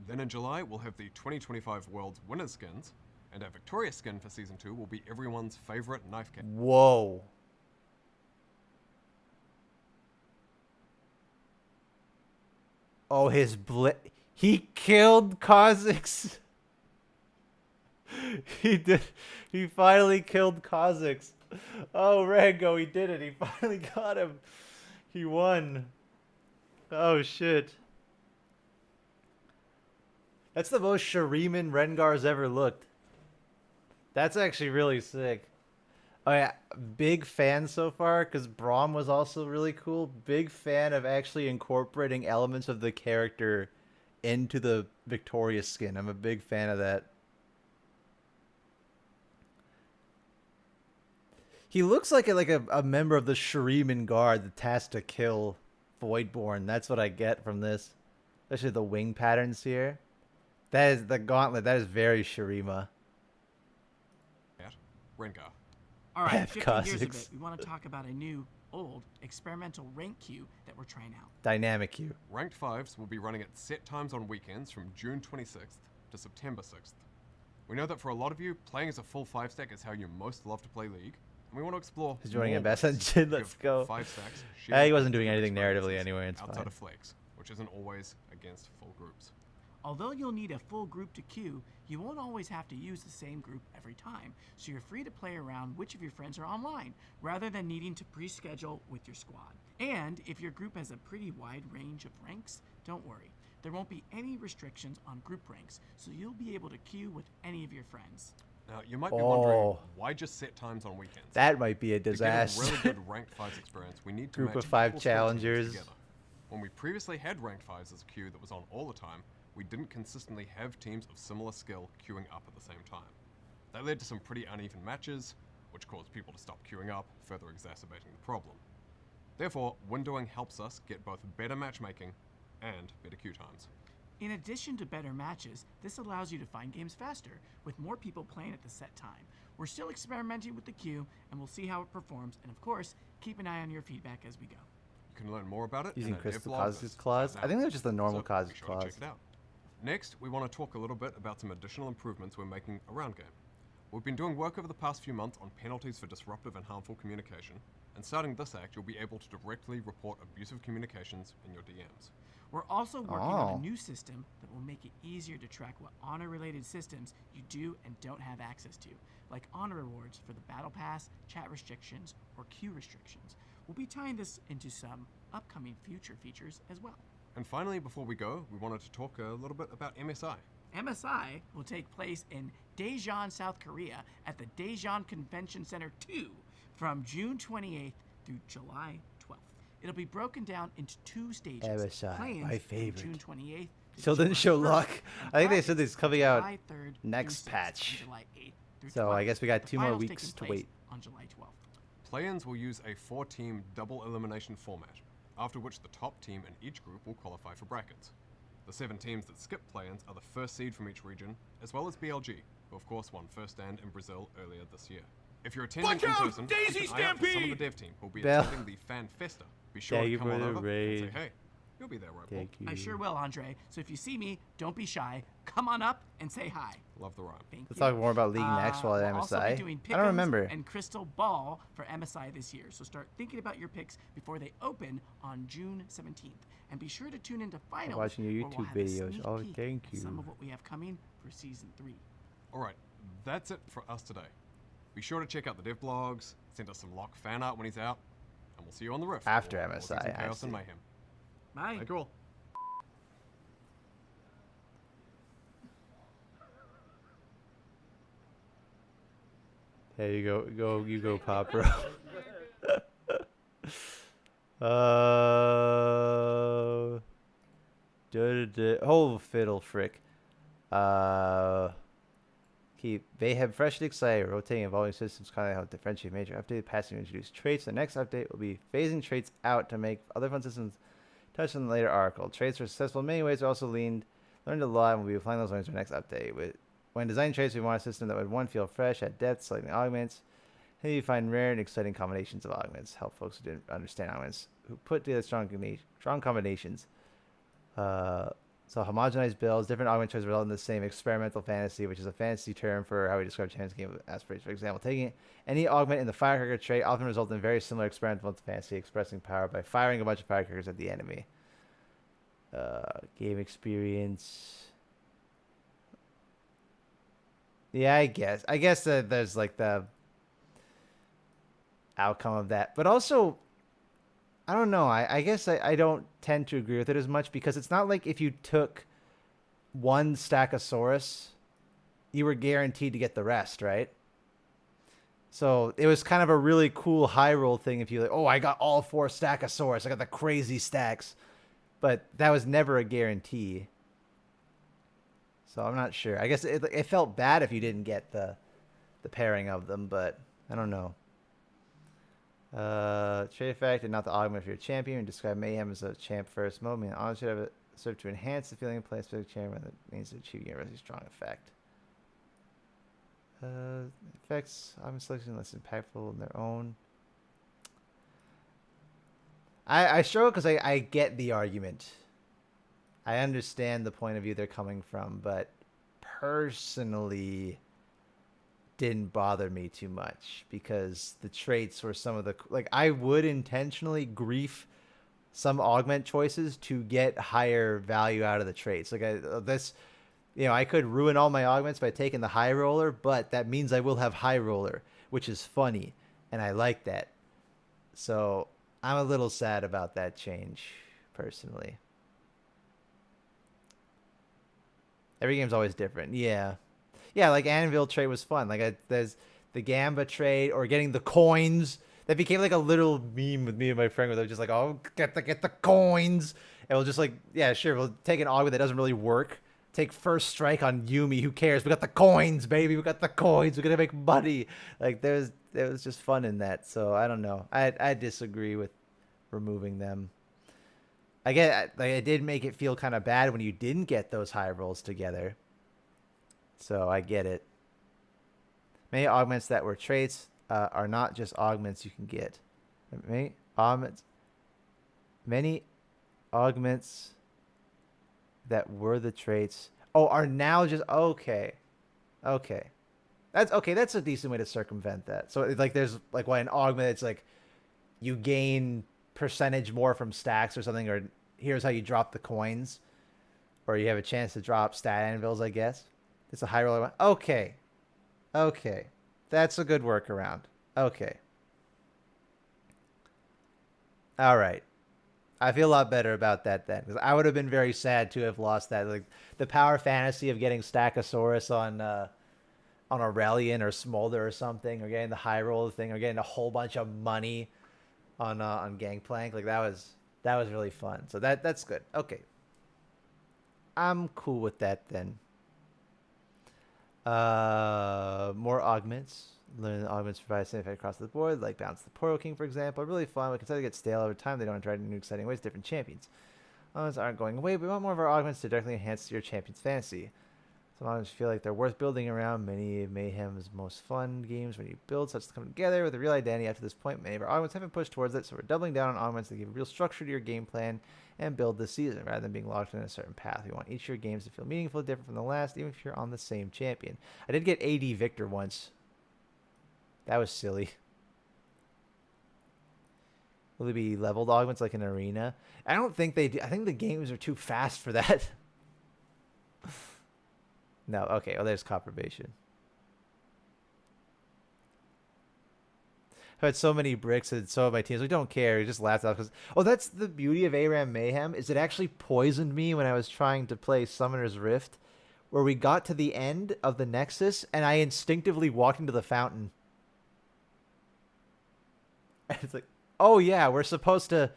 Then in July, we'll have the 2025 World's Winners skins, and our Victoria skin for Season 2 will be everyone's favorite knife cat. Whoa. Oh, his he killed Kha'Zix. He did. He finally killed Kha'Zix. Oh, Rango, he did it. He finally got him. He won. Oh, shit. That's the most Shuriman Rengar's ever looked. That's actually really sick. Oh yeah, big fan so far, because Braum was also really cool. Big fan of actually incorporating elements of the character into the Victoria skin. I'm a big fan of that. He looks like a member of the Shuriman Guard, the tasked to kill Voidborn. That's what I get from this. Especially the wing patterns here. That is the gauntlet. That is very Shurima. Rengar. All right, F shifting gears a Kha'Zix. bit, we want to talk about a new, old, experimental rank queue that we're trying out. Dynamic queue. Ranked 5s will be running at set times on weekends from June 26th to September 6th. We know that for a lot of you, playing as a full 5-stack is how you most love to play League, and we want to explore He's joining more a best ways engine. to Let's give go. 5 stacks He shared wasn't doing different anything narratively experiences anyway. It's outside fine. of Flex, which isn't always against full groups. Although you'll need a full group to queue, you won't always have to use the same group every time, so you're free to play around which of your friends are online, rather than needing to pre-schedule with your squad. And if your group has a pretty wide range of ranks, don't worry. There won't be any restrictions on group ranks, so you'll be able to queue with any of your friends. Now, you might be wondering, why just set times on weekends? That might be a disaster. To get a really good ranked 5s experience, we need to Group match of 5 equal skill teams challengers. together. When we previously had ranked 5s as a queue that was on all the time, we didn't consistently have teams of similar skill queuing up at the same time. That led to some pretty uneven matches, which caused people to stop queuing up, further exacerbating the problem. Therefore, windowing helps us get both better matchmaking and better queue times. In addition to better matches, this allows you to find games faster, with more people playing at the set time. We're still experimenting with the queue, and we'll see how it performs, and of course, keep an eye on your feedback as we go. You can learn more about it Using in our Crystal Dev Blog Causes list clause? right I think now. they're just the normal So causes be sure to clause. check it out. Next, we want to talk a little bit about some additional improvements we're making around game. We've been doing work over the past few months on penalties for disruptive and harmful communication, and starting this act, you'll be able to directly report abusive communications in your DMs. We're also working on a new system that will make it easier to track what honor-related systems you do and don't have access to, like honor rewards for the Battle Pass, chat restrictions, or queue restrictions. We'll be tying this into some upcoming future features as well. And finally, before we go, we wanted to talk a little bit about MSI. MSI will take place in Daejeon, South Korea at the Daejeon Convention Center 2 from June 28th through July 12th. It'll be broken down into 2 stages. MSI, Play-ins my from favorite. June 28th to Still didn't show July luck. 1st, I think they and said this is coming out July 3rd next through 6th, patch. and July 8th through So 12th. I guess we got The 2 more finals weeks taking to place wait. on July 12th. Play-ins will use a 4-team double elimination format, after which the top team in each group will qualify for brackets. The 7 teams that skip play-ins are the first seed from each region, as well as BLG, who of course won first stand in Brazil earlier this year. If you're attending Watch in out, person, Daisy keep an eye out for some of the Stampede! dev team who'll be Bell. attending the Fan Festa. Be sure Thank to you come for on the over and raid. say, hey, you'll be there, right, Paul? Thank you. I sure will, Andre. So if you see me, don't be shy. Come on up and say hi. Love the rhyme. Thank Let's you. talk more about League next while at We'll also MSI. be doing I don't pick'ems remember. and Crystal Ball for MSI this year. So start thinking about your picks before they open on June 17th. And be sure to tune into finals. watching your where we'll YouTube have a videos. sneak Oh, peek thank at some you. of what we have coming for season 3. Alright, that's it for us today. Be sure to check out the dev blogs, send us some Locke fan art when he's out, and we'll see you on the Rift. After for MSI, some I chaos and see. mayhem. Bye. Thank you all. There you go, you go, Pop Bro. Oh, fiddle frick. Keep Bayhem fresh and excited. Rotating evolving systems kind of help differentiate major update. Passing introduce traits. The next update will be phasing traits out to make other fun systems. Touched on the later article. Traits are successful in many ways. Are also learned a lot, and we'll be applying those learnings to the next update. When designing traits, we want a system that would one feel fresh, add depth, selecting augments. Then you find rare and exciting combinations of augments. Help folks who didn't understand augments, who put together strong combinations. So homogenized builds, different augment choices result in the same experimental fantasy, which is a fantasy term for how we describe champions game aspirations. For example, taking any augment in the firecracker trait often results in very similar experimental fantasy, expressing power by firing a bunch of firecrackers at the enemy. Game experience. Yeah, I guess that there's like the outcome of that, but also I don't know. I guess I don't tend to agree with it as much because it's not like if you took one Stackosaurus, you were guaranteed to get the rest, right? So it was kind of a really cool high roll thing if you like, oh, I got all 4 Stackosaurus. I got the crazy stacks. But that was never a guarantee. So I'm not sure. I guess it felt bad if you didn't get the pairing of them, but I don't know. Trait effect and not the augment of your champion. Describe mayhem as a champ first mode. I mean, honor should have it serve to enhance the feeling of play a specific champion that means to achieve universally strong effect. Effects, augment selection less impactful in their own. I struggle because I get the argument. I understand the point of view they're coming from, but personally didn't bother me too much because the traits were some of the like I would intentionally grief some augment choices to get higher value out of the traits. Like I could ruin all my augments by taking the high roller, but that means I will have high roller, which is funny, and I like that. So I'm a little sad about that change, personally. Every game's always different. Yeah. Yeah, like Anvil trade was fun. Like there's the Gamba trade or getting the coins. That became like a little meme with me and my friend where they're just like, oh, get the coins. And we'll just like, yeah, sure, we'll take an augment that doesn't really work. Take first strike on Yumi. Who cares? We got the coins, baby. We got the coins. We're gonna make money. Like there was just fun in that. So I don't know. I disagree with removing them. I get like it did make it feel kind of bad when you didn't get those high rolls together. So I get it. Many augments that were traits are not just augments you can get. Many augments that were the traits are now just okay. That's a decent way to circumvent that. So like there's like an augment it's like you gain percentage more from stacks or something, or here's how you drop the coins, or you have a chance to drop stat anvils, I guess. It's a high roller. Okay. That's a good workaround. Okay. All right. I feel a lot better about that then, because I would have been very sad to have lost that. Like the power fantasy of getting Stackosaurus on Aurelian or Smolder or something, or getting the high roll thing, or getting a whole bunch of money on Gangplank. Like that was really fun. So that's good. Okay. I'm cool with that then. More augments. Learn the augments provide same effect across the board, like Bounce the Portal King, for example. Really fun. We can start to get stale over time. They don't try new exciting ways, different champions. Augments aren't going away, but we want more of our augments to directly enhance your champion's fantasy. Some augments feel like they're worth building around. Many of Mayhem's most fun games when you build such to come together with a real identity up to this point. Many of our augments haven't pushed towards it, so we're doubling down on augments that give real structure to your game plan and build this season, rather than being locked in a certain path. We want each of your games to feel meaningful, different from the last, even if you're on the same champion. I did get AD Victor once. That was silly. Will they be leveled augments like an arena? I don't think they do. I think the games are too fast for that. No, okay. Oh, there's Copperbation. I've had so many bricks and so have my teams. We don't care. We just laughed out because that's the beauty of ARAM Mayhem is it actually poisoned me when I was trying to play Summoner's Rift, where we got to the end of the Nexus and I instinctively walked into the fountain. And it's like, oh yeah, we're supposed to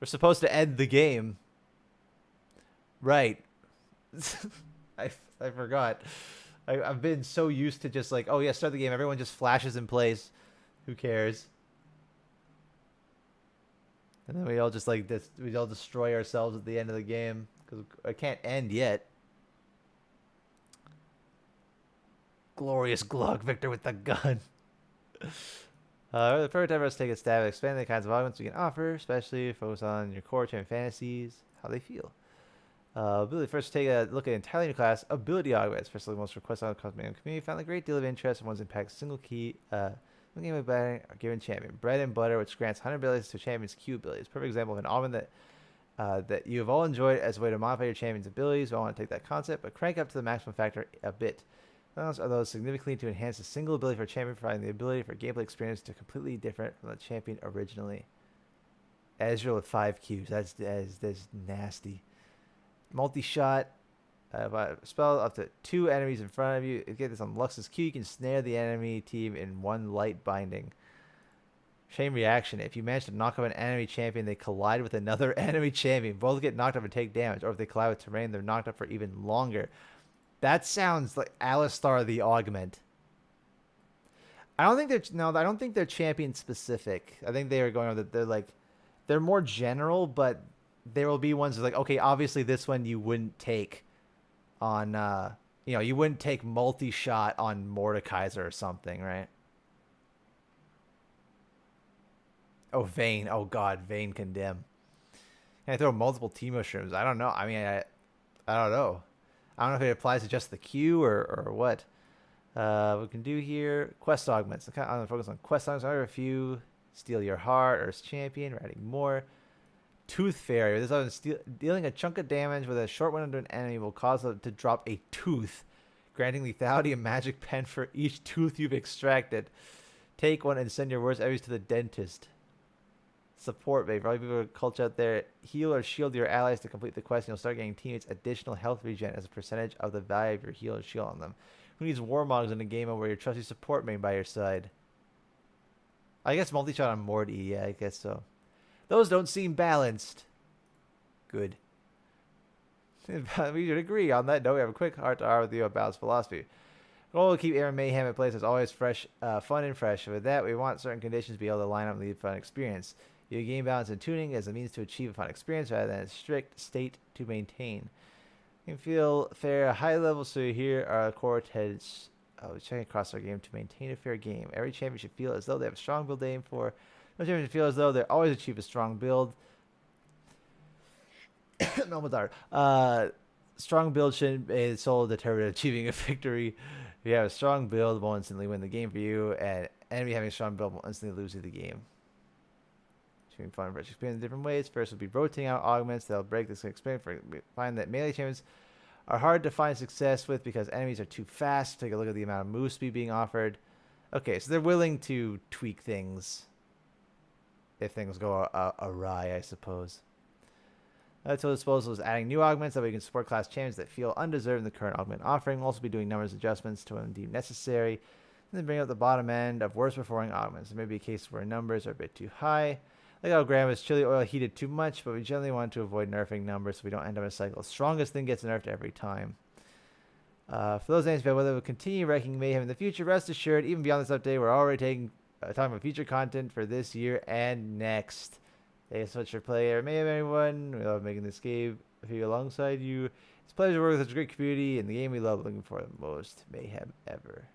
end the game. Right. I forgot. I've been so used to just like, oh yeah, start the game. Everyone just flashes in place. Who cares? And then we all just like this. We all destroy ourselves at the end of the game because I can't end yet. Glorious Glug Victor with the gun. The perfect time for us to take a stab at expanding the kinds of augments we can offer, especially focus on your core champion fantasies, how they feel. Ability. First, take a look at an entirely new class, ability augments. First, the most requested on the cosmetic community. Found a great deal of interest and one's impact single key. Game of batting or given champion. Bread and butter, which grants 100 abilities to champion's Q abilities. Perfect example of an augment that you have all enjoyed as a way to modify your champion's abilities. We all want to take that concept, but crank up to the maximum factor a bit. Those are those significantly to enhance a single ability for a champion, providing the ability for gameplay experience to completely different from the champion originally. Ezreal with 5 Qs. That's nasty. Multi-shot. Spell up to 2 enemies in front of you. If you get this on Lux's Q, you can snare the enemy team in 1 light binding. Chain reaction. If you manage to knock out an enemy champion, they collide with another enemy champion. Both get knocked up and take damage. Or if they collide with terrain, they're knocked up for even longer. That sounds like Alistar the Augment. I don't think they're champion specific. I think they are going with that they're more general, but there will be ones that like, okay, obviously this one you wouldn't take on you wouldn't take multi-shot on Mordekaiser or something, right? Oh, Vayne. Oh god, Vayne Condemn. Can I throw multiple Teemo Shrooms? I don't know. I mean, I don't know. I don't know if it applies to just the Q or what. We can do here quest augments. I'm going to focus on quest augments. I have a few. Steal Your Heart, Earth's Champion. We're adding more. Tooth Fairy. This is dealing a chunk of damage with a short window to an enemy will cause them to drop a tooth, granting lethality and magic pen for each tooth you've extracted. Take one and send your worst enemies to the dentist. support bait. For all you people culture out there, heal or shield your allies to complete the quest, and you'll start getting teammates additional health regen as a percentage of the value of your heal or shield on them. Who needs warmogs in a game where your trusty support main by your side? I guess multi-shot on Morty, yeah, I guess so. Those don't seem balanced. Good. We should agree on that note. We have a quick heart-to-heart with you about balanced philosophy. Goal will keep ARAM Mayhem in place as always fresh, fun and fresh. With that, we want certain conditions to be able to line up and lead a fun experience. You gain balance and tuning as a means to achieve a fun experience rather than a strict state to maintain. You can feel fair high level, so here are core tenets. Checking across our game to maintain a fair game. Every champion should feel as though they have a strong build to aim for. No champion should feel as though they always achieve a strong build. Normal dart. Strong build shouldn't be the sole determinant of achieving a victory. If you have a strong build, will instantly win the game for you, and enemy having a strong build will instantly lose you the game. Shooting fun and fresh experience in different ways. First will be rotating out augments that'll break this experience. Find that melee champions are hard to find success with because enemies are too fast. Take a look at the amount of move speed being offered. Okay, so they're willing to tweak things if things go awry, I suppose. Tool disposal is adding new augments that we can support class champions that feel undeserved in the current augment offering. We'll also be doing numbers adjustments to when deemed necessary. And then bring up the bottom end of worst performing augments. There may be a case where numbers are a bit too high. Like how Grandma's chili oil heated too much, but we generally want to avoid nerfing numbers so we don't end up in a cycle. The strongest thing gets nerfed every time. For those names about whether we'll continue wrecking Mayhem in the future, rest assured, even beyond this update, we're already talking about future content for this year and next. Thanks so much for playing Mayhem, everyone. We love making this game for you alongside you. It's a pleasure to work with such a great community and the game we love looking for the most Mayhem ever.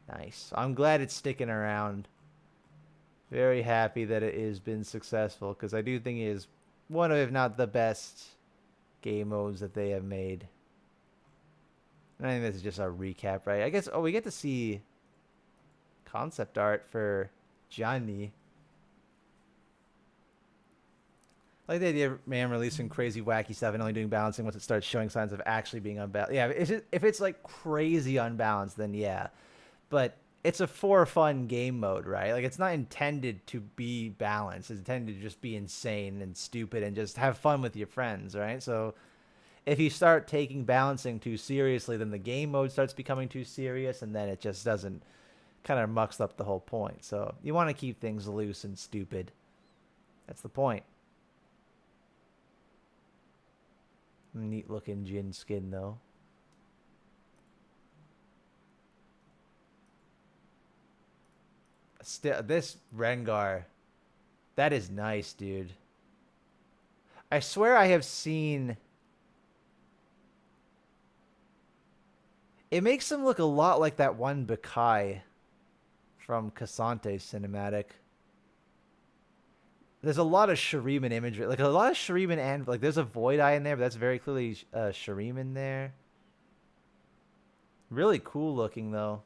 Nice. I'm glad it's sticking around. Very happy that it has been successful because I do think it is one of, if not the best, game modes that they have made. And I think this is just a recap, right? I guess, we get to see concept art for Johnny. I like the idea of man releasing crazy, wacky stuff and only doing balancing once it starts showing signs of actually being unbalanced. Yeah, if it's like crazy unbalanced, then yeah. But it's a for fun game mode, right? Like, it's not intended to be balanced. It's intended to just be insane and stupid and just have fun with your friends, right? So if you start taking balancing too seriously, then the game mode starts becoming too serious, and then it just doesn't, kind of mucks up the whole point. So you want to keep things loose and stupid. That's the point. Neat looking Jin skin, though. Still, this Rengar, that is nice, dude. I swear I have seen... It makes him look a lot like that one Bakai from Casante's cinematic. There's a lot of Shuriman imagery. Like, a lot of Shuriman and... Like, there's a Void Eye in there, but that's very clearly Shuriman there. Really cool looking, though.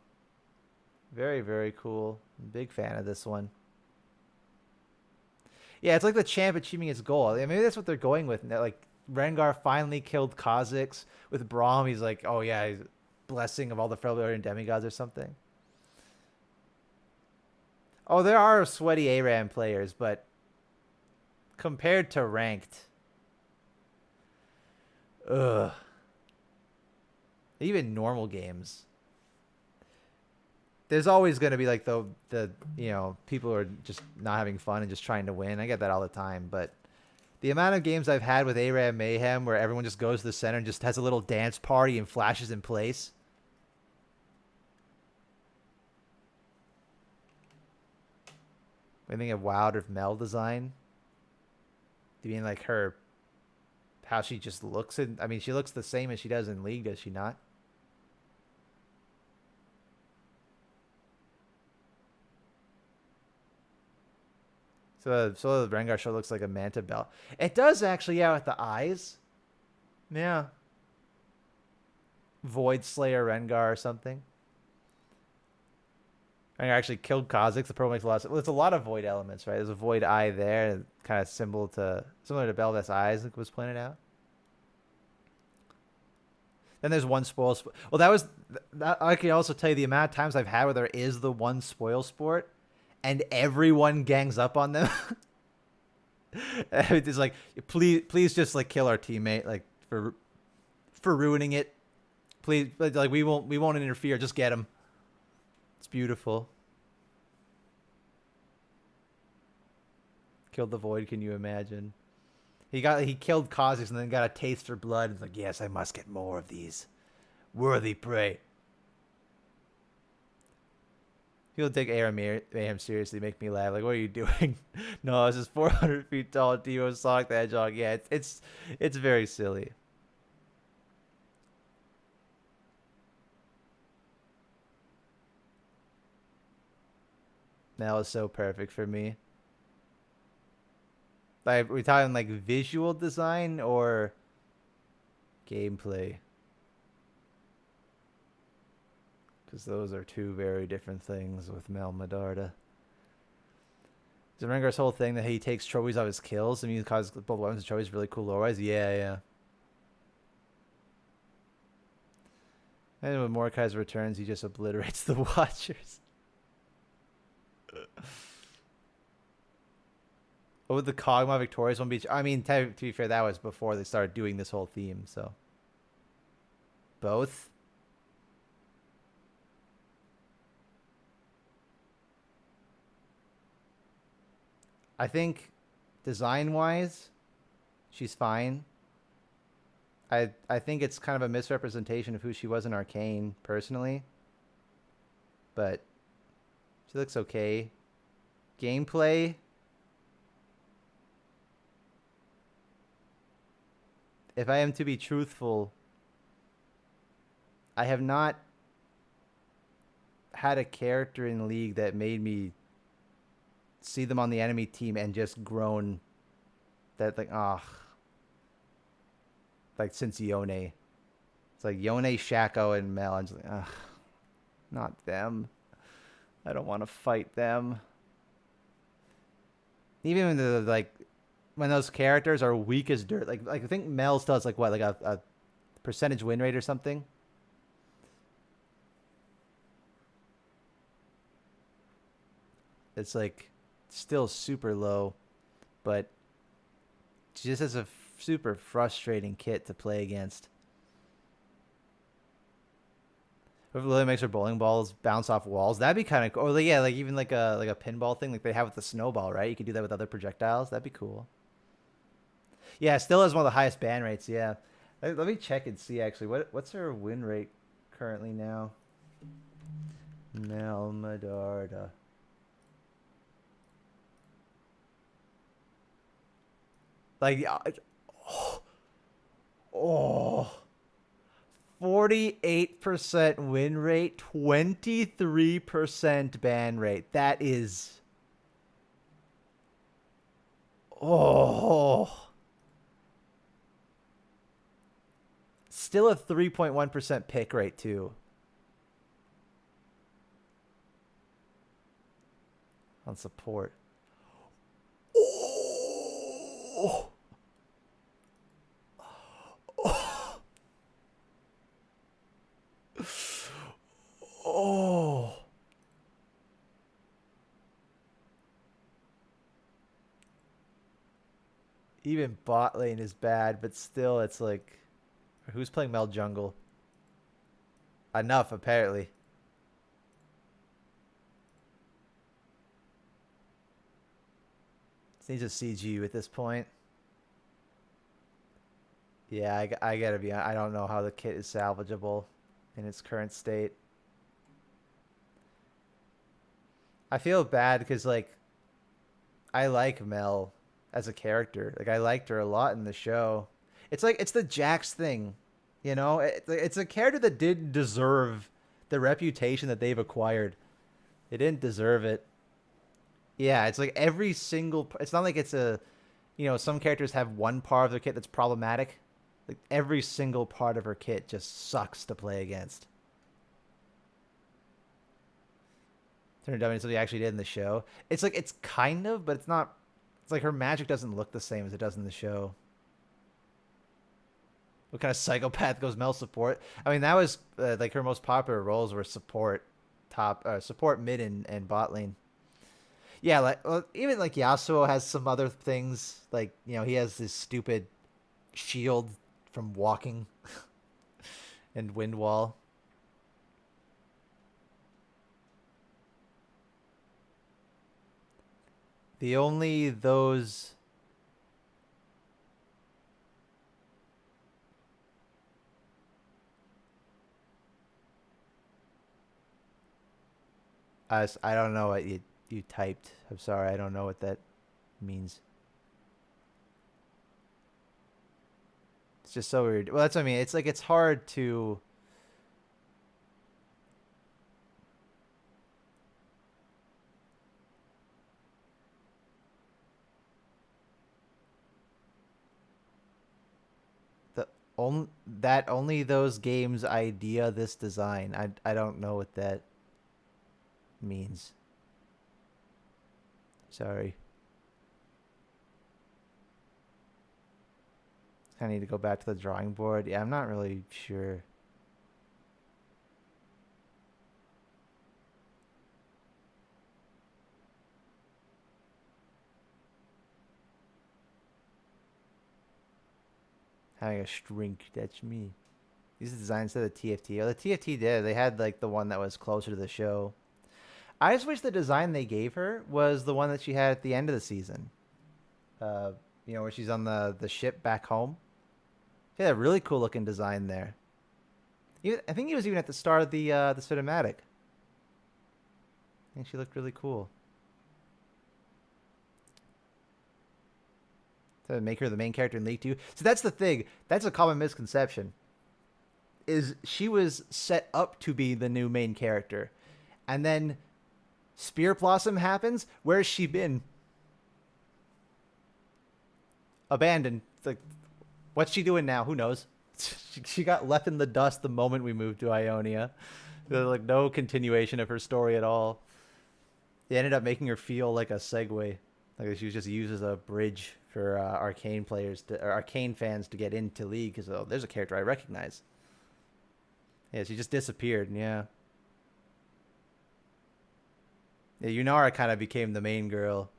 Very, very cool. Big fan of this one. Yeah, it's like the champ achieving its goal. I mean, maybe that's what they're going with. Like, Rengar finally killed Kha'Zix. With Braum, he's like, oh yeah, he's blessing of all the Felbarian demigods or something. Oh, there are sweaty ARAM players, but compared to ranked, ugh. Even normal games, there's always going to be like the people who are just not having fun and just trying to win. I get that all the time, but the amount of games I've had with ARAM Mayhem where everyone just goes to the center and just has a little dance party and flashes in place. I think of Wild or Mel design. Do you mean like her, how she just looks? I mean, she looks the same as she does in League, does she not? So the Rengar show looks like a Manta Bell. It does actually, yeah, with the eyes. Yeah. Void Slayer Rengar or something. Rengar actually killed Kha'Zix. The pro makes a lot of sense. Well, there's a lot of Void elements, right? There's a Void Eye there, kind of similar to Belveth's eyes, like was pointed out. Then there's one spoil. Well, that I can also tell you the amount of times I've had where there is the one spoil sport, and everyone gangs up on them. It's like, please just like kill our teammate, like for ruining it. Please, like we won't interfere. Just get him. It's beautiful. Killed the Void. Can you imagine? He killed Kha'Zix and then got a taste for blood. It's like, yes, I must get more of these worthy prey. People take AR Mayhem seriously, make me laugh. Like, what are you doing? No, it's just 400 feet tall Timo Sonic the Hedgehog. Yeah, it's very silly. That was so perfect for me. Like, are we talking like visual design or gameplay? Because those are two very different things with Mel Medarda. Does Rengar's whole thing that he takes trophies off his kills? I mean, he causes both weapons and trophies really cool lore-wise? Yeah. And when Mordekaiser returns, he just obliterates the Watchers. What would the Kog'Maw Victorious one be? I mean, to be fair, that was before they started doing this whole theme, so. Both? I think design-wise, she's fine. I think it's kind of a misrepresentation of who she was in Arcane, personally. But she looks okay. Gameplay... If I am to be truthful, I have not had a character in League that made me see them on the enemy team and just groan that like, like since Yone. It's like Yone, Shaco, and Mel. I'm just like, not them. I don't want to fight them. Even when the like, when those characters are weak as dirt, like I think Mel still has like what, like a percentage win rate or something. It's like still super low, but she just has a super frustrating kit to play against. If Lily makes her bowling balls bounce off walls, that'd be kind of cool. Or like, yeah, like even like a pinball thing like they have with the snowball, right? You could do that with other projectiles. That'd be cool. Yeah, still has one of the highest ban rates. Yeah, let me check and see actually what's her win rate currently now. Mel Medarda. Like, 48% win rate, 23% ban rate. That is, still a 3.1% pick rate too. On support. Even bot lane is bad, but still it's like, who's playing Mel jungle? Enough, apparently. This needs a CG at this point. Yeah, I gotta be honest. I don't know how the kit is salvageable in its current state. I feel bad because, like, I like Mel as a character. Like, I liked her a lot in the show. It's like, it's the Jax thing, you know? It's a character that didn't deserve the reputation that they've acquired. They didn't deserve it. Yeah, it's like every single... It's not like it's a... You know, some characters have one part of their kit that's problematic. Like, every single part of her kit just sucks to play against. Turn her dumb into something actually did in the show. It's like, it's kind of, but it's not... It's like her magic doesn't look the same as it does in the show. What kind of psychopath goes Mel support? I mean, that was like her most popular roles were support, support, mid, and bot lane. Yeah, like well, even like Yasuo has some other things. Like he has this stupid shield from walking and wind wall. The only those. I don't know what you typed. I'm sorry, I don't know what that means. It's just so weird. Well, that's what I mean. It's like it's hard to. Only those games idea this design. I don't know what that means. Sorry. I need to go back to the drawing board. Yeah, I'm not really sure. Having a shrink, that's me. These are designs of the TFT. Oh, the TFT did. They had like the one that was closer to the show. I just wish the design they gave her was the one that she had at the end of the season. Where she's on the ship back home. She had a really cool looking design there. I think he was even at the start of the cinematic. I think she looked really cool. To make her the main character in League 2. So that's the thing. That's a common misconception. Is she was set up to be the new main character. And then Spirit Blossom happens. Where's she been? Abandoned. It's like, what's she doing now? Who knows? She got left in the dust the moment we moved to Ionia. There's like no continuation of her story at all. They ended up making her feel like a segue. Like she was just used as a bridge for Arcane players or Arcane fans to get into League because there's a character I recognize. Yeah, she just disappeared. Yeah. Yeah, Yunara kind of became the main girl.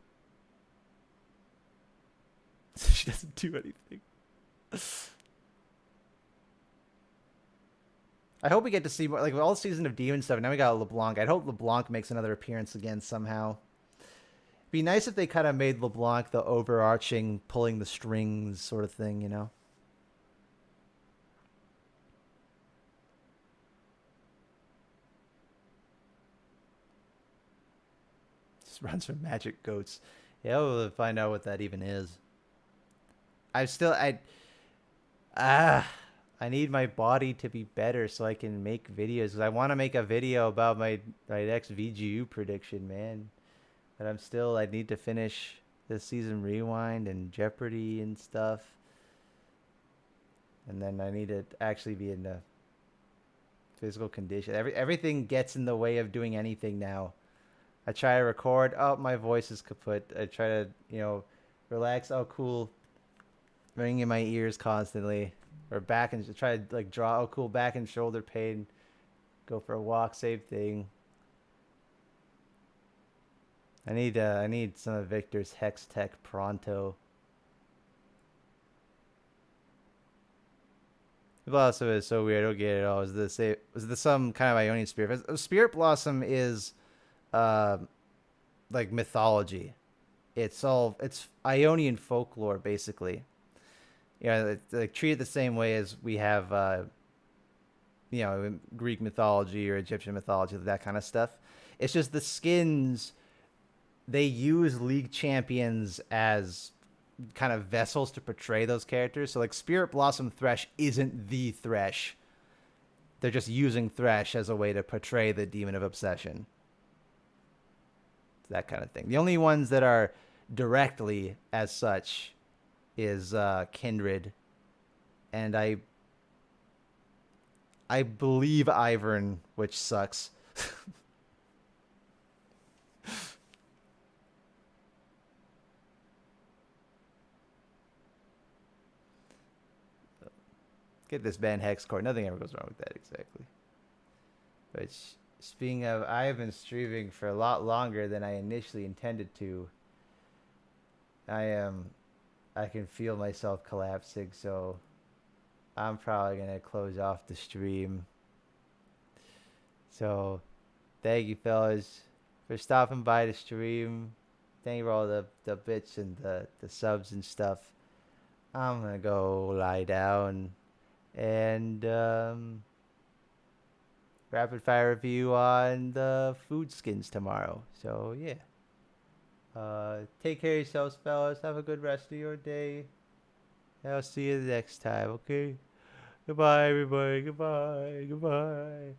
She doesn't do anything. I hope we get to see more, like all season of Demon stuff. Now we got LeBlanc. I'd hope LeBlanc makes another appearance again somehow. It'd be nice if they kind of made LeBlanc the overarching, pulling the strings sort of thing, you know? Just runs from Magic Goats. Yeah, we'll find out what that even is. I need my body to be better so I can make videos. 'Cause I want to make a video about my next VGU prediction, man. But I need to finish this season Rewind and Jeopardy and stuff. And then I need to actually be in the physical condition. Everything gets in the way of doing anything now. I try to record. Oh, my voice is kaput. I try to, relax. Oh, cool. Ringing in my ears constantly. Or back and try to like draw. Oh, cool. Back and shoulder pain. Go for a walk. Same thing. I need some of Victor's Hex Tech pronto. The Blossom is so weird. I don't get it all. Was this some kind of Ionian spirit? Spirit Blossom is, like mythology. It's Ionian folklore basically. It's like treated the same way as we have, Greek mythology or Egyptian mythology, that kind of stuff. It's just the skins. They use League champions as kind of vessels to portray those characters. So like Spirit Blossom Thresh isn't the Thresh. They're just using Thresh as a way to portray the Demon of Obsession. That kind of thing. The only ones that are directly as such is Kindred. And I believe Ivern, which sucks. Get this band Hex Core. Nothing ever goes wrong with that exactly. But speaking of, I have been streaming for a lot longer than I initially intended to. I can feel myself collapsing, so I'm probably gonna close off the stream. So, thank you fellas for stopping by the stream. Thank you for all the bits and the subs and stuff. I'm gonna go lie down and rapid fire review on the food skins tomorrow. So yeah. Take care of yourselves, fellas. Have a good rest of your day. I'll see you next time, okay? Goodbye, everybody. Goodbye. Goodbye.